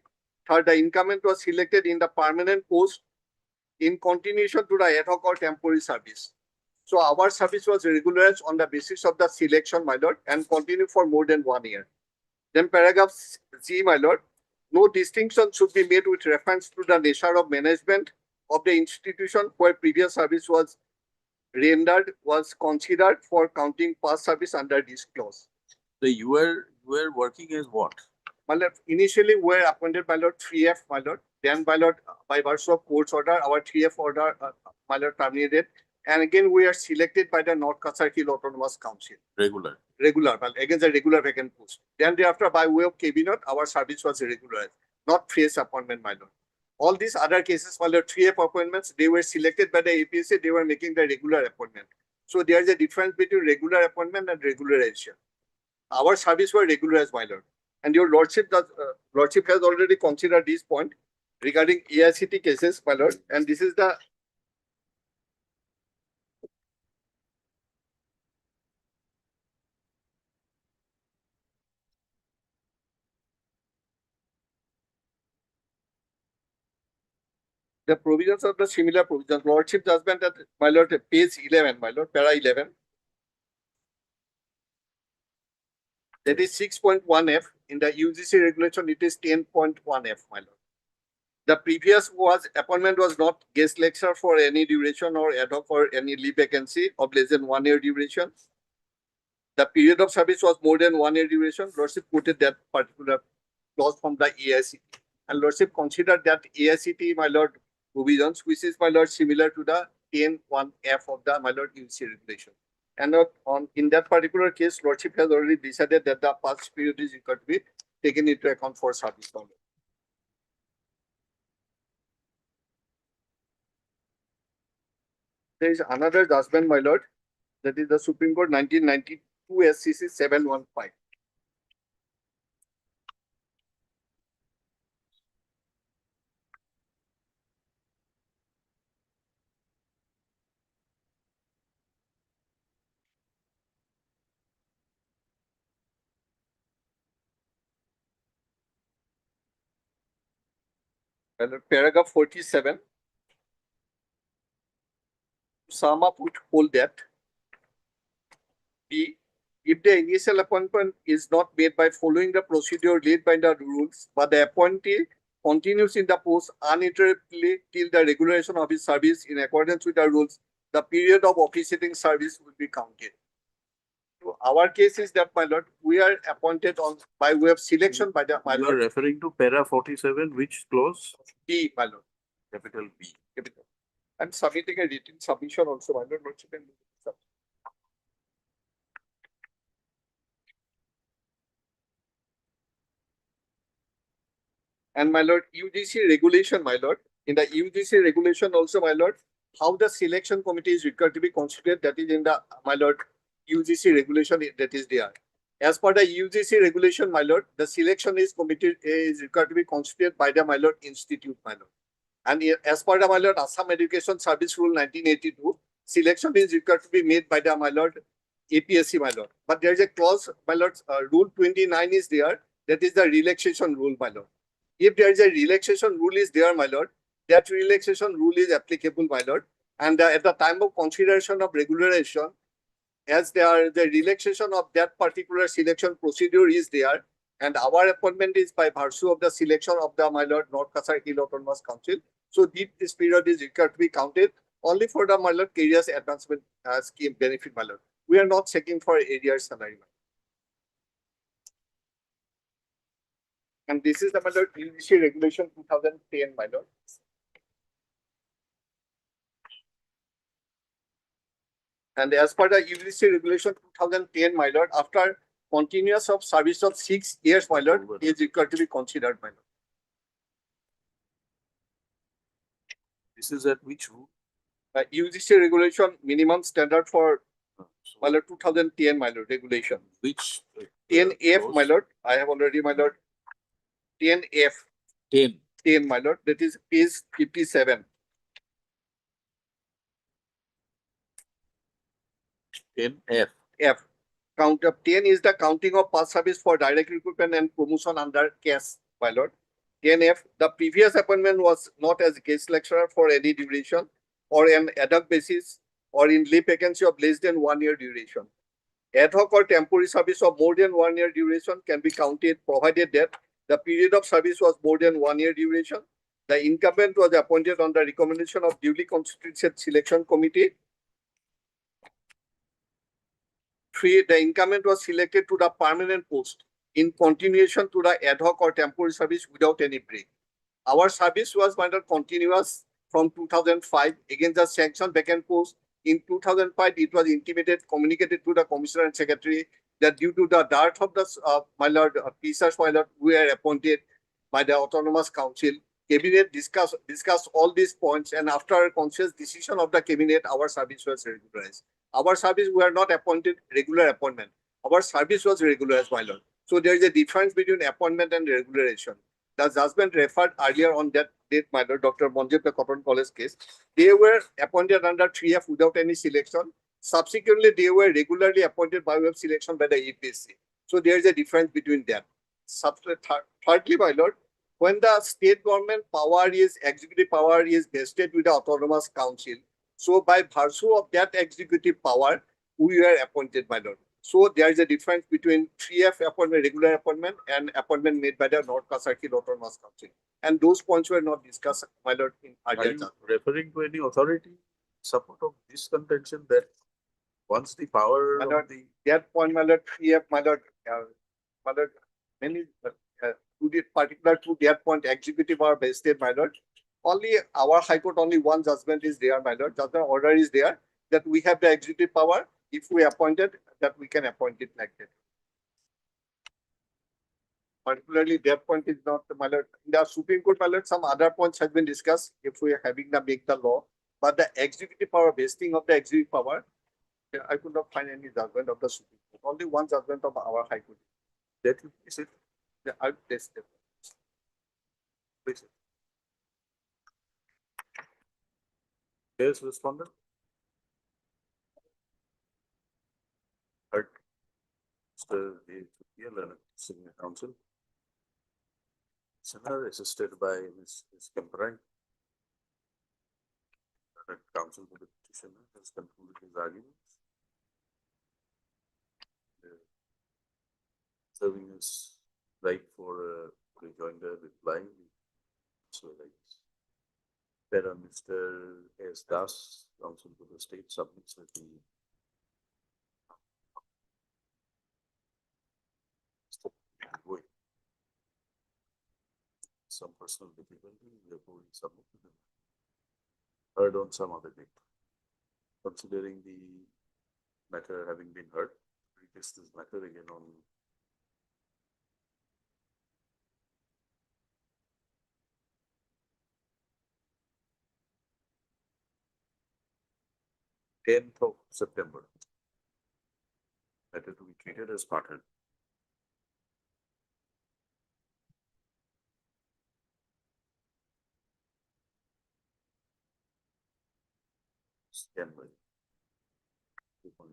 Third, the incumbent was selected in the permanent post in continuation to the ad hoc or temporary service. So our service was regularized on the basis of the selection, my lord, and continued for more than 1 year. Then paragraph C, my lord, no distinction should be made with reference to the nature of management of the institution where previous service was rendered was considered for counting past service under this clause.
So you were working as what?
My lord, initially we were appointed by lord 3F, my lord. Then by lord, by virtue of court's order, our 3F order, my lord, terminated. And again, we are selected by the North Kasar Hill Autonomous Council.
Regular.
Regular, well, against the regular vacant post. Then thereafter, by way of cabinet, our service was regularized, not fresh appointment, my lord. All these other cases, my lord, 3F appointments, they were selected by the APSA, they were making the regular appointment. So there is a difference between regular appointment and regularization. Our service were regularized, my lord. And your lordship has already considered this point regarding AICT cases, my lord. And this is the provisions of the similar provisions. Lordship judgment at my lord, page 11, my lord, para 11. That is 6.1F. In the UGC regulation, it is 10.1F, my lord. The previous appointment was not guest lecturer for any duration or ad hoc for any leave vacancy of less than 1 year duration. The period of service was more than 1 year duration. Lordship quoted that particular clause from the AICT. And Lordship considered that AICT, my lord, provisions, which is, my lord, similar to the 10.1F of the, my lord, UGC regulation. And in that particular case, Lordship has already decided that the past period is required to be taken into account for service. There is another judgment, my lord, that is the Supreme Court 1992 SCC 715. Paragraph 47. Sum up would hold that if the initial appointment is not made by following the procedure laid by the rules, but the appointee continues in the post uninterruptedly till the regulation of his service in accordance with the rules, the period of officiating service will be counted. So our case is that, my lord, we are appointed on by way of selection by the, my
You are
lord,
referring to para 47, which clause?
B, my lord.
Capital B.
Capital. I'm submitting a written submission also, my lord. Lordship can do the submission. And my lord, UGC regulation, my lord. In the UGC regulation also, my lord, how the selection committee is required to be constituted, that is in the, my lord, UGC regulation that is there. As per the UGC regulation, my lord, the selection is required to be constituted by the, my lord, institute, my lord. And as per the, my lord, Assam Education Service Rule 1982, selection is required to be made by the, my lord, APSC, my lord. But there is a clause, my lord, Rule 29 is there, that is the relaxation rule, my lord. If there is a relaxation rule is there, my lord, that relaxation rule is applicable, my lord. And at the time of consideration of regularization, as the relaxation of that particular selection procedure is there, and our appointment is by virtue of the selection of the, my lord, North Kasar Hill Autonomous Council. So this period is required to be counted only for the, my lord, careers advancement scheme benefit, my lord. We are not checking for arrears salary, my lord. And this is the, my lord, UGC regulation 2010, my lord. And as per the UGC regulation 2010, my lord, after continuous of service of 6 years, my lord, is required to be considered, my lord.
This is at which rule?
UGC regulation minimum standard for,
So
my lord, 2010, my lord, regulation.
which?
10F, my
clause?
lord, I have already, my lord, 10F,
10.
my lord, that is page 57.
10F.
F. Count of 10 is the counting of past service for direct recruitment and promotion under case, my lord. 10F, the previous appointment was not as guest lecturer for any duration or an ad hoc basis or in leave vacancy of less than 1 year duration. Ad hoc or temporary service of more than 1 year duration can be counted provided that the period of service was more than 1 year duration. The incumbent was appointed on the recommendation of duly constituted selection committee. 3, the incumbent was selected to the permanent post in continuation to the ad hoc or temporary service without any break. Our service was continuous from 2005 against the sanctioned vacant post. In 2005, it was intimated, communicated to the commissioner and secretary that due to the dearth of the PSAs, we are appointed by the autonomous council. Cabinet discussed all these points, and after a conscious decision of the cabinet, our service was regularized. Our service were not appointed regular appointment. Our service was regularized, my lord. So there is a difference between appointment and regularization. The judgment referred earlier on that date, my lord, Dr. Monjepa Cotton College case. They were appointed under 3F without any selection. Subsequently, they were regularly appointed by way of selection by the EPSC. So there is a difference between them. Thirdly, my lord, when the state government power is, executive power is vested with the autonomous council, so by virtue of that executive power, we were appointed, my lord. So there is a difference between 3F appointment, regular appointment, and appointment made by the North Circuit Autonomous Council. And those points were not discussed, my lord, in
Are
earlier
you
judgment.
referring to any authority support of this contention that once the power
My
of
lord,
the
that point, my lord, 3F, my lord, many to this particular to that point, executive power vested, my lord. Only our High Court, only one judgment is there, my lord. Judgment order is there that we have the executive power. If we appointed, that we can appoint it like that. Particularly that point is not, my lord. In the Supreme Court, my lord, some other points have been discussed if we are having to make the law. But the executive power, vesting of the executive power, I could not find any judgment of the Supreme Court. Only one judgment of our High Court.
that is it.
I'll test them.
Please. Yes, respondent. Heard. Mr. Leonard, Senior Counsel. Senator assisted by Ms. Kemperai. Counsel for the petitioner has concluded his arguments. Serving his right for rejoinder reply. So like there are Mr. S. Das, Counsel for the State, submits with the some personal difficulty, therefore he submitted them. Heard on some other date. Considering the matter having been heard, retest this matter again on tenth of September. Matter to be treated as partner. Stand by. 2.1.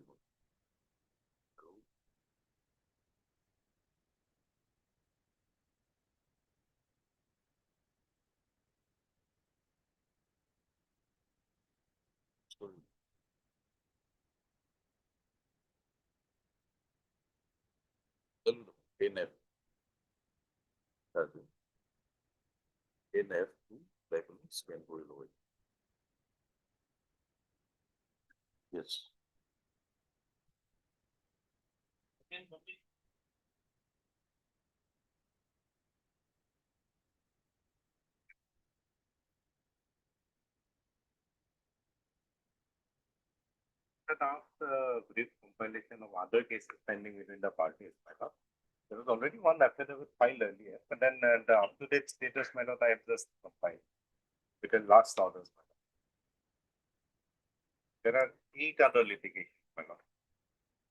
Sorry. NF. NF to weapons can go away. Yes.
Brief compilation of other cases pending within the parties, my lord. There was already one affidavit filed earlier, but then the up-to-date status, my lord, I have just compiled because last orders, my lord. There are 8 other litigations, my lord.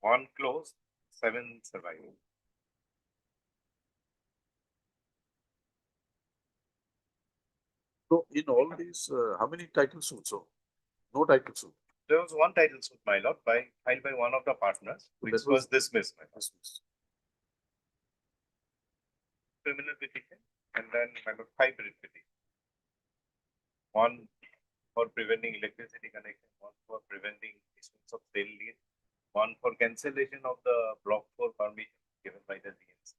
1 closed, 7 surviving.
So in all these, how many title suits? So no title suit.
There was one title suit, my lord, filed by one of the partners, which
That
was
was-
dismissed, my lord. Criminal petition, and then my lord, 5 writ petition. One for preventing electricity connection, one for preventing issuance of sale deed, one for cancellation of the block 4 permission given by the DNC.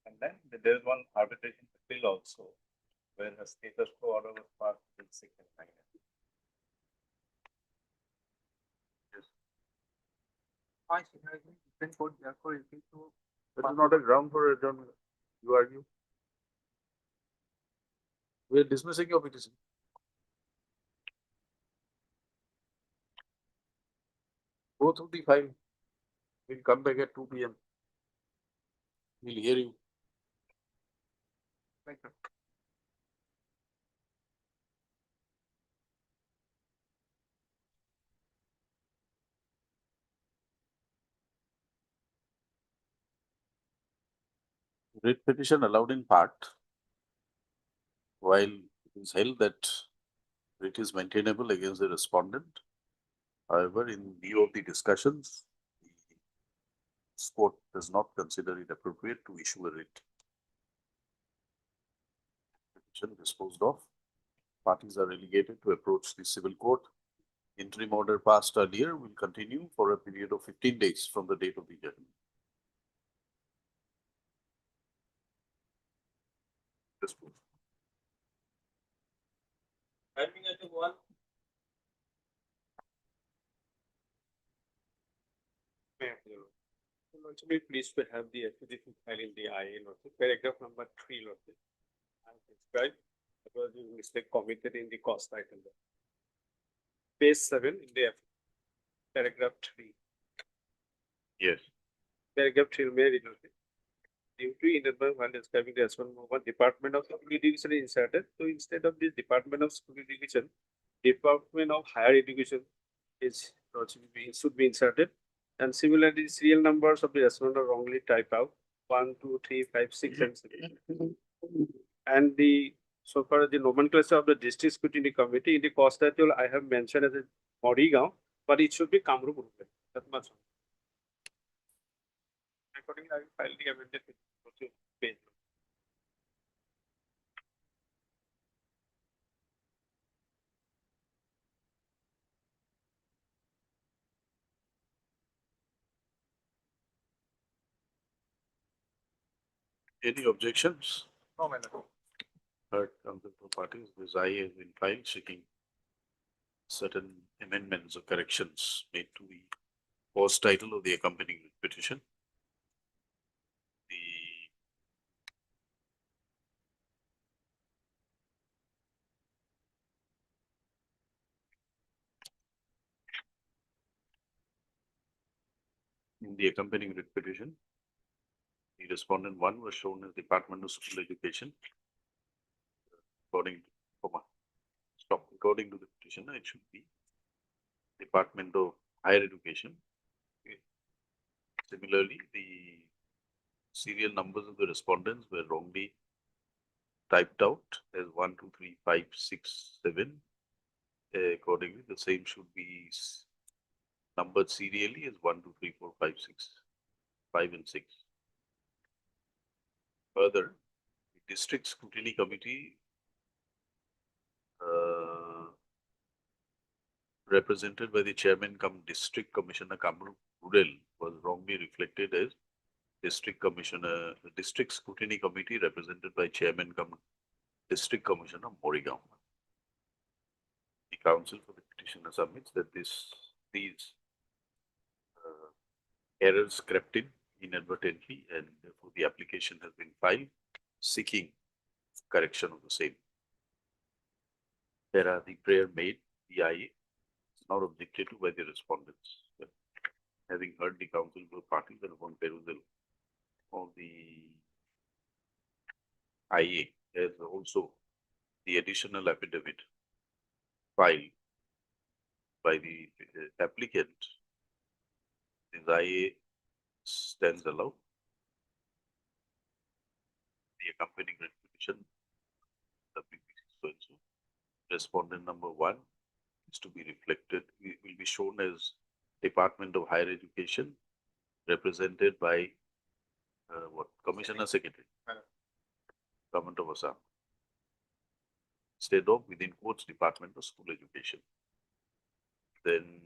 And then there is one arbitration appeal also, where the status quo order was passed in 6 and 9.
I see, I agree. Then court therefore is to.
That is not a ground for adjournment, you argue. We are dismissing your petition. Go through the file. We'll come back at 2 PM. We'll hear you.
Like,
Writ petition allowed in part, while it is held that writ is maintainable against the respondent. However, in view of the discussions, the court does not consider it appropriate to issue a writ. Petition disposed of, parties are relegated to approach the civil court. Interim order passed earlier will continue for a period of 15 days from the date of the judgment. Disposed.
I'm also be pleased to have the affidavit file in the IA notice, paragraph number 3 notice. I described that was the mistake committed in the cost item. Page 7 in the paragraph 3.
Yes.
Paragraph 3 may read notice. Due to inadvertent while describing the S1 Department of School Education is inserted. So instead of this Department of School Education, Department of Higher Education is should be inserted. And similarly, serial numbers of the S1 are wrongly typed out 1, 2, 3, 5, 6, and 7. And the so far as the nomenclature of the district scrutiny committee in the cost title, I have mentioned as a Morrigaon, but it should be Kamrup. That much. Accordingly, I will file the amended page.
Any objections?
no, my lord.
Heard from the two parties, this IA has been filed seeking certain amendments or corrections made to the post title of the accompanying petition. The in the accompanying writ petition, the respondent 1 was shown as Department of School Education. According to the petitioner, it should be Department of Higher Education. Similarly, the serial numbers of the respondents were wrongly typed out as 1, 2, 3, 5, 6, 7. Accordingly, the same should be numbered serially as 1, 2, 3, 4, 5, 6, 5 and 6. Further, the District Scrutiny Committee represented by the chairman cum District Commissioner Kamrup Rudel was wrongly reflected as District Scrutiny Committee represented by chairman cum District Commissioner Morrigaon. The counsel for the petitioner submits that these errors crept in inadvertently, and therefore the application has been filed seeking correction of the same. There are the prayer made, the IA is not objected to by the respondents. Having heard the counsel for the parties and upon perusal of the IA, as also the additional affidavit filed by the applicant, this IA stands allowed. The accompanying petition, the so and so, respondent number 1 is to be reflected, will be shown as Department of Higher Education, represented by what? Commissioner Secretary, Government of Assam, instead of within quotes Department of School Education. Then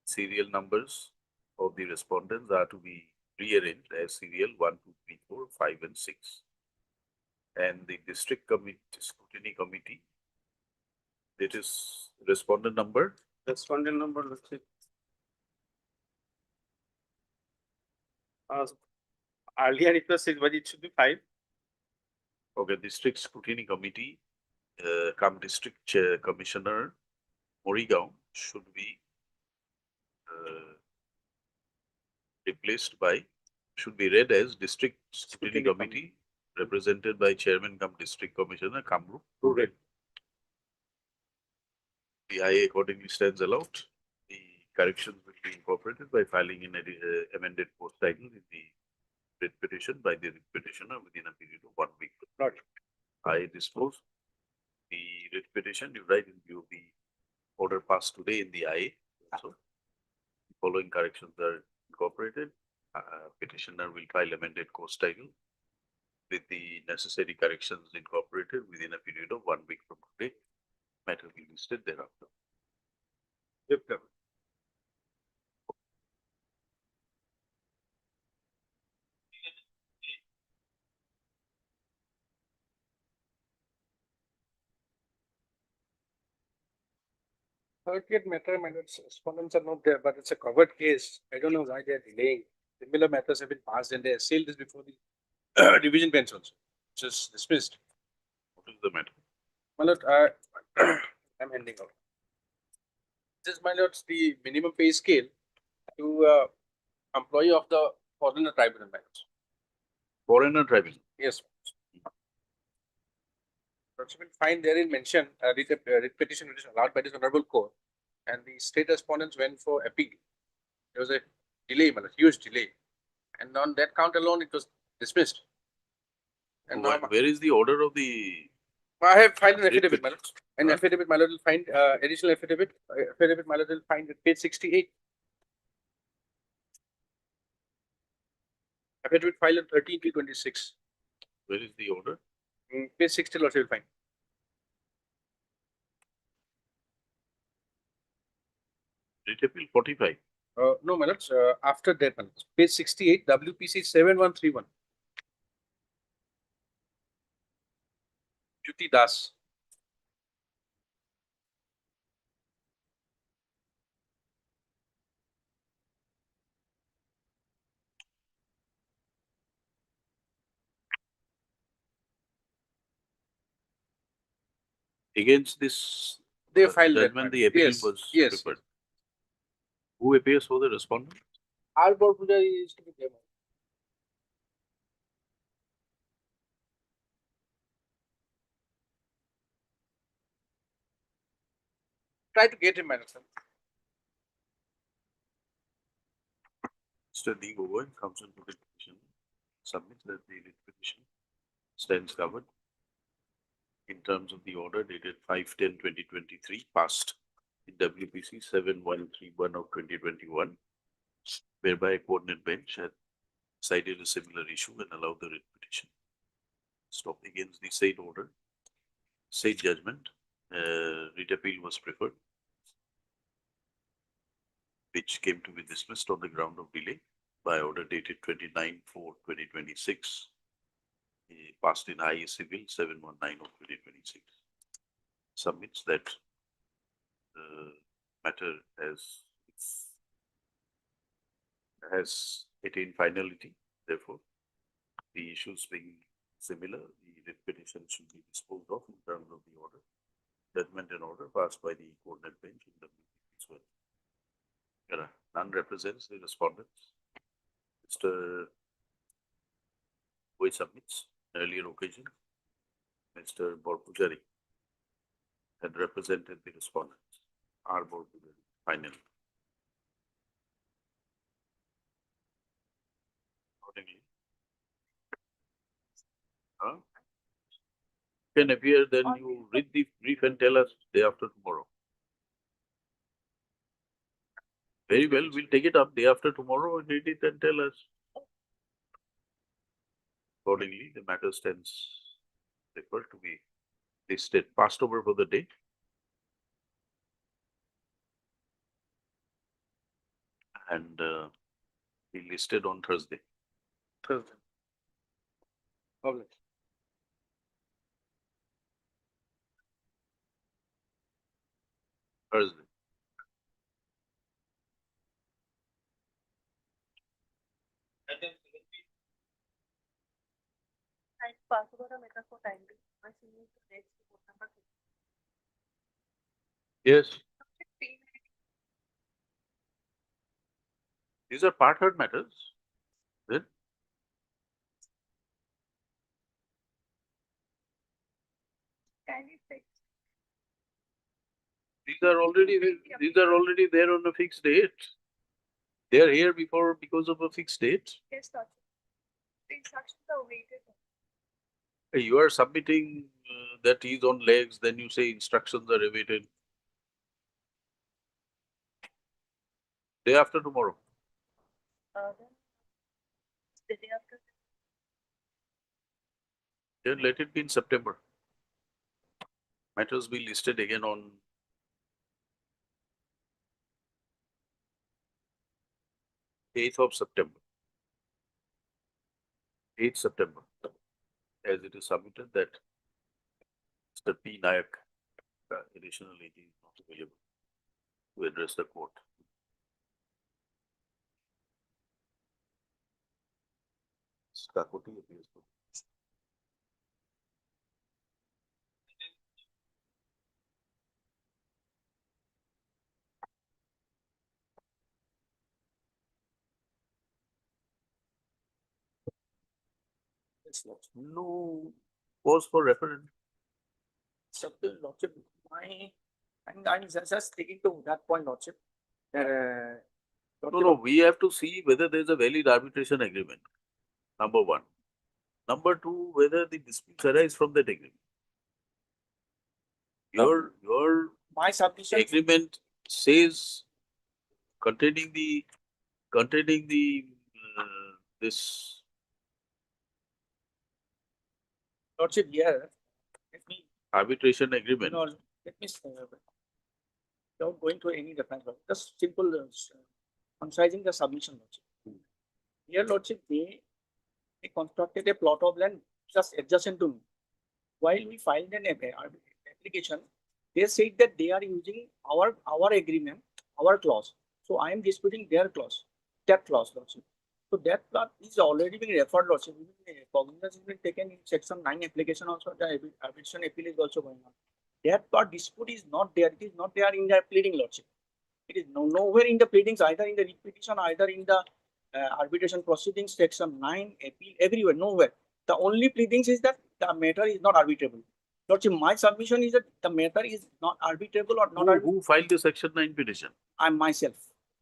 serial numbers of the respondents are to be rearranged as serial 1, 2, 3, 4, 5, and 6. And the district committee, scrutiny committee, that is respondent number.
Respondent number, let's say. Earlier it was 6, but it should be 5.
Okay, district scrutiny committee, come district chair commissioner Morigao should be replaced by, should be read as district scrutiny committee represented by chairman come district commissioner Kamrup.
Correct.
The IA accordingly stands allowed. The corrections will be incorporated by filing in amended post title in the writ petition by the writ petitioner within a period of 1 week.
Right.
I dispose the writ petition, you write in view of the order passed today in the IA. So, the following corrections are incorporated. Petitioner will file amended course title with the necessary corrections incorporated within a period of 1 week from today. Matter will be listed thereafter.
Yep.
Third matter, my lords, respondents are not there, but it's a covered case. I don't know why they are delaying. Similar matters have been passed and they sealed this before the division bench also, which is dismissed.
What is the matter?
My lord, I'm handing out. This is, my lords, the minimum pay scale to employee of the foreigner tribunal, my lords.
Foreigner tribunal.
Yes. Lords will find therein mentioned writ petition which is allowed by this honorable court, and the state respondents went for appeal. There was a delay, my lord, huge delay, and on that count alone, it was dismissed. And now
Where is the order of the?
I have filed an
Writ
affidavit, my lord. An
Huh?
affidavit, my lord, will find additional affidavit. Affidavit, my lord, will find at page 68. Affidavit filed on 13/26.
Where is the order?
Page 60, lord, you will find.
Writ appeal 45.
No, my lords, after that one, page 68, WPC 7131. Juti Das.
Against this
They filed that.
judgment,
matter.
the appeal
Yes,
was
yes.
preferred. Who appears for the respondent?
Our board Pujari is to be there. Try to get him, my lord.
Mr. D. Gogoi, counsel to the petition, submits that the writ petition stands covered in terms of the order dated 5/10/2023, passed in WPC 7131 of 2021, whereby a coordinate bench had cited a similar issue and allowed the writ petition. Stop against the said order, said judgment, writ appeal was preferred, which came to be dismissed on the ground of delay by order dated 29/4/2026, passed in IE Civil 719 of 2026. Submits that the matter has attained finality. Therefore, the issues being similar, the writ petition should be disposed of in terms of the order, judgment and order passed by the coordinate bench in the as well. None represents the respondents. Mr. Who submits earlier occasion. Mr. Borpujari had represented the respondents. Our Borpujari, finally. Accordingly, Huh? Can appear, then you read the brief and tell us day after tomorrow. Very well, we'll take it up day after tomorrow and read it and tell us. Accordingly, the matter stands referred to be listed, passed over for the day. And be listed on Thursday.
Thursday. Lovely.
Thursday.
I pass over a matter for time being. I see you to next report number
Yes,
15.
these are part heard matters. Then
Kindly fix.
these are already there on a fixed date. They are here before because of a fixed date.
Yes, Lordship. The instructions are waited.
You are submitting that he's on legs, then you say instructions are awaited. Day after tomorrow.
Then the day after.
Then let it be in September. Matters be listed again on 8th of September. 8th September. As it is submitted that Mr. P. Nayak, additional AG, is not available to address the court. Kakoti appears to.
Yes, Lordship.
No cause for reference.
Lordship, I'm just sticking to that point, Lordship.
No, we have to see whether there is a valid arbitration agreement. Number one. Number two, whether the disputes arise from that agreement. Your
My submission.
agreement says containing this.
Lordship, here, let me,
Arbitration agreement.
let me, without going to any reference, just simple, emphasizing the submission, Lordship. Here, Lordship, they constructed a plot of land just adjacent to me. While we filed an application, they said that they are using our agreement, our clause. So I am disputing their clause, that clause, Lordship. So that part is already being referred, Lordship. Cognizance has been taken in section 9 application also, the arbitration appeal is also going on. That part dispute is not there. It is not there in the pleading, Lordship. It is nowhere in the pleadings, either in the repetition, either in the arbitration proceedings, section 9, appeal, everywhere, nowhere. The only pleadings is that the matter is not arbitrable. Lordship, my submission is that the matter is not arbitrable or not arbitrable.
Who filed the section 9 petition?
I myself.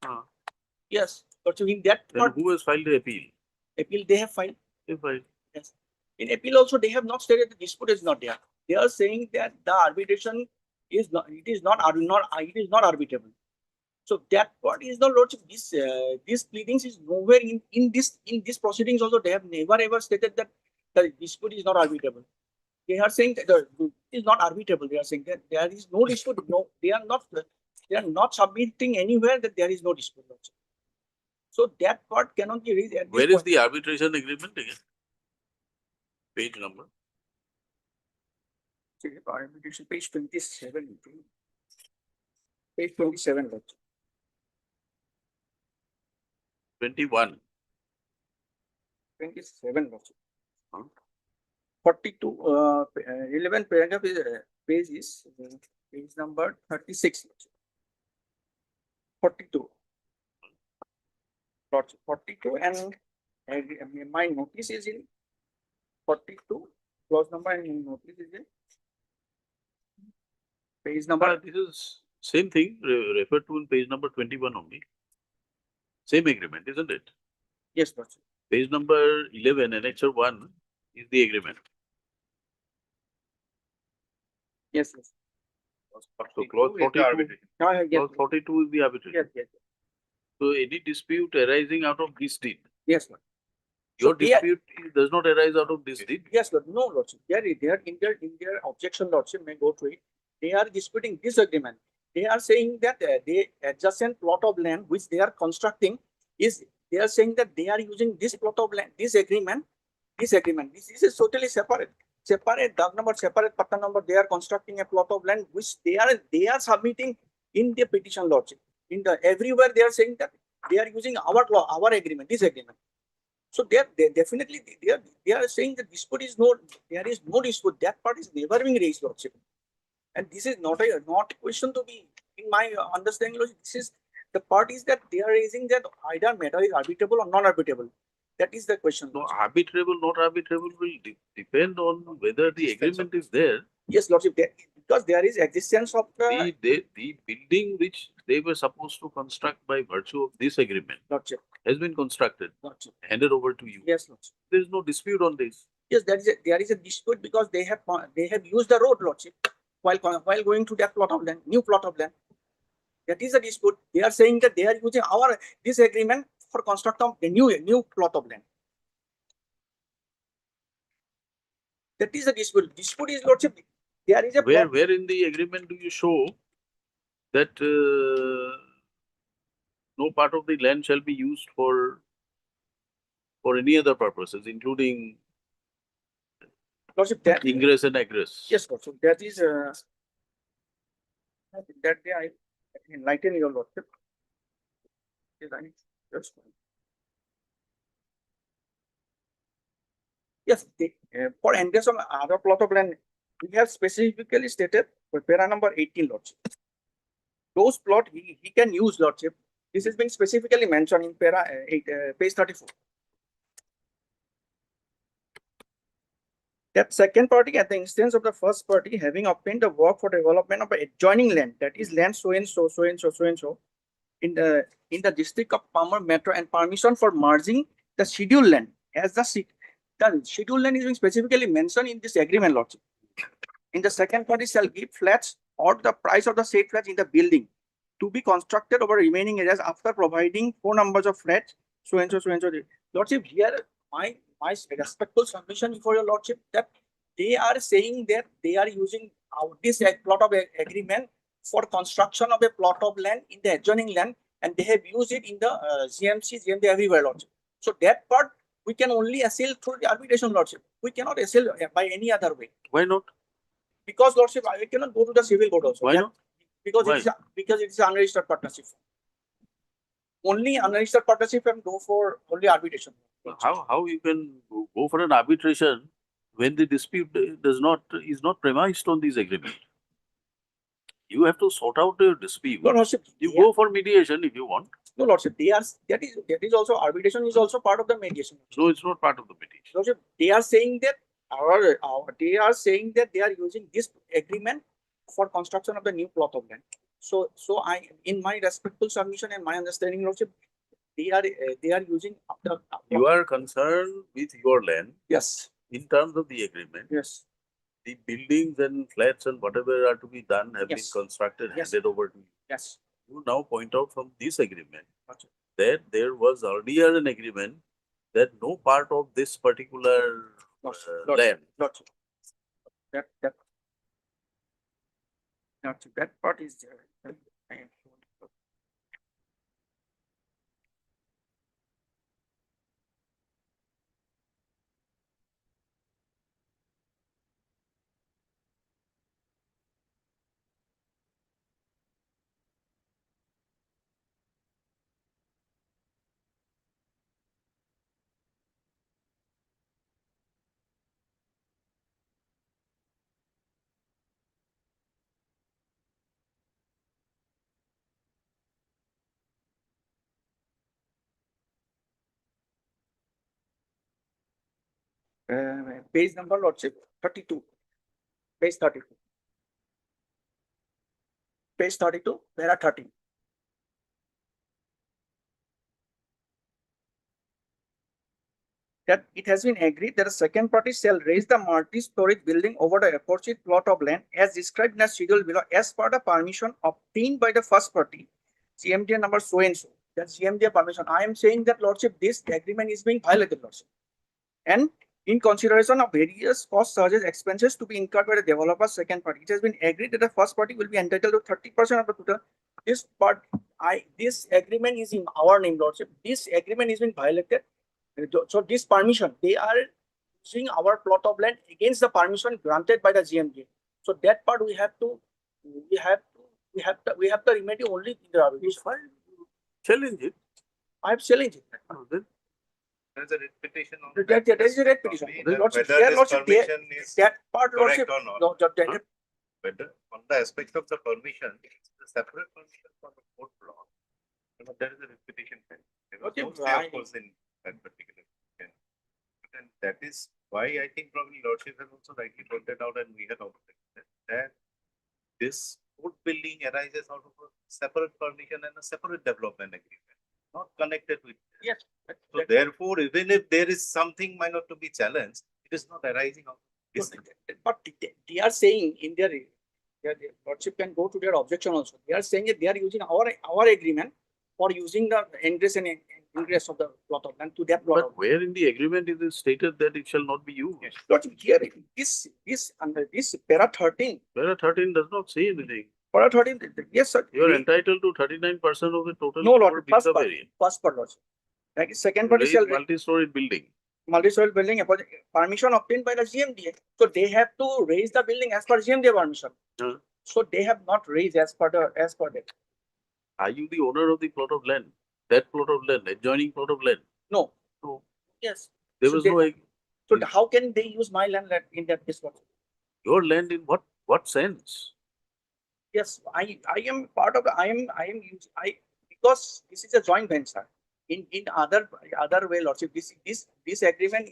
Ah.
Yes. Lordship, in that
Then
part,
who has filed the appeal?
appeal they have filed.
They filed.
Yes. In appeal also, they have not stated the dispute is not there. They are saying that the arbitration is not, it is not arbitrable. So that part is the Lordship. This pleadings is nowhere in this proceedings also. They have never ever stated that the dispute is not arbitrable. They are saying that it is not arbitrable. They are saying that there is no dispute. No, they are not submitting anywhere that there is no dispute, Lordship. So that part cannot be raised at this
Where is
point.
the arbitration agreement again? Page number.
Arbitration page 27. Page 27, Lordship.
21.
27, Lordship.
Huh?
42, 11 paragraph is page is page number 36. 42. 42 and my notice is in 42. Clause number and notice is in page number.
This is same thing referred to in page number 21 only. Same agreement, isn't it?
Yes, Lordship.
Page number 11, annexure 1 is the agreement.
Yes, yes.
So clause
Is the
42,
arbitration.
Yes,
clause 42 is the arbitration.
yes.
So any dispute arising out of this deed,
Yes, Lord.
your
So they are-
dispute does not arise out of this deed.
Yes, Lord. No, Lordship. They are in their objection, Lordship, may go through it. They are disputing this agreement. They are saying that the adjacent plot of land which they are constructing is, they are saying that they are using this plot of land, this agreement. This is totally separate. Separate dog number, separate patta number. They are constructing a plot of land which they are submitting in the petition, Lordship. In the everywhere they are saying that they are using our agreement, this agreement. So they definitely they are saying that dispute is no, there is no dispute. That part is never being raised, Lordship. And this is not a question to be, in my understanding, Lordship, this is the part is that they are raising that either matter is arbitrable or non-arbitrable. That is the question.
No,
Lordship.
arbitrable, not arbitrable will depend on whether the agreement is there.
Yes, Lordship, because there is existence of the
The building which they were supposed to construct by virtue of this agreement
Lordship.
has been constructed,
Lordship.
handed over to you.
Yes, Lordship.
There is no dispute on this.
Yes, there is a dispute because they have used the road, Lordship, while going to that plot of land, new plot of land. That is a dispute. They are saying that they are using this agreement for construct of the new plot of land. That is a dispute. Dispute is, Lordship. There is a
Where in the agreement do you show that no part of the land shall be used for any other purposes, including
Lordship, that
ingress and egress?
yes, Lordship. That is that day I enlighten your Lordship. Yes, for ingress on other plot of land, we have specifically stated for para number 18, Lordship. Those plot he can use, Lordship. This has been specifically mentioned in para page 34. That second party at the instance of the first party having obtained the work for development of adjoining land, that is land so and so in the district of Palmer Metro, and permission for merging the scheduled land as the scheduled land is being specifically mentioned in this agreement, Lordship. In the second party shall give flats or the price of the said flats in the building to be constructed over remaining areas after providing 4 numbers of flats so and so. Lordship, here my respectful submission before your Lordship that they are saying that they are using this plot of agreement for construction of a plot of land in the adjoining land, and they have used it in the GMC, everywhere, Lordship. So that part we can only assail through the arbitration, Lordship. We cannot assail by any other way.
Why not?
Because, Lordship, I cannot go to the civil court also.
Why not?
Because
Why?
It is an unregistered partnership. Only unregistered partnership can go for only arbitration.
How you can go for an arbitration when the dispute is not premised on this agreement? You have to sort out the dispute.
No, Lordship.
You go for mediation if you want.
No, Lordship. That is also arbitration is also part of the mediation.
No, it's not part of the mediation.
Lordship, they are saying that they are using this agreement for construction of the new plot of land. So I, in my respectful submission and my understanding, Lordship, they are using
You are concerned with your land
yes,
in terms of the agreement.
yes,
The buildings and flats and whatever are to be done have been
Yes.
constructed,
Yes.
handed over to you.
yes.
You now point out from this agreement
Lordship.
that there was earlier an agreement that no part of this particular land.
Lordship. That part is there. Page number, Lordship, 32. Page 32. Page 32, para 30. that it has been agreed that a second party shall raise the multi-storage building over the aforesaid plot of land as described in the schedule below as per the permission obtained by the first party, GMDA number so and so. That's GMDA permission. I am saying that, Lordship, this agreement is being violated, Lordship. And in consideration of various cost charges expenses to be incurred by the developer second party, it has been agreed that the first party will be entitled to 30% of the total. This agreement is in our name, Lordship. This agreement is being violated. So this permission, they are using our plot of land against the permission granted by the GMDA. So that part we have to remedy only in the arbitration.
Challenge it.
I have challenged it.
Then
There's a repetition on
That is a repetition. Lordship,
Whether
there,
this
Lordship, there,
permission is
that part,
correct
Lordship,
or not.
no, that-
Whether on the aspect of the permission, it's a separate permission for the court law. But there is a repetition. There was no
Okay,
stay,
right.
of course, in that particular. case. And that is why I think probably Lordship has also rightly pointed out, and we had also said that this court building arises out of a separate permission and a separate development agreement, not connected with.
yes.
So therefore, even if there is something minor to be challenged, it is not arising out of this.
But they are saying in their Lordship can go to their objection also. They are saying that they are using our agreement for using the ingress and ingress of the plot of land to that plot.
But where in the agreement is it stated that it shall not be used?
Lordship, here this under this para 13,
Para 13 does not say anything.
para 13, yes, sir.
You are entitled to 39% of the total.
No, Lord,
built
first
up
part,
area.
Lordship. Like second party
Raise
shall
multi-story building.
multi-story building upon permission obtained by the GMDA. So they have to raise the building as per GMDA permission.
Huh?
So they have not raised as per that.
Are you the owner of the plot of land? That plot of land, adjoining plot of land?
No.
No.
Yes.
There
So
was
they-
no,
So how can they use my land in that case?
your land in what sense?
Yes, I am part of the, I am using, because this is a joint venture. In other way, Lordship, this agreement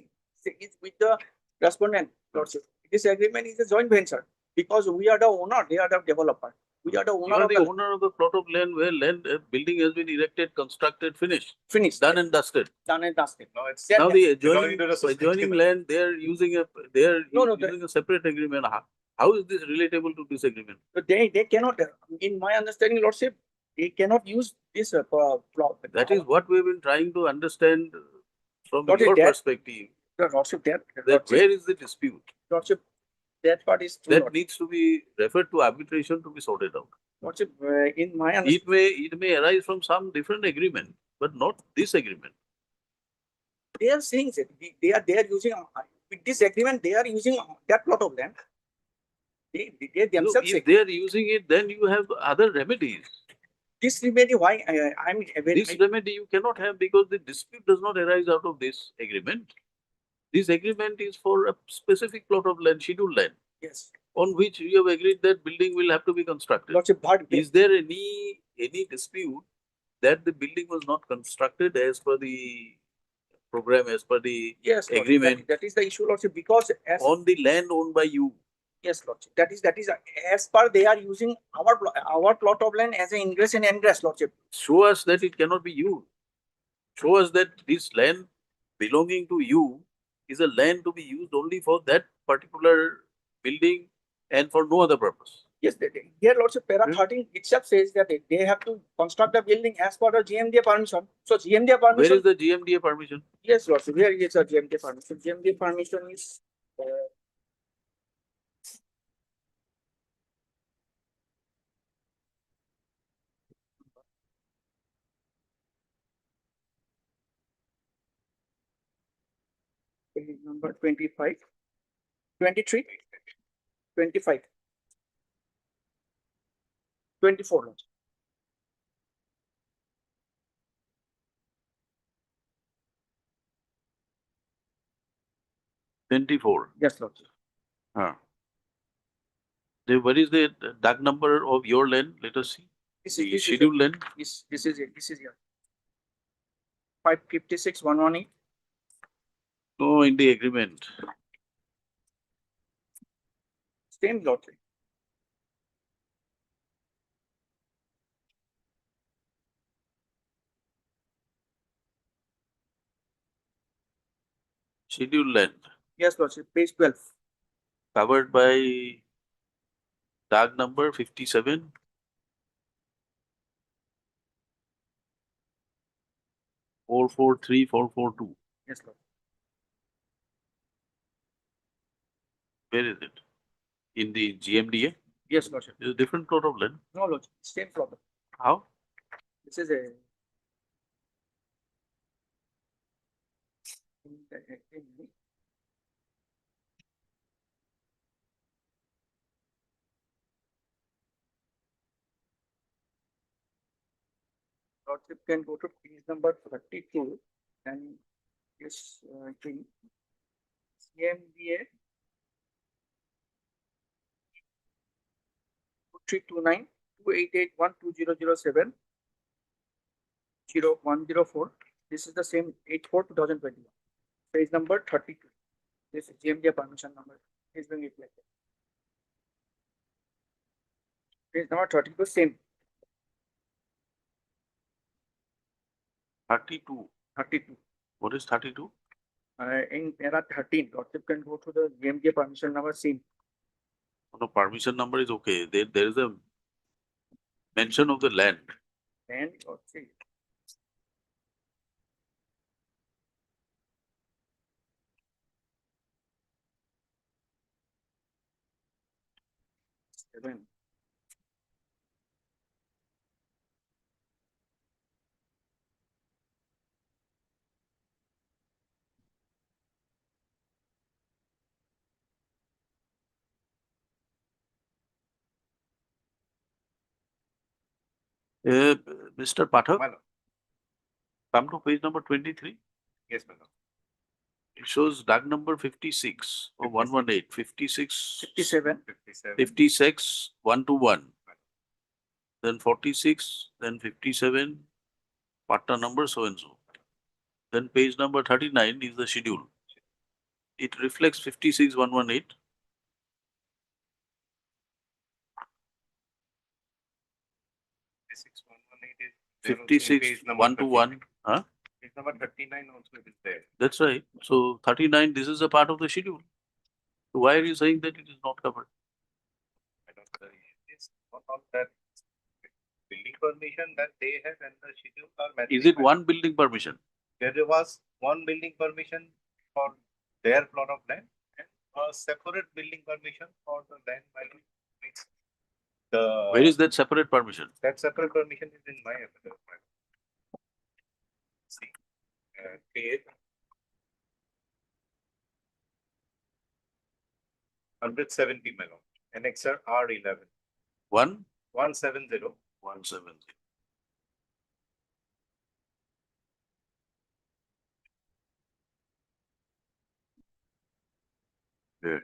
is with the respondent, Lordship. This agreement is a joint venture because we are the owner, they are the developer. We are the
You
owner
are
of
the
the
owner of the plot of land where building has been erected, constructed, finished,
finished,
done and dusted.
done and dusted.
Now it's
That-
Now the
belonging to the society.
adjoining land, they are using using a separate agreement. How is this relatable to this agreement?
They cannot, in my understanding, Lordship, they cannot use this plot.
That is what we've been trying to understand from
Lordship,
your
that-
perspective.
Lordship,
That
Lordship,
where is the dispute?
Lordship, that part is true.
That
Lordship.
needs to be referred to arbitration to be sorted out.
Lordship, in my understanding.
It may arise from some different agreement, but not this agreement.
They are saying that they are using with this agreement, they are using that plot of land. They
So
themselves say
if they are using it, then you have other remedies.
this remedy. Why I'm very
This remedy you cannot have because the dispute does not arise out of this agreement. This agreement is for a specific plot of land, scheduled land,
yes,
on which you have agreed that building will have to be constructed.
Lordship, but
Is there any dispute that the building was not constructed as per the program, as per the
yes, Lordship,
agreement
that is the issue, Lordship, because as
on the land owned by you?
yes, Lordship, that is as per they are using our plot of land as an ingress and egress, Lordship.
Show us that it cannot be used. Show us that this land belonging to you is a land to be used only for that particular building and for no other purpose.
Yes, here Lordship, para 13 itself says that they have to construct the building as per the GMDA permission. So GMDA
Where
permission.
is the GMDA permission?
Yes, Lordship, here is a GMDA permission. GMDA permission is number 25, 23, 25, 24. Lordship.
Twenty-four.
Yes, Lordship.
What is the DAG number of your land? Let us see. The scheduled land.
This is it. This is it. 556-118.
No, in the agreement.
Same Lordship.
scheduled land
Yes, Lordship, page 12.
covered by tag number 57. Four, 443, 442.
Yes, Lord.
Where is it? In the GMDA?
Yes, Lordship.
It's a different plot of land.
No, Lordship, same problem.
How?
This is a. Lordship can go to page number 32 and this thing. CMDA 2329 288 0104. This is the same 8/4/2021. Page number 32. This is GMDA permission number is being reflected. Page number 32, same
32.
32.
What is 32?
In para 13, Lordship can go to the GMDA permission number same.
No, permission number is okay. There is a mention of the land.
And Lordship. Seven.
Mr. Pathak,
My lord.
come to page number 23.
Yes, my lord.
It shows tag number 56 or 118, 56,
57.
57.
56, 121. Then 46, then 57, partner number so and so. Then page number 39 is the schedule. It reflects 56, 118. 56, 121. Huh?
Page number 39 also it is there.
That's right. So 39, this is a part of the schedule. So why are you saying that it is not covered?
I don't know. It's not all that building permission that they have and the schedule are matching.
Is it one building permission?
There was one building permission for their plot of land and a separate building permission for the land by which the.
Where is that separate permission?
That separate permission is in my affidavit. See, page 170, my lord. Annexure R11. 170.
170. Yeah.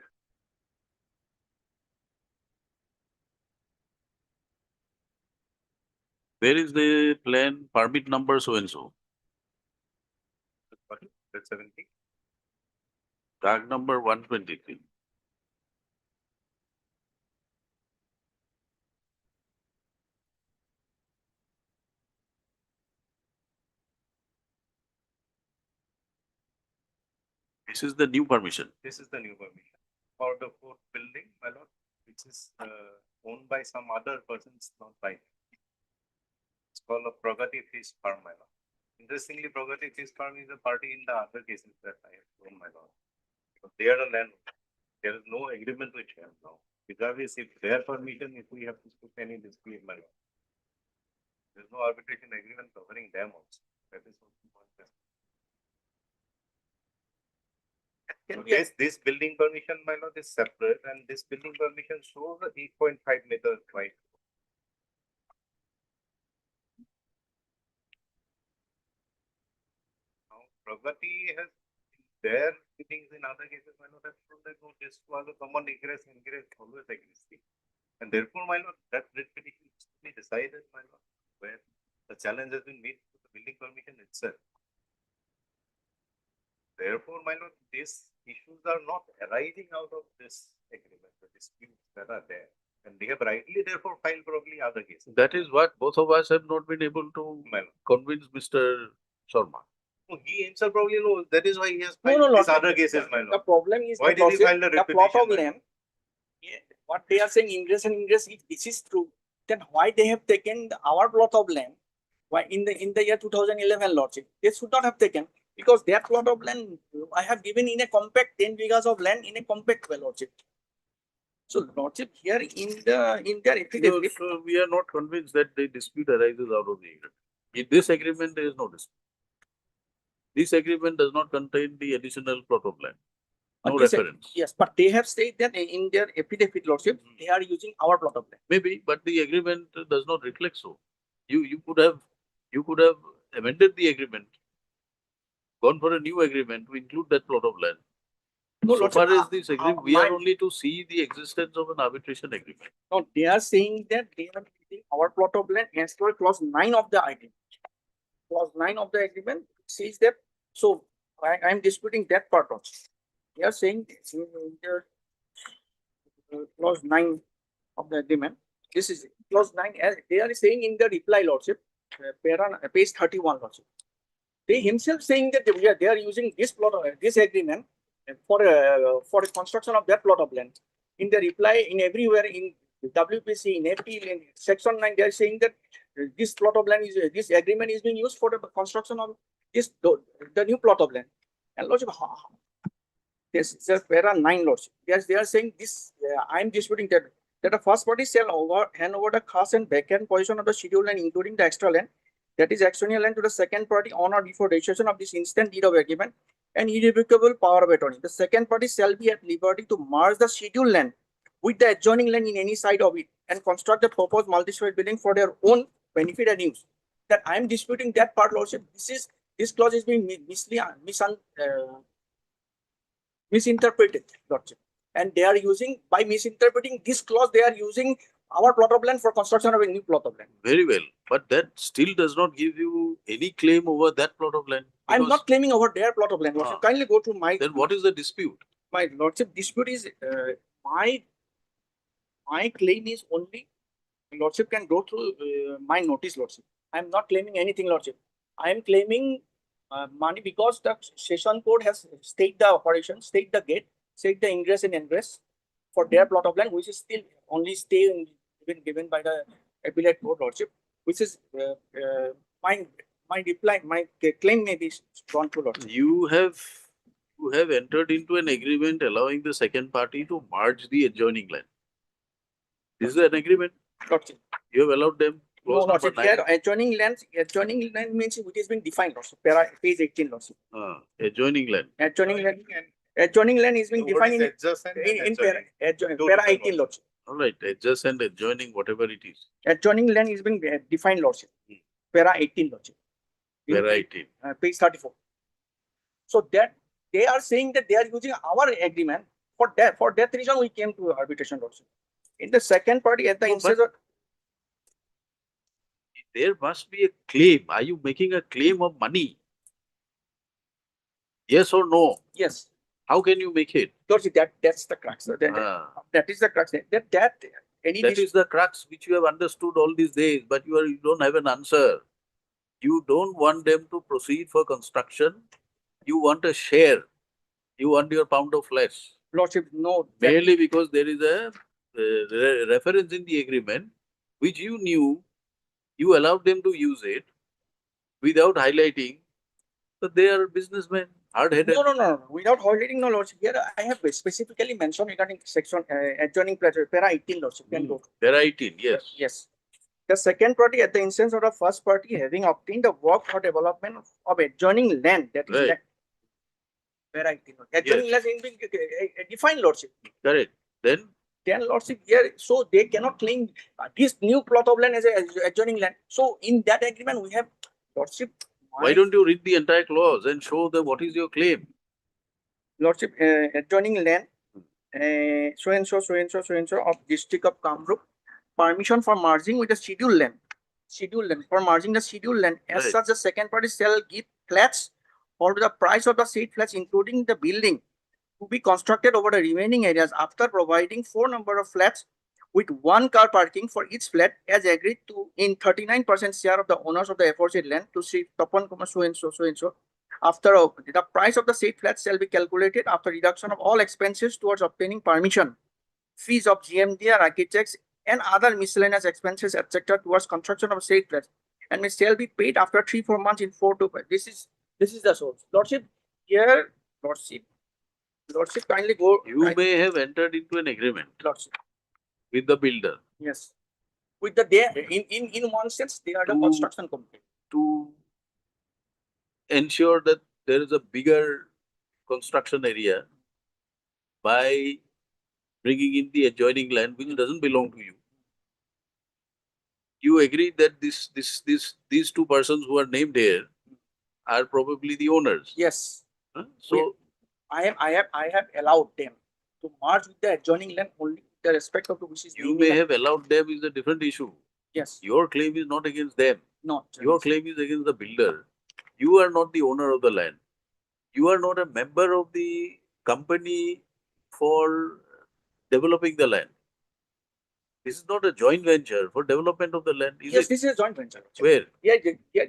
Where is the plan permit number so and so?
That's 70.
Tag number 123. This is the new permission.
This is the new permission for the fourth building, my lord, which is owned by some other persons, not by. It's called a Progati Fish Farm, my lord. Interestingly, Progati Fish Farm is a party in the other cases that I have shown, my lord. Because they are a land. There is no agreement which we have now. Regardless, if their permission, if we have to put any dispute, my lord. There is no arbitration agreement covering them also. That is also one question. So yes, this building permission, my lord, is separate, and this building permission shows a 8.5 meters wide. Now, Pragati has their meetings in other cases, my lord, have shown that no, this was a common ingress always existing. And therefore, my lord, that writ petition is to be decided, my lord, where the challenge has been made to the building permission itself. Therefore, my lord, these issues are not arising out of this agreement, the disputes that are there. And they have rightly therefore filed probably other cases.
That is what both of us have not been able to
My lord.
convince Mr. Sharma.
He himself probably knows, that is why he has
No,
filed
no,
these
Lordship,
other cases, my
the
lord.
problem is
Why
that,
did he
Lordship,
file the
the plot
repetition,
of
my lord?
land, what they are saying ingress and ingress, if this is true, then why they have taken our plot of land? Why in the year 2011, Lordship, they should not have taken, because their plot of land I have given in a compact 10 bighas of land in a compact way, Lordship. So, Lordship, here in their
No,
affidavit,
so we are not convinced that the dispute arises out of the agreement. In this agreement, there is no dispute. This agreement does not contain the additional plot of land. No
this-
reference.
yes, but they have said that in their affidavit, Lordship, they are using our plot of land.
Maybe, but the agreement does not reflect so. You could have amended the agreement, gone for a new agreement to include that plot of land.
No,
So
Lordship,
far as this agreement, we
my-
are only to see the existence of an arbitration agreement.
No, they are saying that they are using our plot of land as per clause 9 of the agreement. Clause 9 of the agreement says that, so I am disputing that part also. They are saying in the clause 9 of the agreement, this is clause 9, as they are saying in the reply, Lordship, page 31, Lordship. They himself saying that they are using this plot of this agreement for the construction of that plot of land. In the reply, in everywhere in WPC, in appeal, in section 9, they are saying that this plot of land is this agreement is being used for the construction of the new plot of land. And Lordship, this is para 9, Lordship. Yes, they are saying this. I am disputing that the first party shall hand over the khas and vacant position of the scheduled land, including the extra land, that is extraneous land, to the second party on or before registration of this instant deed of agreement and irrevocable power of attorney. The second party shall be at liberty to merge the scheduled land with the adjoining land in any side of it and construct the proposed multi-story building for their own benefit and use. That I am disputing that part, Lordship. This clause is being misinterpreted, Lordship. And they are using, by misinterpreting this clause, they are using our plot of land for construction of a new plot of land.
Very well, but that still does not give you any claim over that plot of land.
I am
because
not claiming over their plot of land, Lordship. Kindly go to my.
Then what is the dispute?
My Lordship, dispute is my claim is only, Lordship can go through my notice, Lordship. I am not claiming anything, Lordship. I am claiming money because the session code has staked the operation, staked the gate, staked the ingress and ingress for their plot of land, which is still only stay given by the appellate court, Lordship, which is my reply, my claim may be gone to, Lordship.
You have entered into an agreement allowing the second party to merge the adjoining land. This is an agreement.
Lordship.
You have allowed them.
No,
Clause
Lordship,
number 9.
here adjoining land means it is being defined, Lordship. Page 18, Lordship.
Adjoining land.
Adjoining land is being
What
defined
is
in
adjacent and
para
adjoining?
para 18, Lordship.
All right, adjacent, adjoining, whatever it is.
Adjoining land is being defined, Lordship. Para 18, Lordship.
Para 18.
Page 34. So that they are saying that they are using our agreement for that reason we came to arbitration, Lordship. In the second party, at the
No,
instance
but-
of
There must be a claim. Are you making a claim of money? Yes or no?
yes,
How can you make it?
Lordship, that's the crux. That is the crux.
That is the crux which you have understood all these days, but you don't have an answer. You don't want them to proceed for construction. You want a share. You want your pound of flesh.
Lordship, no.
Merely because there is a reference in the agreement, which you knew, you allowed them to use it without highlighting that they are businessmen, hard-headed.
No. Without highlighting, no, Lordship. Here I have specifically mentioned regarding section adjoining pleasure, para 18, Lordship. Can go.
There are 18, yes.
Yes. The second party, at the instance of the first party, having obtained the work for development of adjoining land, that is
Right.
para 18. Adjoining land is being defined, Lordship.
Correct. Then
Lordship, here, so they cannot claim this new plot of land as a adjoining land. So in that agreement, we have, Lordship.
why don't you read the entire clause and show them what is your claim?
Lordship, adjoining land, so and so of district of Kamrup, permission for merging with the scheduled land. For merging the scheduled land, as
Right.
such, the second party shall give flats or the price of the said flats, including the building, to be constructed over the remaining areas after providing 4 number of flats with 1 car parking for each flat as agreed to in 39% share of the owners of the aforesaid land to Sri Tapan Kumar so and so after the price of the said flat shall be calculated after reduction of all expenses towards obtaining permission, fees of GMD, architects, and other miscellaneous expenses, etc., towards construction of said flat, and may shall be paid after 3-4 months in 4 to 5. This is the source. Lordship, here, Lordship, kindly go.
You may have entered into an agreement
Lordship,
with the builder
yes. With the day, in one sense, they are the
To-
construction company.
to ensure that there is a bigger construction area by bringing in the adjoining land which doesn't belong to you. You agree that these two persons who are named here are probably the owners.
Yes.
Huh? So
I have allowed them to merge with the adjoining land only with the respect of which is
you
named
may
in the-
have allowed them is a different issue.
Yes,
Your claim is not against them.
not.
Your claim is against the builder. You are not the owner of the land. You are not a member of the company for developing the land. This is not a joint venture for development of the land, is
Yes,
it?
this is a joint venture.
Where?
Yeah.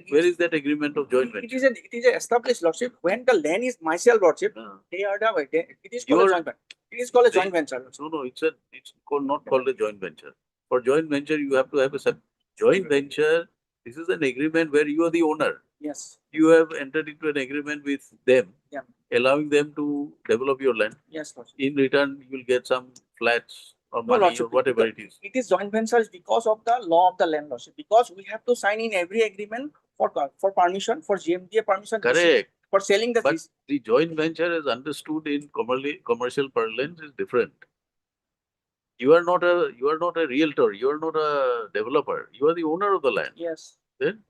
Where is that agreement of joint
It
venture?
is a established lordship. When the land is myself lordship, they are it is called a
Your-
joint venture. It is called a
They-
joint venture.
No, it's not called a joint venture. For joint venture, you have to have a joint venture. This is an agreement where you are the owner.
Yes,
You have entered into an agreement with them,
Yeah.
allowing them to develop your land.
yes, lordship.
In return, you will get some flats or
No,
money
lordship,
or whatever it is.
It is joint ventures because of the law of the land lordship. Because we have to sign in every agreement for permission, for GMDA permission.
Correct.
For selling the
But the joint venture as understood in commercial parlance is different. You are not a realtor, you are not a developer, you are the owner of the land.
Yes.
Then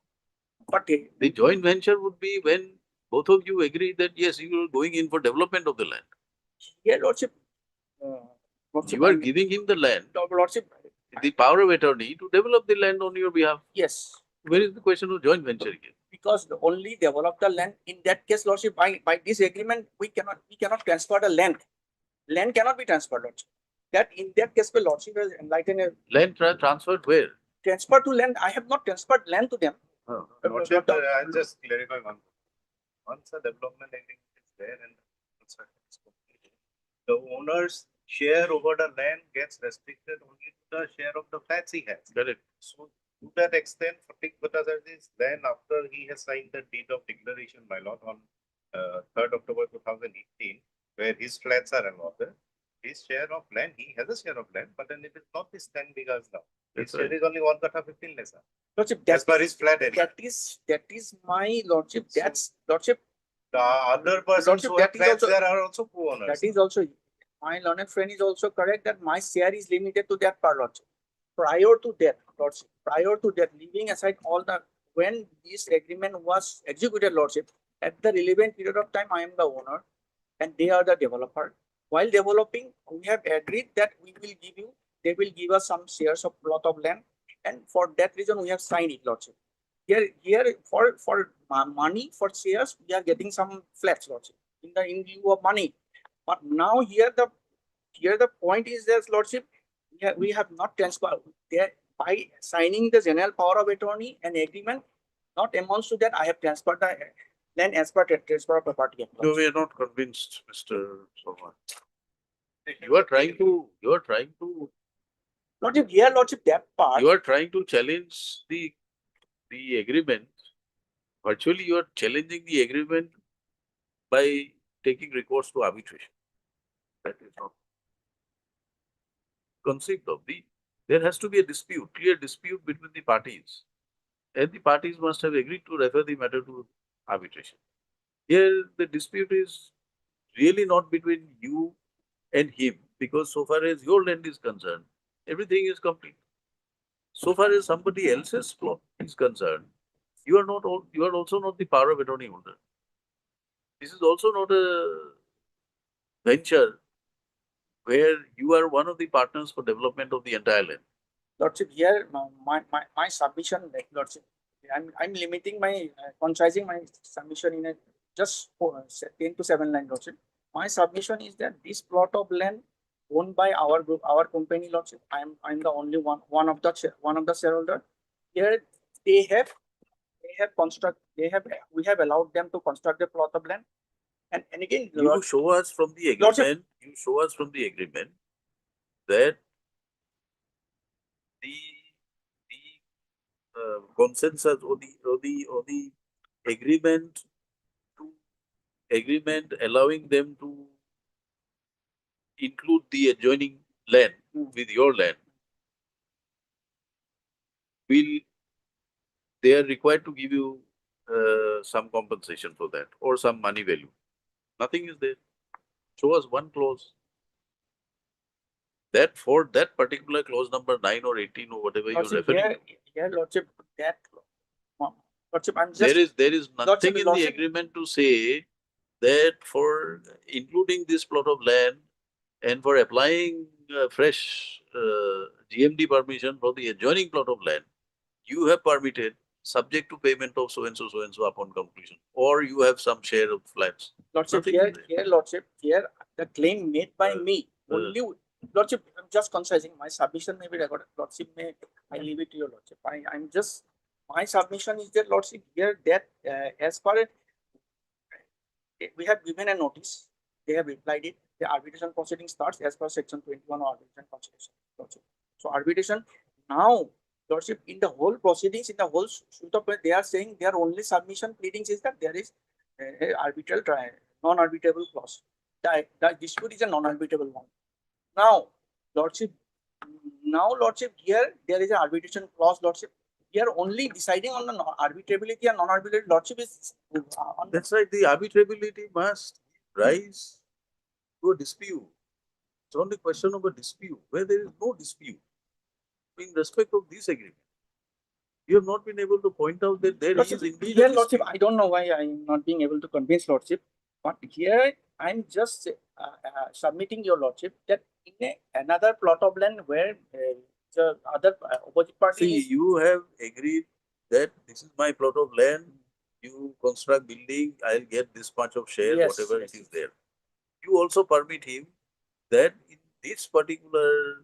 But
the joint venture would be when both of you agree that yes, you are going in for development of the land.
here, lordship,
You are giving him the land,
lordship,
the power of attorney to develop the land on your behalf.
yes.
Where is the question of joint venture again?
Because the only develop the land in that case, lordship, by this agreement, we cannot transfer the land. Land cannot be transferred, lordship. That in that case, the lordship has enlightened a
Land transferred where?
transfer to land. I have not transferred land to them.
Lordship, I'll just clarify one. Once a development agreement is there and construction is completed, the owner's share over the land gets restricted only to the share of the flats he has.
Correct.
So to that extent, Pratik Bhattacharya is then after he has signed the deed of declaration by law on 3rd October 2018, where his flats are allotted, his share of land, he has a share of land, but then it is not this 10 bighas now. His
That's
share
right.
is only 1 kata 15 lesser.
Lordship,
As per his flat area.
that is my lordship.
So-
That's lordship.
The other persons
Lordship,
who have
that is
flats
also-
there are also co-owners.
That is also my learned friend is also correct that my share is limited to that part, lordship. Prior to that, lordship, leaving aside all the when this agreement was executed, lordship, at the relevant period of time, I am the owner and they are the developer. While developing, we have agreed that they will give us some shares of plot of land, and for that reason, we have signed it, lordship. Here for money for shares, we are getting some flats, lordship, in lieu of money. But now here the point is that, lordship, we have not transferred there by signing the general power of attorney and agreement. Not amounts to that I have transferred the land as per transfer of property. Act,
No,
lordship.
we are not convinced, Mr. Soman. You are trying to
Lordship, here, lordship, that part.
you are trying to challenge the agreement. Virtually, you are challenging the agreement by taking recourse to arbitration. That is not conceived of. There has to be a dispute, clear dispute between the parties. And the parties must have agreed to refer the matter to arbitration. Here, the dispute is really not between you and him, because so far as your land is concerned, everything is complete. So far as somebody else's plot is concerned, you are also not the power of attorney holder. This is also not a venture where you are one of the partners for development of the entire land.
Lordship, here my submission, like, lordship, I'm limiting my concising my submission in a just 10 to 7 line, lordship. My submission is that this plot of land owned by our group, our company, lordship. I'm the only one of the shareholder. Here they we have allowed them to construct a plot of land. And again,
You show us from the
Lordship.
agreement, you show us from the agreement that the consensus or the agreement allowing them to include the adjoining land with your land they are required to give you some compensation for that or some money value. Nothing is there. Show us one clause. That for that particular clause number 9 or 18 or whatever you're referring to.
Here, Lordship, Lordship, I'm just.
There is nothing in the agreement to say that for including this plot of land and for applying fresh GMD permission for the adjoining plot of land, you have permitted subject to payment of so and so upon completion, or you have some share of flats.
Lordship, Lordship, here the claim made by me only. Lordship, I'm just concising. My submission may be recorded. Lordship, I leave it to your Lordship. I'm just, my submission is that, Lordship, here that as far as we have given a notice, they have replied it. The arbitration proceeding starts as per section 21 of arbitration constitution. Lordship. So arbitration now, Lordship, in the whole proceedings, in the whole suit of, they are saying their only submission pleadings is that there is a arbitral trial, non-arbitrable clause. The dispute is a non-arbitrable one. Now, Lordship, here there is an arbitration clause, Lordship. Here only deciding on the arbitrability and non-arbitrability, Lordship is.
That's right. The arbitrability must rise to a dispute. It's only a question of a dispute where there is no dispute in respect of this agreement. You have not been able to point out that there
Lordship,
is indeed
here,
a dispute.
Lordship, I don't know why I'm not being able to convince Lordship, but here I'm just submitting your Lordship that in another plot of land where the other opposite party.
See, you have agreed that this is my plot of land. You construct building, I'll get this much of share,
Yes,
whatever
yes.
it is there. You also permit him that in this particular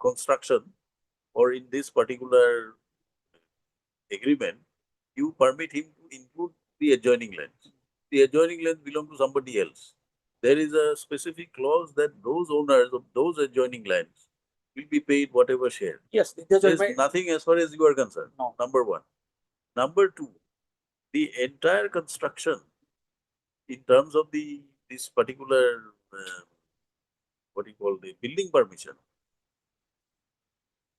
construction or in this particular agreement, you permit him to include the adjoining lands. The adjoining lands belong to somebody else. There is a specific clause that those owners of those adjoining lands will be paid whatever share.
Yes,
There's nothing as far as you are concerned.
No.
Number one. Number two, the entire construction in terms of this particular what you call the building permission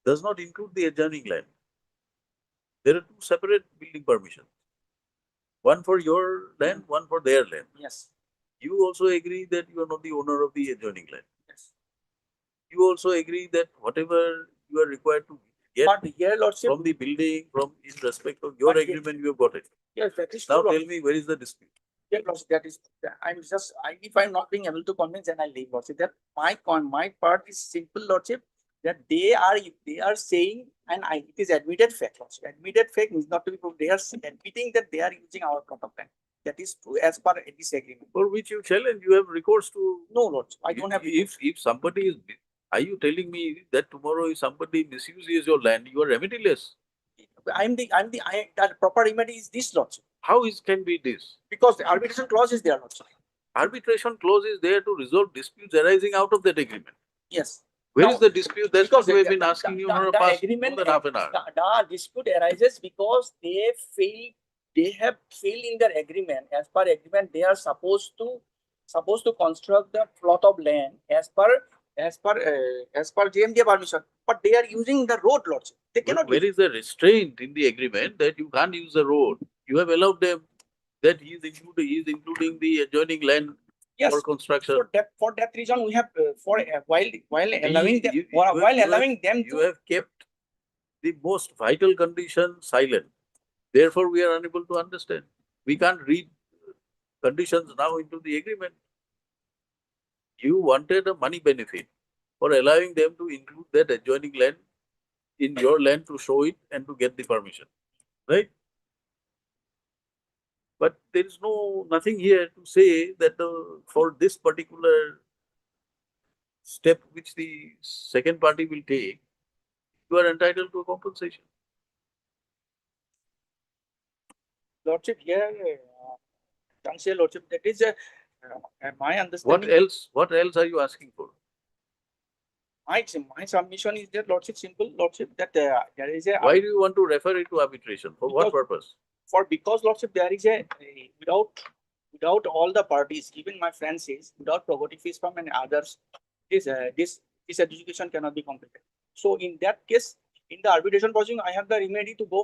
does not include the adjoining land. There are two separate building permissions. One for your land, one for their land.
Yes.
You also agree that you are not the owner of the adjoining land.
Yes.
You also agree that whatever you are required to get
But here, Lordship,
from the building, from in respect of your
But
agreement, you have got it.
yes, that is
Now
true.
tell me, where is the dispute?
Yeah, Lordship, that is. If I'm not being able to convince, then I leave, Lordship. That my part is simple, Lordship. That they are saying, and it is admitted fact, Lordship. Admitted fact is not to be proved. They are admitting that they are using our plot of land. That is true as per this agreement.
For which you challenge, you have recourse to.
No, Lordship, I don't have.
If somebody is, are you telling me that tomorrow if somebody misuses your land, you are remittiless?
The proper remedy is this, Lordship.
How can be this?
Because the arbitration clause is there, Lordship.
Arbitration clause is there to resolve disputes arising out of that agreement.
Yes.
Where is the dispute? That's what we have been
the-
asking you
the-
for the
the
past
agreement-
more than half an hour.
The dispute arises because they have failed in their agreement. As per agreement, they are supposed to construct the plot of land as per GMDA permission, but they are using the road, Lordship. They cannot.
Where is the restraint in the agreement that you can't use the road? You have allowed them that he is including the adjoining land
Yes,
for construction.
For that reason, we have while allowing them
You have kept the most vital condition silent. Therefore, we are unable to understand. We can't read conditions now into the agreement. You wanted a money benefit for allowing them to include that adjoining land in your land to show it and to get the permission, right? But there is nothing here to say that for this particular step which the second party will take, you are entitled to a compensation.
Lordship, here, can't say Lordship, that is my understanding.
What else are you asking for?
My submission is that Lordship, simple Lordship, that there is a.
Why do you want to refer it to arbitration? For what
Because-
purpose?
Because Lordship, there is without all the parties, even my friend says, without property fees from and others, this education cannot be completed. So in that case, in the arbitration proceeding, I have the remedy to go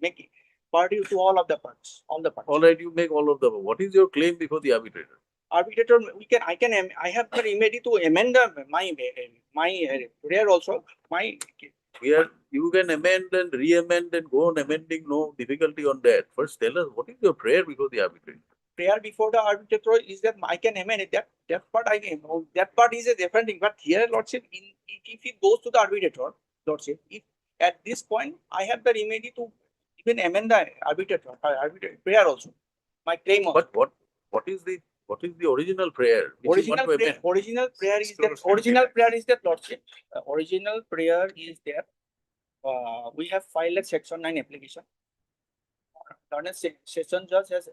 make it party to all of the parties, all the parties.
All right, you make all of them. What is your claim before the arbitrator?
Arbitrator, I have the remedy to amend my prayer also.
You can amend and re-amend and go on amending, no difficulty on that. First tell us, what is your prayer before the arbitrator?
Prayer before the arbitrator is that I can amend it. That part I can. That part is a different thing. But here, Lordship, if it goes to the arbitrator, Lordship, if at this point I have the remedy to even amend the arbitrator prayer also. My claim also.
But what is the original prayer? which you want to amend?
Original prayer is that Lordship. Original prayer is that we have filed a Section 9 application. Learned session judge has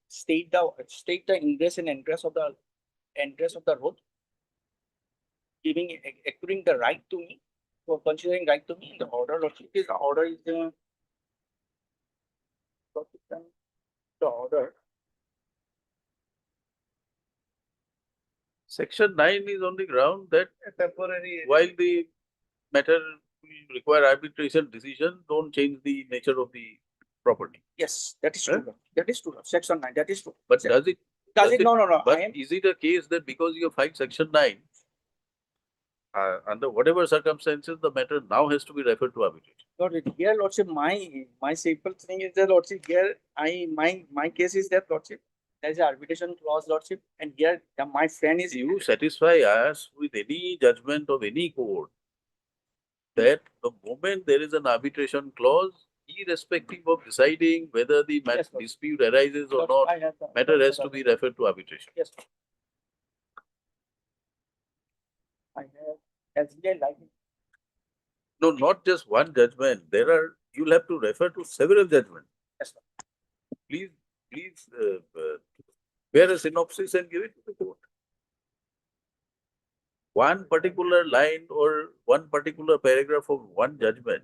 state the ingress and egress of the road, accruing the right to me, for considering right to me in the order. Lordship, the order is the order.
Section 9 is on the ground that
A temporary.
while the matter will require arbitration decision, don't change the nature of the property.
Yes, that is true. Lord. That is true. Section 9. That is true.
But does it?
No.
But is it a case that because you have filed Section 9, under whatever circumstances, the matter now has to be referred to arbitration?
Lord, here, Lordship, my simple thing is that, Lordship, here my case is that, Lordship, there is an arbitration clause, Lordship, and here my friend is.
You satisfy us with any judgment of any court that the moment there is an arbitration clause, irrespective of deciding whether the
Yes, Lord.
dispute arises or
Lord,
not,
I have the-
matter has to be referred to arbitration.
Yes. I have as well like it.
No, not just one judgment. You'll have to refer to several judgments.
Yes, sir.
Please, bear a synopsis and give it to the court. One particular line or one particular paragraph of one judgment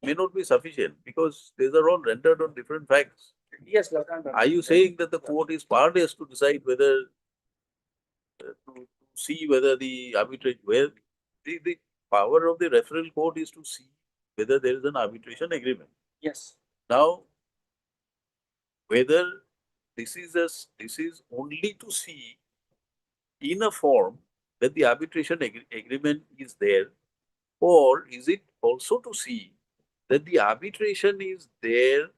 may not be sufficient because these are all rendered on different facts.
Yes, Lord.
Are you saying that the court is powerless to decide whether to see whether the the power of the referral court is to see whether there is an arbitration agreement?
Yes.
Now, whether this is only to see in a form that the arbitration agreement is there, or is it also to see that the arbitration is there,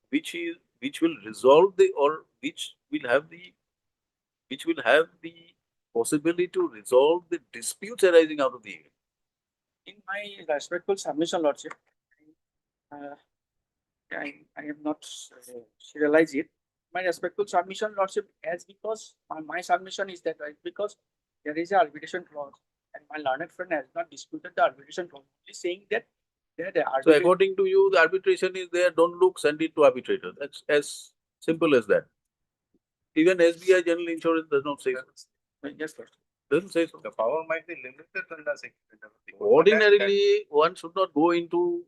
which will resolve which will have the possibility to resolve the disputes arising out of the agreement?
In my respectful submission, Lordship, I have not serialized it. My respectful submission, Lordship, because my submission is that right, because there is an arbitration clause, and my learned friend has not disputed the arbitration clause, only saying that the
So
arbitration.
according to you, the arbitration is there, don't look, send it to arbitrator. That's as simple as that. Even SBI General Insurance does not say so.
Yes, Lord.
Doesn't say so.
The power might be limited under section.
Ordinarily, one should not go into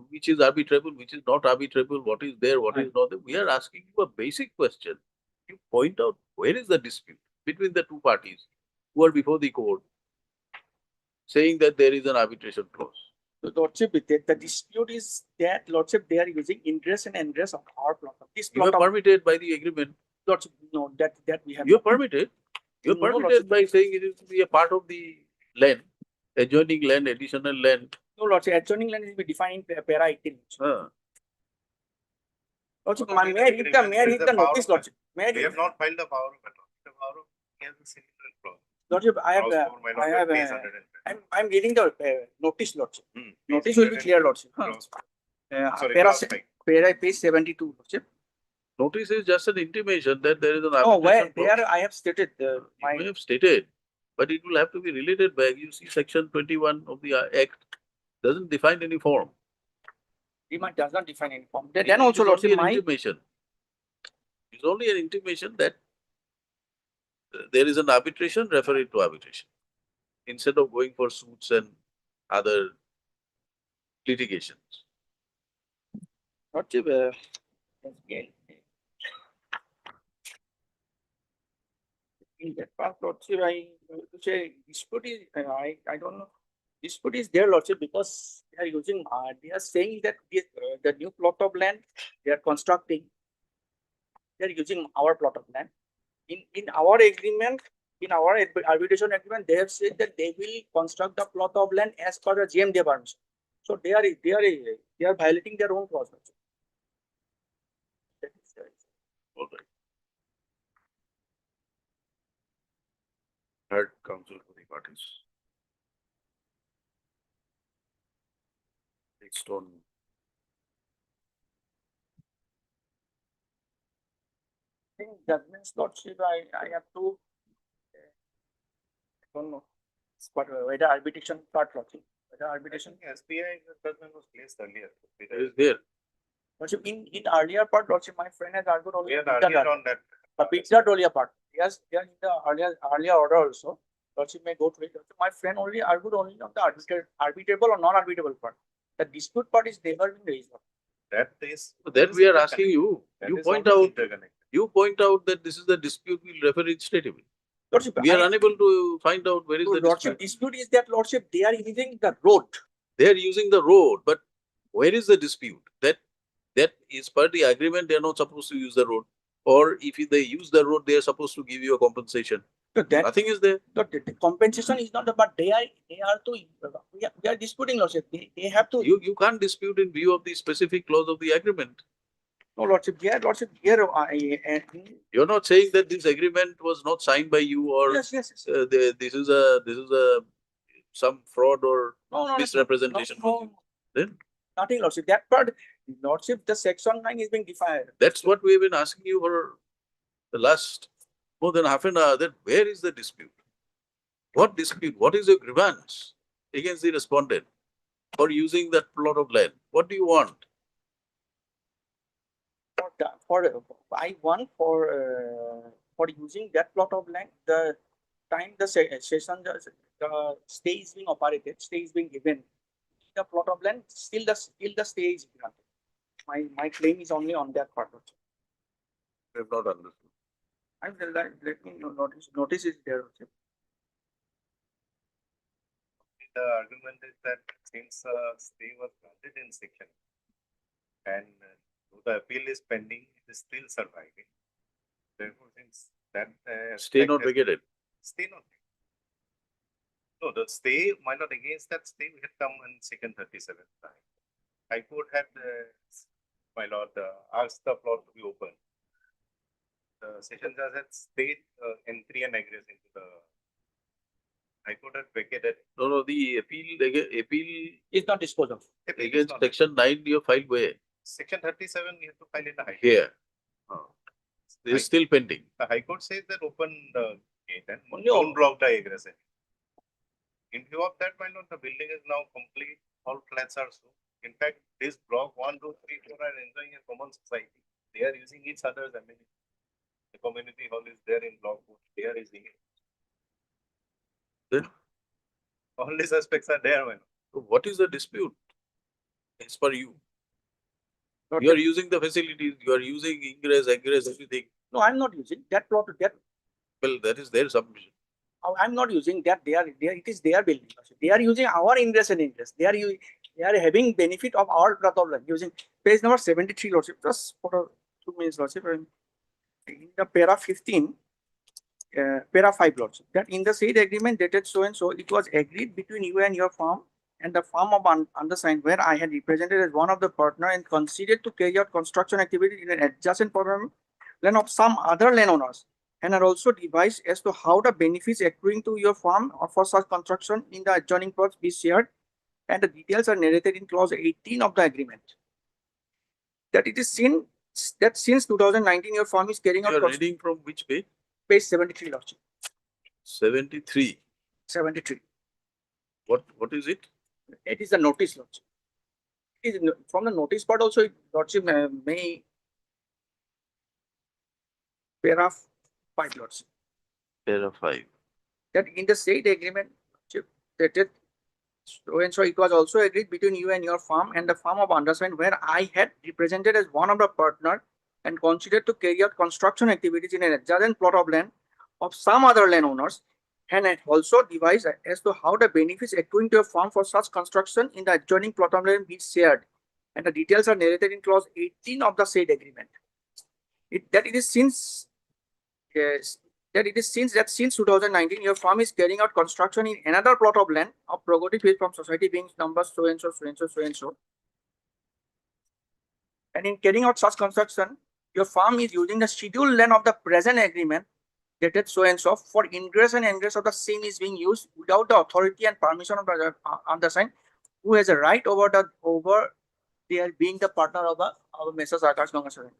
which is arbitrable, which is not arbitrable, what is there, what is not there. We are asking you a basic question. You point out where is the dispute between the two parties who are before the court, saying that there is an arbitration clause.
Lordship, the dispute is that, Lordship, they are using interest and ingress of our plot. This
You are
plot of,
permitted by the agreement.
Lordship, no, that we have.
You are
not.
permitted. You are
No,
permitted by saying it is to be a part of the land, adjoining land, additional land.
No, Lordship, adjoining land is defined in para 18. Lordship, may I read the notice, Lordship? May I
We
read?
have not filed the power of attorney. The power of he has a similar clause.
Lordship, I'm reading the notice, Lordship. Notice will be clear, Lordship.
Sorry,
Para,
clause five.
para page 72, Lordship.
Notice is just an intimation that there is an
No, where
arbitration clause.
there I have stated
You may have stated, but it will have to be related back. You see, section 21 of the Act doesn't define any form.
Remand does not define any form.
It
Then
is
also,
only
Lordship,
an
my
intimation. It's only an intimation that there is an arbitration, refer it to arbitration. Instead of going for suits and other litigations.
Lordship, again, in that part, Lordship, I to say dispute is, I don't know. Dispute is there, Lordship, because they are using, they are saying that the new plot of land they are constructing, they are using our plot of land. In our agreement, in our arbitration agreement, they have said that they will construct the plot of land as per the GMD permission. So they are violating their own clause. That is,
All right. Third counsel for the parties. Next on.
in judgments, Lordship, I have to, I don't know, but whether arbitration part, Lordship, whether arbitration.
SBI judgment was placed earlier.
It is there.
Lordship, in earlier part, Lordship, my friend has argued only.
We had
on the
argued on that.
But it's not earlier part. Yes, they are in the earlier order also. Lordship may go through it. My friend only argued only on the arbitrable or non-arbitrable part. The dispute part is never been raised.
That is.
That we are asking you.
That
You
is
point
always
out,
interconnected.
you point out that this is the dispute, we'll refer it straight away.
Lordship,
We are unable to find out where is the
Lordship,
dispute.
dispute is that, Lordship, they are using the road.
They are using the road, but where is the dispute? That is per the agreement, they are not supposed to use the road. Or if they use the road, they are supposed to give you a compensation.
So that
Nothing is there.
the compensation is not, but they are to, we are disputing, Lordship. They have to.
You can't dispute in view of the specific clause of the agreement.
No, Lordship, here,
You're not saying that this agreement was not signed by you or
yes.
this is a some fraud or
No,
misrepresentation.
no.
Then
Nothing, Lordship. That part, Lordship, the section 9 is being defined.
that's what we've been asking you for the last more than half an hour, that where is the dispute? What dispute? What is your grievance against the respondent for using that plot of land? What do you want?
I want for using that plot of land, the time the session, the stay is being operated, stay is being given, the plot of land, still the stay is granted. My claim is only on that part.
We have not understood.
I will let me know, notice is there.
The argument is that since stay was granted in section and the appeal is pending, it is still surviving. Therefore, since that
Stay not vacated.
Stay not. No, the stay, why not against that stay, we had come in second 37th time. High Court had, my lord, asked the plot to be open. The session judge had stayed entry and egress into the High Court had vacated.
No, the appeal
It's not disposed of.
Appeal is
against
not-
section 9 you filed where?
Section 37, we have to file in the High Court.
Here. It is still pending.
The High Court says that open the gate and
Only
don't
open.
block the egress. In view of that, my lord, the building is now complete. All flats are so. In fact, this block 1, 2, 3, 4 are enjoying a common society. They are using each other's amenity. The community hall is there in block 4. They are using it.
Then
All these aspects are there, my lord.
what is the dispute? As per you.
Not
You are using the facilities, you are using ingress, egress, everything.
No, I'm not using that plot.
Well, that is their submission.
I'm not using that. It is their building. They are using our ingress and ingress. They are having benefit of our plot of land using page number 73, Lordship. Just for 2 minutes, Lordship. In the para 15, para 5, Lordship, that in the said agreement dated so and so, it was agreed between you and your firm and the firm of undersigned, where I had represented as one of the partner and considered to carry out construction activity in an adjacent program land of some other landowners, and are also devised as to how the benefits accruing to your firm or for such construction in the adjoining plots be shared, and the details are narrated in clause 18 of the agreement. That it is seen that since 2019 your firm is carrying
You
out
are reading from which page?
page 73, Lordship.
73.
73.
What is it?
It is the notice, Lordship. From the notice part also, Lordship may paragraph 5, Lordship,
Para 5.
that in the said agreement, that so and so it was also agreed between you and your firm and the firm of undersigned, where I had represented as one of the partner and considered to carry out construction activities in an adjacent plot of land of some other landowners, and had also devised as to how the benefits accruing to a firm for such construction in the adjoining plot of land be shared, and the details are narrated in clause 18 of the said agreement. That it is since since 2019 your firm is carrying out construction in another plot of land of prerogative from society being number so and so, so and so, so and so. And in carrying out such construction, your firm is using the scheduled land of the present agreement dated so and so for ingress and egress of the same is being used without the authority and permission of the undersigned, who has a right over there being the partner of Messrs. Akash Gangaswaran.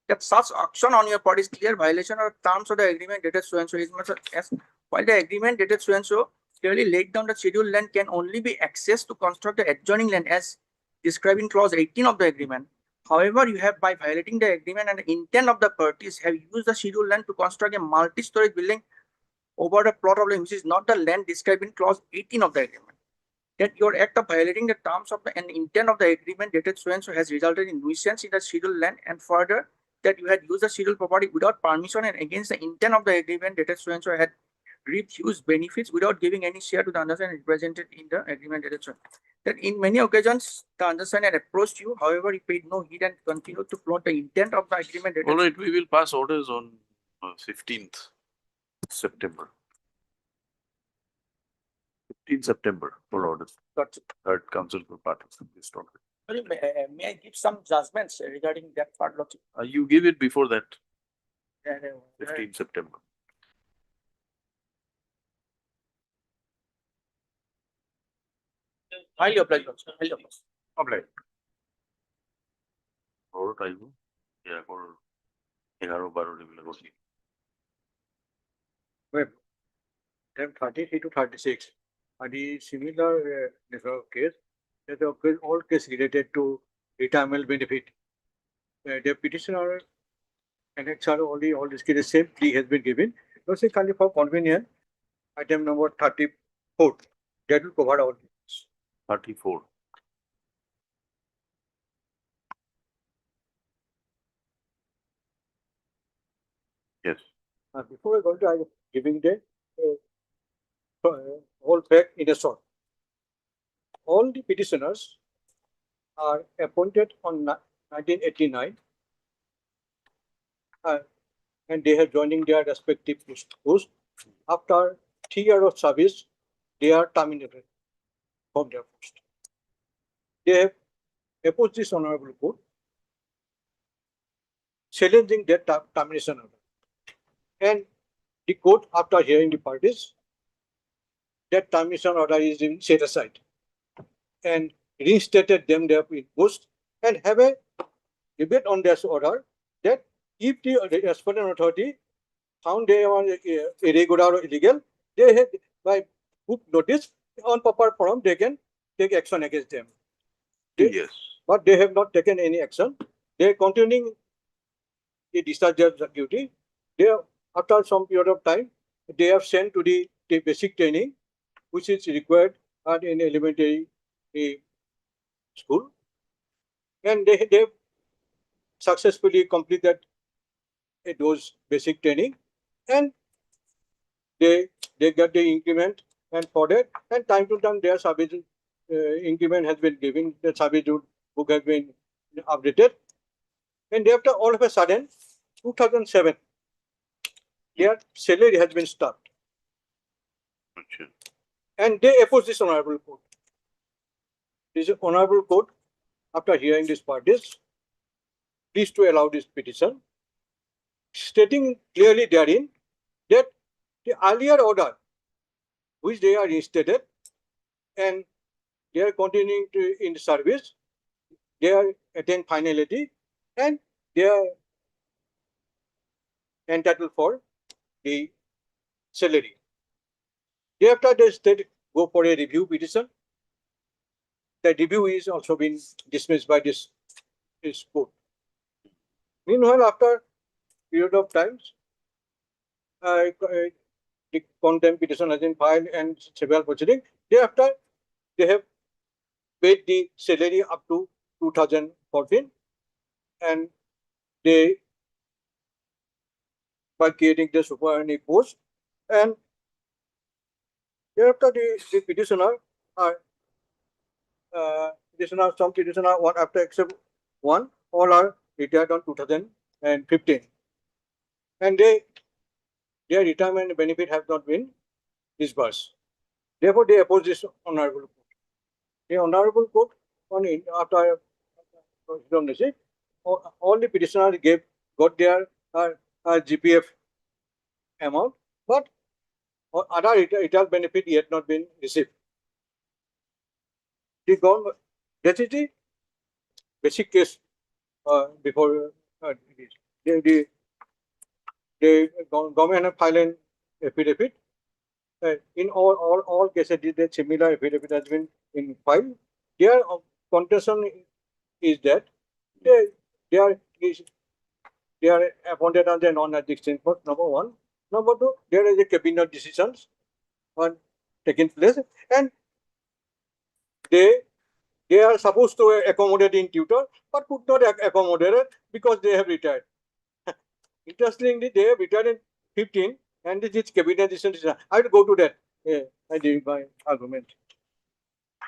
That such action on your part is clear violation of terms of the agreement dated so and so is much as while the agreement dated so and so clearly laid down the scheduled land can only be accessed to construct the adjoining land as described in clause 18 of the agreement. However, you have by violating the agreement and the intent of the parties have used the scheduled land to construct a multi-story building over the plot of land which is not the land described in clause 18 of the agreement. That your act of violating the terms of the and intent of the agreement dated so and so has resulted in nuisance in the scheduled land, and further that you had used the scheduled property without permission and against the intent of the agreement dated so and so had refused benefits without giving any share to the undersigned represented in the agreement dated so. That in many occasions the undersigned had approached you, however, he paid no heed and continued to plot the intent of the agreement dated.
All right, we will pass orders on 15th September. 15th September for orders. Third Council for Parties.
Sorry, may I give some judgments regarding that part, Lordship?
You give it before that,
Yeah,
15th September.
highly obliged, Lordship. Highly obliged.
Obliged.
Or time, yeah, or 11-12 এগুলো বসি।
Well, then 33 to 36 are the similar case. That all case related to retirement benefit. The petitioner and XR only all this case the same plea has been given. Also, kindly for convenience, item number 34 that will cover all this.
34. Yes.
Before I go to, I am giving the whole fact in a short. All the petitioners are appointed on 1989 and they have joining their respective posts. After 3 years of service, they are terminated from their post. They have opposed this honorable court, challenging their termination order. And the court, after hearing the parties, that termination order is set aside and reinstated them their post and have a debate on this order that if the respondent authority found they are irregular or illegal, they have by book notice on proper forum they can take action against them.
Yes.
But they have not taken any action. They are continuing the discharge their duty. They are, after some period of time, they have sent to the basic training, which is required in elementary school, and they have successfully completed those basic training, and they get the increment, and for that, and time to time their service increment has been given, the service book has been updated, and after all of a sudden, 2007, their salary has been stopped.
Okay.
And they oppose this honorable court. This honorable court, after hearing these parties, pleased to allow this petition, stating clearly therein that the earlier order, which they are reinstated, and they are continuing to in the service, they are attain finality, and they are entitled for the salary. Thereafter, the state go for a review petition,
the review is also been dismissed by this court. Meanwhile, after period of times, the contempt petition has been filed and several proceedings. Thereafter, they have paid the salary up to 2014, and they by creating the superannuation post, and thereafter the petitioner are some petitioner one after except one, all are retired on 2015, and their retirement benefit have not been disbursed. Therefore, they oppose this honorable court. The honorable court after all the petitioners got their GPF amount, but other retired benefit yet not been received. The government, that is the basic case before the government have filed an affidavit. In all cases, the similar affidavit has been in file. Their contention is that they are appointed as a non-existent court, number one. Number two, there is a cabinet decisions on taking place, and they are supposed to accommodate in tutor, but could not accommodate it because they have retired. Interestingly, they have retired in 15, and this cabinet decision. I will go to that. I did my argument.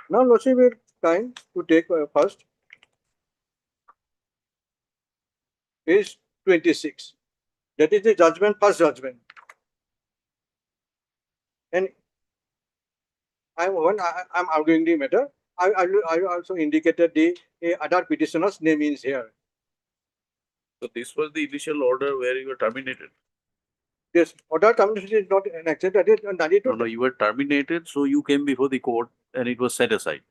Now, let's see, we time to take first page 26. That is the judgment, first judgment. And when I'm arguing the matter, I also indicated the other petitioner's name is here.
So this was the initial order where you were terminated.
Yes, order termination is not an action. That is
No, you were terminated, so you came before the court and it was set aside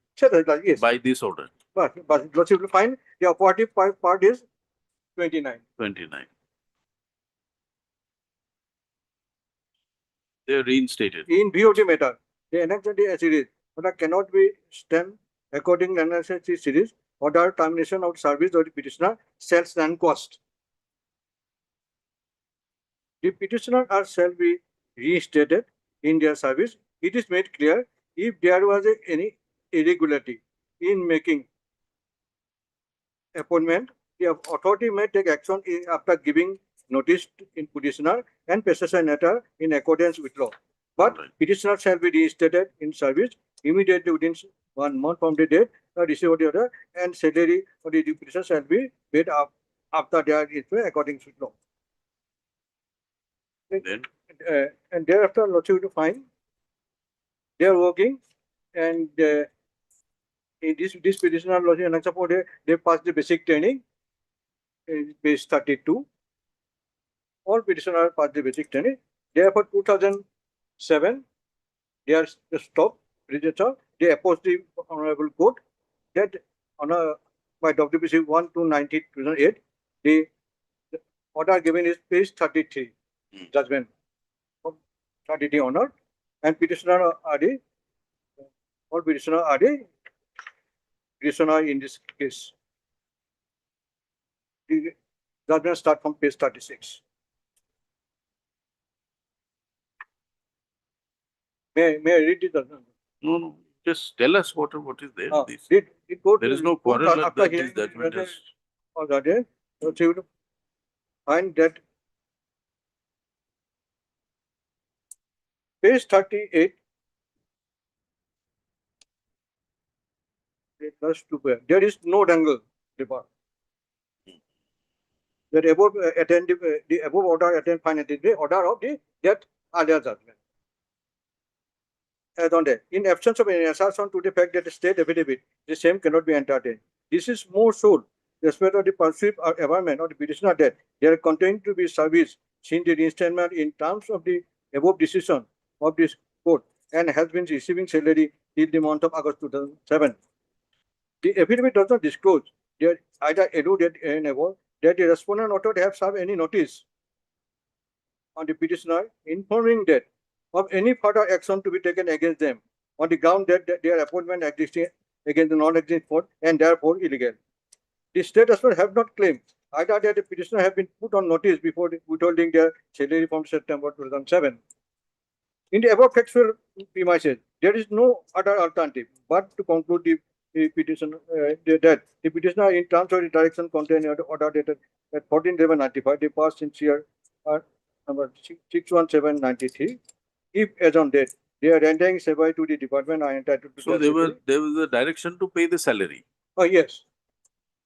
yes.
by this order.
But let's find the operative part is 29.
29. They are reinstated.
In view of the matter, the enacted series order cannot be stemmed according to the series. Order termination of service of the petitioner shall stand cost. The petitioner shall be reinstated in their service. It is made clear if there was any irregularity in making appointment, the authority may take action after giving notice in petitioner and petitioner letter in accordance with law. But petitioner shall be reinstated in service immediately within 1 month from the date of receipt of the order, and salary of the petitioner shall be paid up after their issue according to law.
Then
And thereafter, let's to find they are working, and in this petitioner logic and support they passed the basic training in page 32. All petitioners passed the basic training. Therefore, 2007 they are stopped register. They opposed the honorable court that by WPC 1/2/2008 the order given is page 33 judgment of 33 honor, and petitioner are the all petitioner are the petitioner in this case. The judgment start from page 36. May I read the judgment?
no, just tell us what is there. There is no quarrel that this judgment is.
So you will find that page 38 plus 2 there is no dangle depart. That above the above order attend finally the order of the that alia judgment. As on that, in absence of any assertion to the fact that the state affidavit, the same cannot be entertained. This is more so respect of the perceived environment of the petitioner that they are contained to be serviced since the reinstatement in terms of the above decision of this court and has been receiving salary till the month of August 2007. The affidavit does not disclose that either alluded in above that the respondent ought to have served any notice on the petitioner informing that of any further action to be taken against them on the ground that their appointment against the non-existing force and therefore illegal. The state as well have not claimed either that the petitioner have been put on notice before withholding their salary from September 2007. In the above factual premises, there is no other alternative but to conclude the petition that the petitioner in terms of the direction contained in the order dated at 14/11/95, the past sincere number 61793, if as on date they are rendering service to the department are entitled to.
So there was a direction to pay the salary.
Oh yes,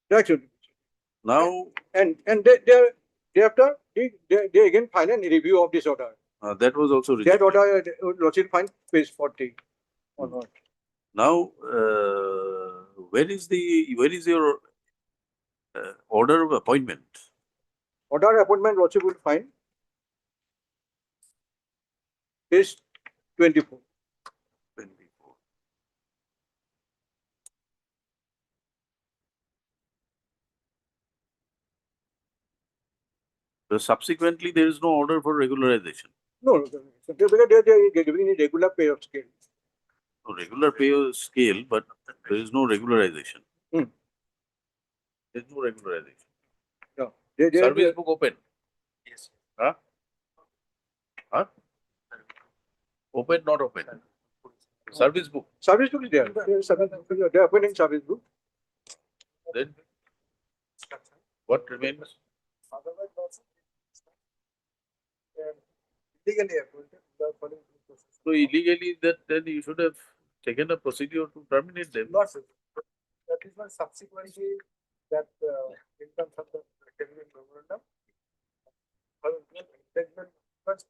direction.
Now,
And thereafter they again file a review of this order.
that was also
That
rejected.
order Lordship find page 40 or not.
Now, where is your order of appointment?
Order appointment Lordship will find page 24.
24. So subsequently, there is no order for regularization.
No, because they are giving a regular pay of scale.
No, regular pay scale, but there is no regularization.
Hmm.
There is no regularization.
No,
Service book open.
Yes.
Huh? Huh? Open, not open. Service book.
Service book is there. They are opening service book.
Then what remains?
Otherwise, also, legally appointed without following due process.
So illegally, then you should have taken a procedure to terminate them.
Not so. That is why subsequently that in terms of the cabinet memorandum, but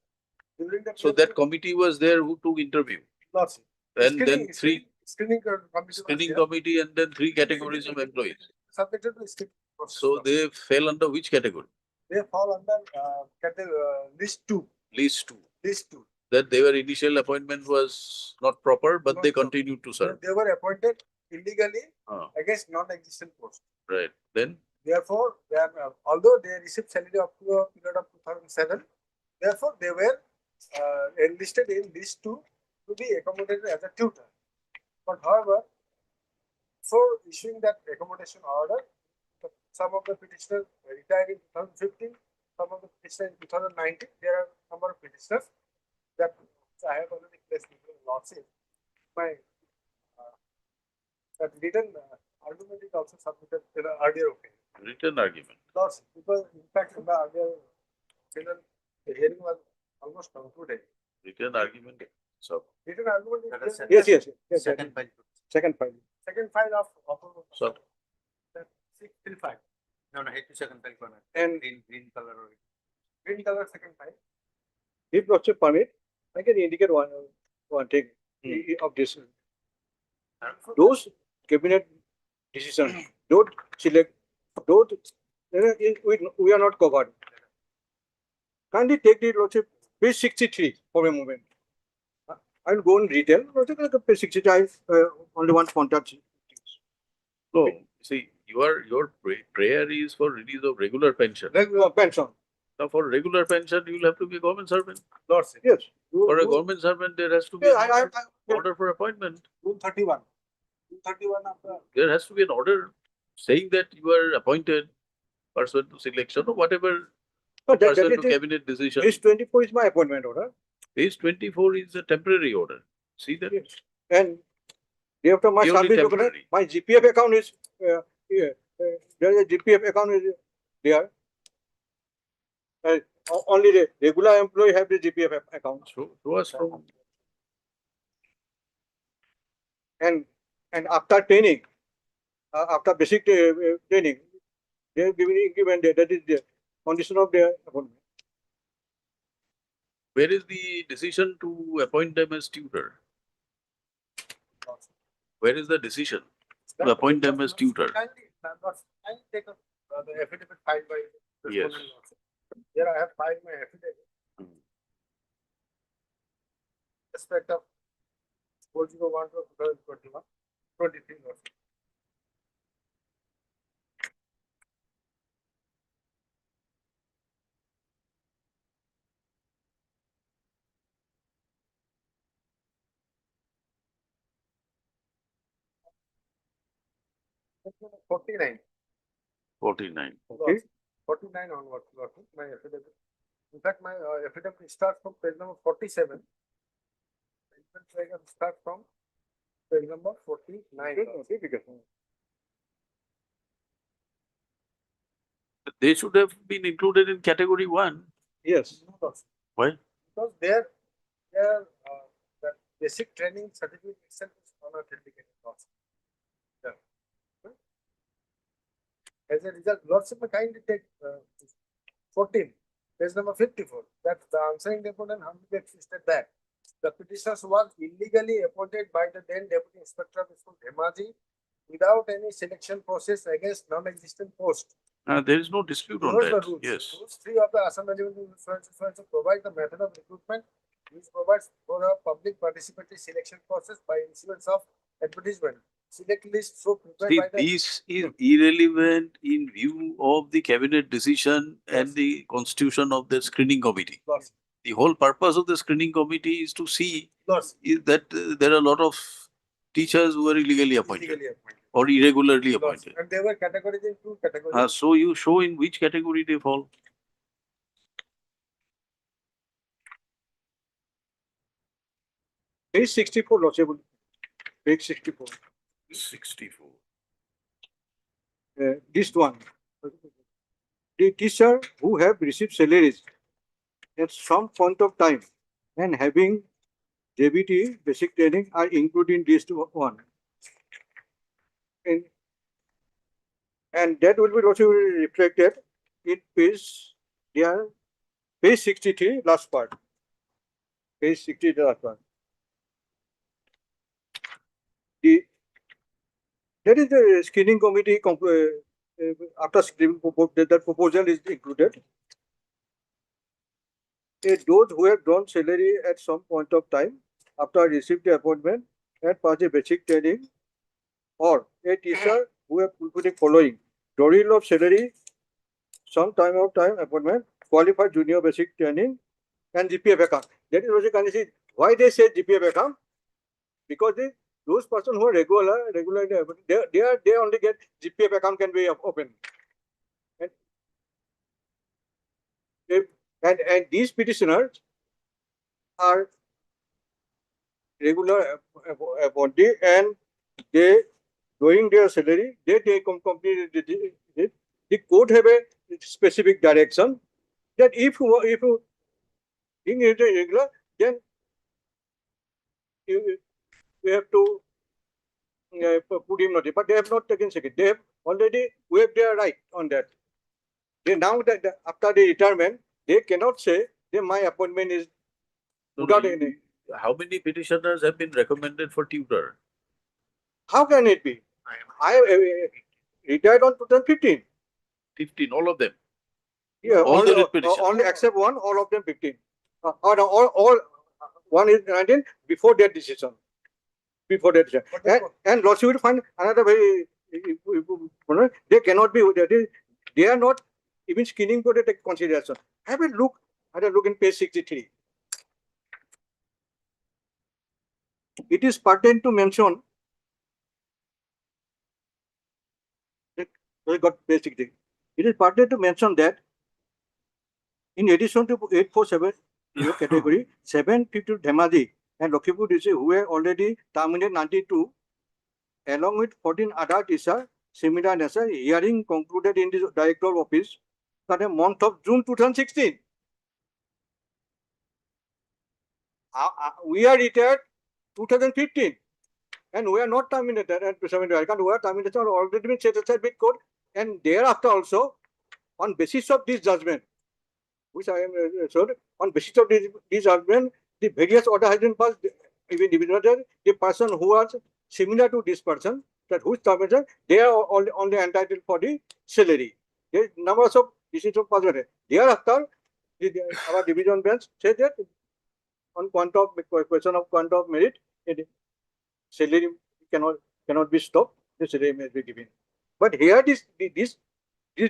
during the
So that committee was there who took interview.
lots.
And then three
Screening committee.
screening committee and then three categories of employees.
Subjected to screening process.
So they fell under which category?
They fall under list 2.
List two.
List 2.
That their initial appointment was not proper, but
Not
they
proper.
continued to serve.
They were appointed illegally
Ah,
against non-existent posts.
right. Then
Therefore, they are, although they received salary up to a period of 2007, therefore they were enlisted in list 2 to be accommodated as a tutor. But however, for issuing that accommodation order, some of the petitioners retired in 2015, some of the petitioners in 2019. There are a number of petitioners that I have already placed in lawsuit. My that written argument is also submitted in the earlier opinion.
written argument.
Lawsuit, because in fact in the earlier opinion, the hearing was almost concluded.
Written argument. So,
Written argument is
Yes,
yes.
Second file.
Second file of
so
635
No, it's second file corner.
and
Green color or
green color second file. If lordship permit, I can indicate one thing of this. Those cabinet decisions don't select, don't, we are not covered. Kindly take the lordship page 63 for a moment. I will go in detail. Page 63, only one contact.
no, see, your prayer is for release of regular pension.
Regular pension.
Now, for regular pension, you will have to be a government servant.
Lordship. Yes.
For a government servant, there has to be
Yeah,
an order for appointment.
Rule 31. Rule 31 of the.
There has to be an order saying that you are appointed pursuant to selection or whatever
No,
pursuant to
is
cabinet decision.
page 24 is my appointment order.
Page 24 is a temporary order. See that?
Yes. And after my
Purely
service document,
temporary.
my GPF account is here. There is a GPF account is there. Only the regular employee have the GPF account.
Show us from
And after training, after basic training, they have given that is the condition of their appointment.
where is the decision to appoint them as tutor? Where is the decision to appoint them as tutor?
Kindly take up the affidavit filed by the
Yes.
respondent also. Here I have filed my affidavit. Respect of 401 to 2021, 23 also.
49.
49.
Okay. 49 onwards, my affidavit. In fact, my affidavit starts from page number 47. I can start from page number 49.
They should have been included in category 1.
Yes.
Why?
Because the basic training certificate itself is unauthenticated. Yeah. As a result, lots of kindly take 14, page number 54. That's the answering report and humbly existed that the petitioners was illegally appointed by the then Deputy Inspector of School Dhemaji without any selection process against non-existent post.
There is no dispute on
Here's the
that.
rules.
Yes.
Rules 3 of the Assam Management provide the method of recruitment, which provides for a public participatory selection process by issuance of advertisement. Select list so prepared
See,
by the
this is irrelevant in view of the cabinet decision and the constitution of the screening committee.
Lots.
The whole purpose of the screening committee is to see
Lots.
that there are a lot of teachers who are illegally appointed or irregularly
Lots.
appointed.
And they were categorized in 2 categories.
So you show in which category they fall.
Page 64, Lordship. Page 64.
64.
This one. The teacher who have received salaries at some point of time and having JBT basic training are included in this one. And that will be also reflected in page 63, last part. Page 60, the last part. That is the screening committee after screening that proposal is included. Those who have drawn salary at some point of time after received the appointment and passed a basic training, or a teacher who have fulfilled following drawal of salary, some time appointment, qualified junior basic training, and GPF account. That is what you can see. Why they say GPF account? Because those persons who are regularly, they only get GPF account can be open. And these petitioners are regular appointee and they doing their salary, they complete the court have a specific direction that if you being irregular, then you have to put him notice. But they have not taken second. They have already waived their right on that. They now that after the retirement, they cannot say that my appointment is without any.
How many petitioners have been recommended for tutor?
How can it be? I retired on 2015.
15, all of them.
Yeah,
all the petitions.
only except one, all of them 15. All one is 19 before that decision. Before that decision. And lots you will find another very they cannot be that is they are not even screening for the consideration. Have a look in page 63. It is pertinent to mention we got page 63. It is pertinent to mention that in addition to 847 category, 752 Dhemaji and Lakhipur district who were already terminated 92, along with 14 other teachers, similar nature, hearing concluded in the director office for the month of June 2016. We are retired 2015 and we are not terminated at 7. We are terminated already been set aside with court and thereafter also on basis of this judgment, which I am assured, on basis of this judgment, the various order has been passed, even the person who was similar to this person, that whose termination, they are only entitled for the salary. There is numbers of decisions passed. Thereafter, our division bench said that on question of quantum of merit, salary cannot be stopped, the salary may be given. But here this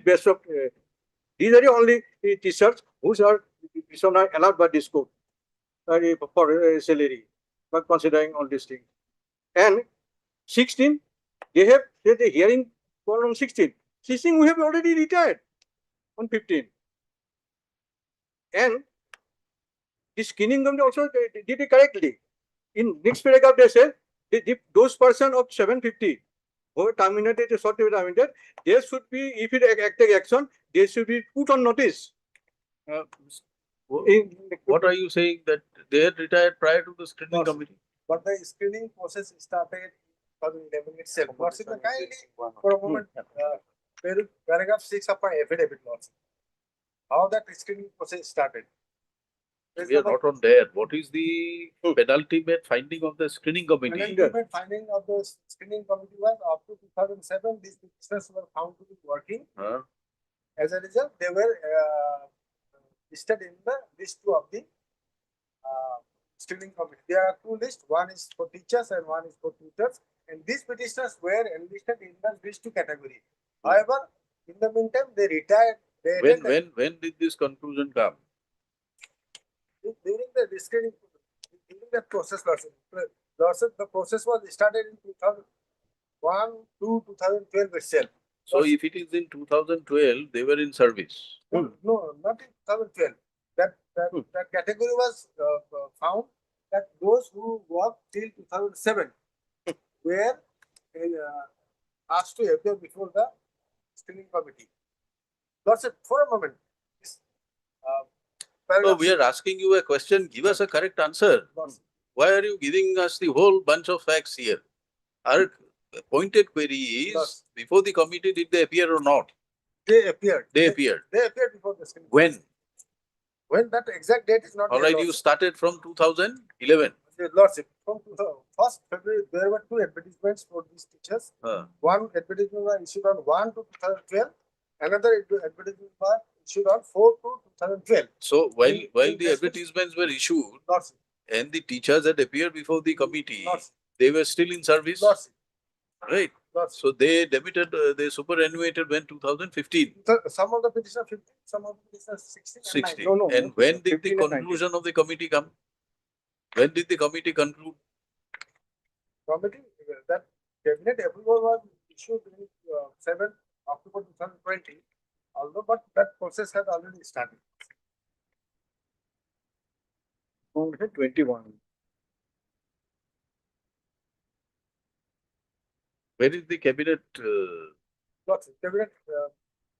best of these are the only teachers who are allowed by this code for salary, but considering all these things. And 16, they have the hearing
on 16. 16 we have already retired on 15. And the screening committee also did it correctly. In next paragraph they said those person of 750 who are terminated, short terminated, they should be, if it take action, they should be put on notice.
What are you saying, that they had retired prior to the screening
No, sir.
committee?
But the screening process started in 2011 itself. Lordship, kindly for a moment, paragraph 6 of my affidavit, Lordship. How that screening process started.
We are not on there. What is the penultimate finding of the screening committee?
Penultimate finding of the screening committee was up to 2007, these businesses were found to be working. As a result, they were listed in the list 2 of the screening committee. There are 2 lists, one is for teachers and one is for tutors, and these petitioners were enlisted in the list 2 category. However, in the meantime, they retired.
When did this conclusion come?
During the screening, during that process, Lordship, the process was started in 2001 to 2012 itself.
So if it is in 2012, they were in service.
No, not in 2012. That category was found that those who worked till 2007 were asked to appear before the screening committee. Lordship, for a moment.
So we are asking you a question, give us a correct answer. Why are you giving us the whole bunch of facts here? Our pointed query is, before the committee, did they appear or not?
They appeared.
They appeared.
They appeared before the screening.
When?
When that exact date is not.
All right, you started from 2011.
Lordship, from 1st February, there were 2 advertisements for these teachers. One advertisement was issued on 1 to 2012. Another advertisement was issued on 4 to 2012.
So while the advertisements were issued,
Lordship,
and the teachers had appeared before the committee,
Lordship,
they were still in service,
Lordship,
right?
Lordship.
So they demitted, they superannuated when 2015.
Some of the petitioners 15, some of the petitioners 16 and
16.
9.
And when did the conclusion of the committee come? When did the committee conclude?
Committee, that cabinet approval was issued in 7 October 2020, although but that process has already started.
21.
Where is the cabinet?
Lordship, cabinet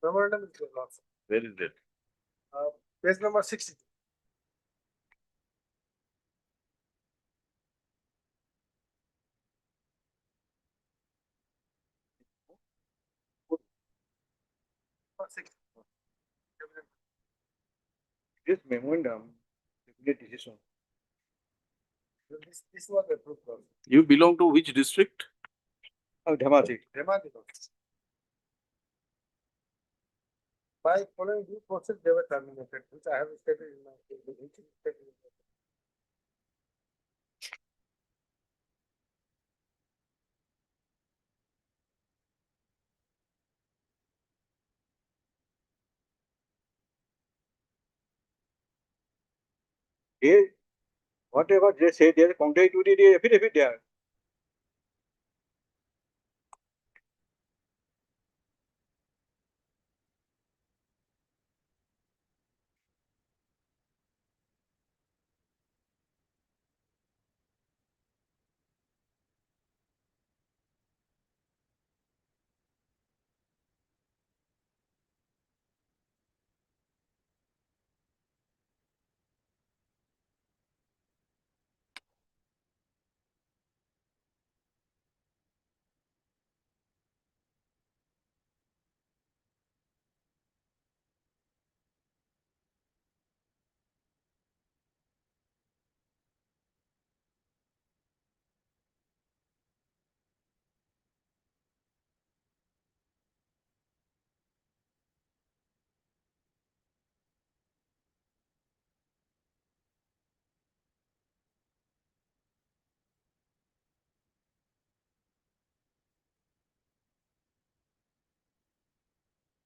memorandum is Lordship.
Where is it?
Page number 62.
This memorandum, cabinet decision.
This was approved.
You belong to which district?
Gauhati.
By following due process, they were terminated, which I have stated in my statement.
Whatever they say, they are contrary to the affidavit there.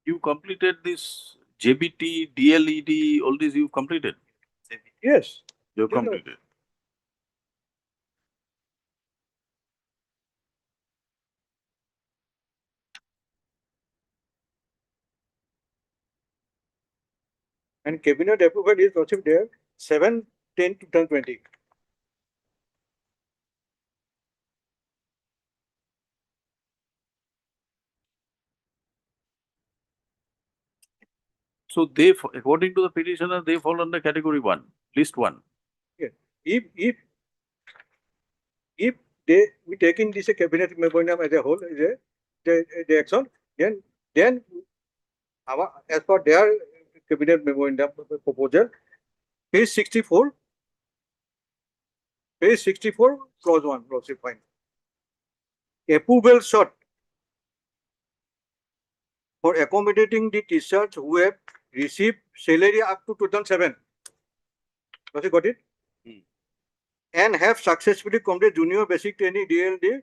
You completed this JBT, DLED, all these you completed?
Yes.
You completed.
And cabinet approval is also there 7/10/2020.
So they, according to the petitioner, they fall under category 1, list 1.
If we taking this cabinet memorandum as a whole, the action, then as per their cabinet memorandum proposal, page 64, clause 1, proceed fine. Approval sought for accommodating the teachers who have received salary up to 2007. Proceed, got it? And have successfully completed junior basic training DLD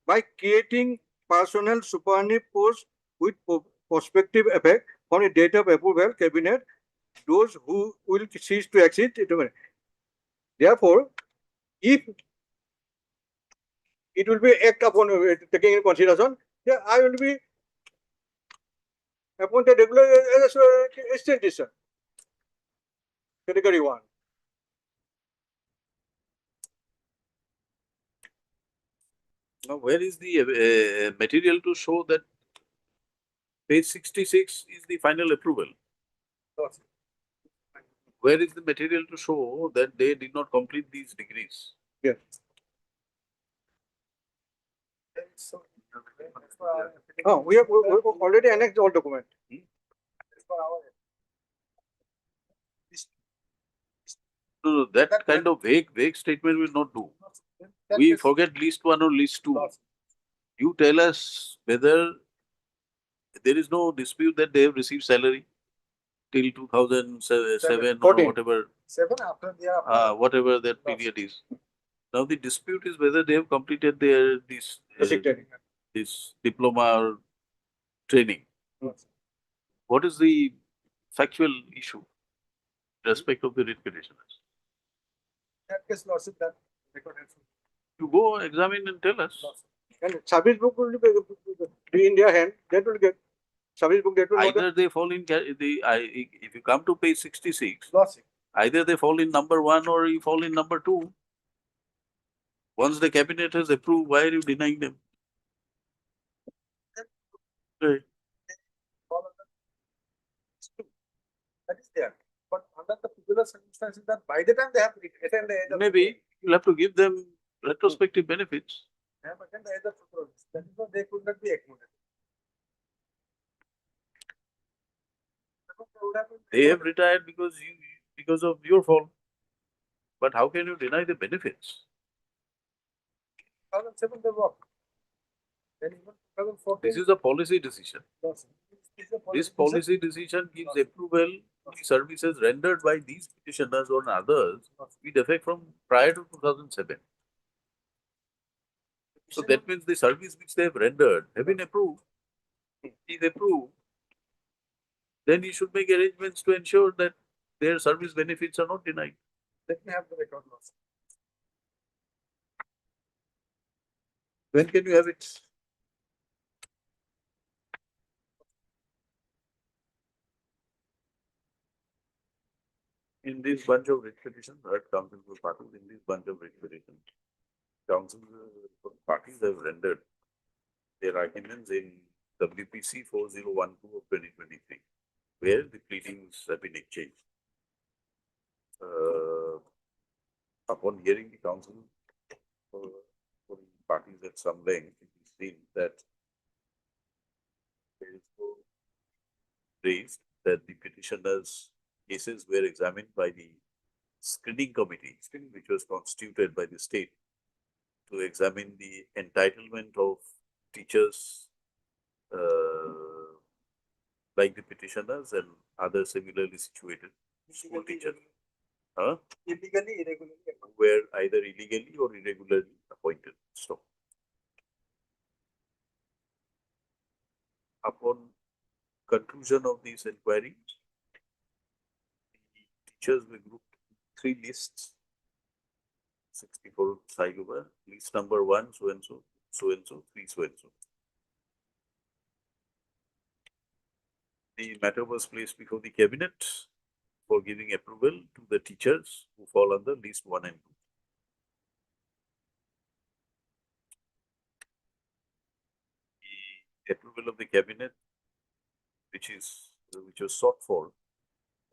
by creating personnel supernumerary posts with prospective effect on the date of approval cabinet, those who will cease to exceed it. Therefore, if it will be act upon taking in consideration, yeah, I will be appointed regular as a state teacher. Category 1.
Now, where is the material to show that page 66 is the final approval? Where is the material to show that they did not complete these degrees?
Yes. Oh, we have already annexed all document.
No, that kind of vague statement will not do. We forget list 1 or list 2. You tell us whether there is no dispute that they have received salary till 2007 or
14.
whatever,
7 after they are
whatever that period is. Now the dispute is whether they have completed their
basic training.
this diploma or training. What is the factual issue with respect of the writ petitioners?
That case lawsuit that record has
You go examine and tell us.
and service book will be in their hand. That will get service book. That will not
Either they fall in if you come to page 66,
loss.
either they fall in number 1 or you fall in number 2. Once the cabinet has approved, why are you denying them? Right.
That is there. But under the particular circumstances that by the time they have attained the age of
Maybe you'll have to give them retrospective benefits.
they have attained the age of supervision. That is why they could not be accommodated.
They have retired because of your fault. But how can you deny the benefits?
2007 they work. Then even 2014.
This is a policy decision. This policy decision gives approval to the services rendered by these petitioners or others with effect from prior to 2007. So that means the service which they have rendered have been approved. If approved, then you should make arrangements to ensure that their service benefits are not denied.
Let me have the record loss.
When can you have it? In this bunch of writ petitions, heard counsel for parties in this bunch of writ petitions, counsel for parties have rendered their arguments in WPC 4012 of 2023, where the pleadings have been exchanged. Upon hearing the counsel for parties at some length, it is seen that there is no raised that the petitioners' cases were examined by the screening committee, which was constituted by the state to examine the entitlement of teachers like the petitioners and other similarly situated school teachers.
Illegally, irregularly.
Were either illegally or irregularly appointed. So, upon conclusion of these inquiries, the teachers were grouped in 3 lists, 64 side over, list number 1, so and so, 3 so and so. the matter was placed before the cabinet for giving approval to the teachers who fall under list 1 and 2. The approval of the cabinet, which was sought for,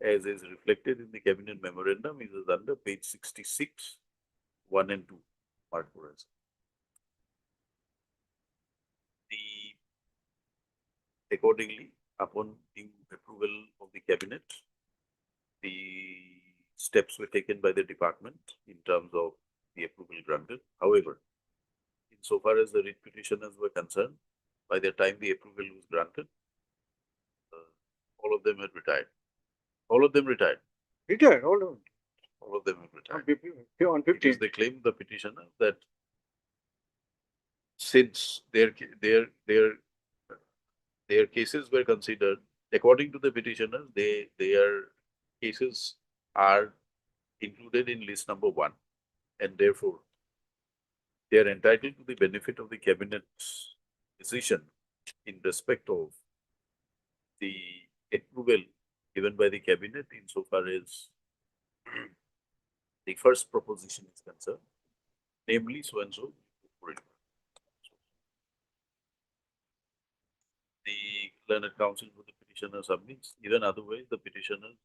as is reflected in the cabinet memorandum, is under page 66, 1 and 2, mark for us. Accordingly, upon the approval of the cabinet, the steps were taken by the department in terms of the approval granted. However, insofar as the writ petitioners were concerned, by the time the approval was granted, all of them had retired. All of them retired.
Retired, hold on.
All of them have retired.
On
It
15.
is the claim of the petitioner that since their cases were considered, according to the petitioners, their cases are included in list number 1, and therefore they are entitled to the benefit of the cabinet's decision in respect of the approval given by the cabinet insofar as the first proposition is concerned, namely so and so. The learned counsel for the petitioner submits, even otherwise the petitioners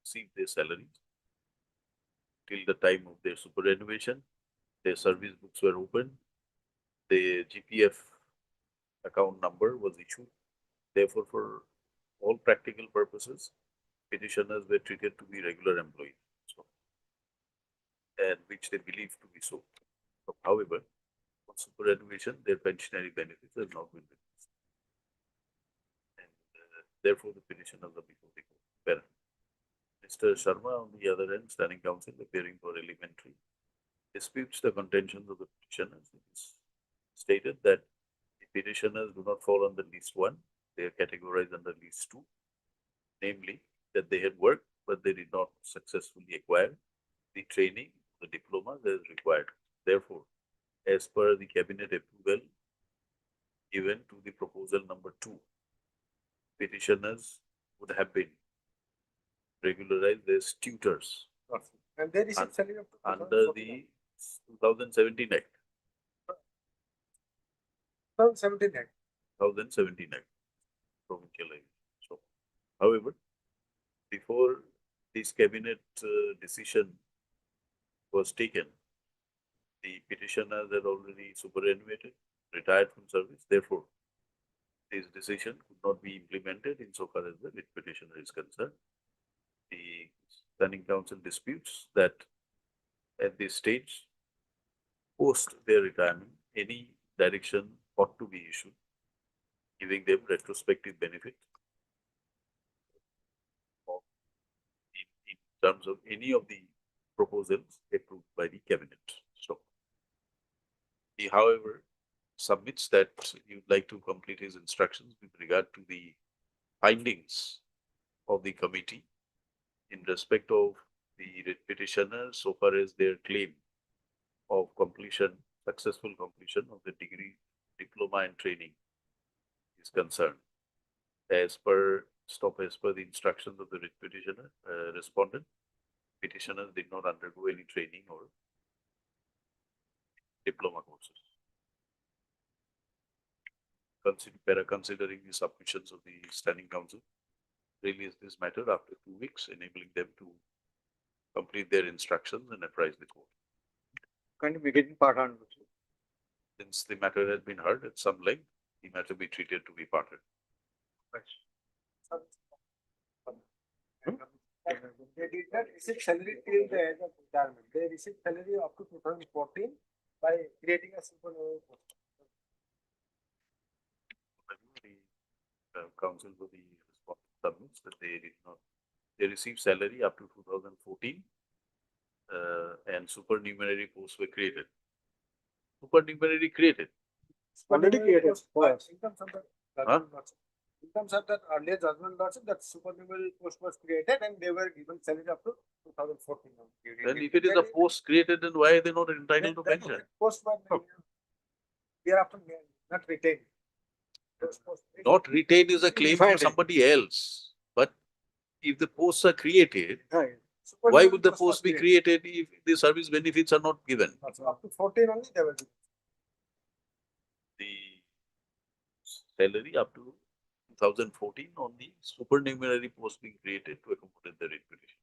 receive their salaries till the time of their superannuation. Their service books were opened. The GPF account number was issued. Therefore, for all practical purposes, petitioners were treated to be regular employees, and which they believe to be so. However, on superannuation, their pensionary benefits have not been released. And therefore, the petitioners are before the court. Mr. Sharma, on the other end, standing counsel appearing for elementary, disputes the contentions of the petitioners. It is stated that the petitioners do not fall under list 1, they are categorized under list 2, namely that they had worked but they did not successfully acquire the training, the diploma that is required. Therefore, as per the cabinet approval given to the proposal number 2, petitioners would have been regularized as tutors
And they receive salary up to
under the 2017 Act.
2017 Act.
2017 Act, provincial act. So, however, before this cabinet decision was taken, the petitioners had already superannuated, retired from service. Therefore, this decision could not be implemented insofar as the writ petitioner is concerned. The standing counsel disputes that at this stage, post their retirement, any direction ought to be issued, giving them retrospective benefit in terms of any of the proposals approved by the cabinet. So, he, however, submits that he would like to complete his instructions with regard to the findings of the committee in respect of the writ petitioners so far as their claim of completion, successful completion of the degree, diploma and training is concerned. As per the instructions of the writ petitioner, respondent, petitioners did not undergo any training or diploma courses. Considering the submissions of the standing counsel, release this matter after 2 weeks, enabling them to complete their instructions and apprise the court.
Can you begin part on?
Since the matter has been heard at some length, the matter be treated to be parted.
They did not receive salary till the age of retirement. They received salary up to 2014 by creating a supernumerary post.
The counsel for the response submits that they received salary up to 2014 and supernumerary posts were created. Supernumerary created.
Already created.
In terms of that earlier judgment lordship, that supernumerary post was created and they were given salary up to 2014.
Then if it is a post created, then why are they not entitled to pension?
Post was hereafter not retained.
Not retained is a claim from somebody else. if the posts are created,
Right.
why would the post be created if the service benefits are not given?
Up to 14 only they will.
The salary up to 2014 on the supernumerary post being created to accommodate the reputation.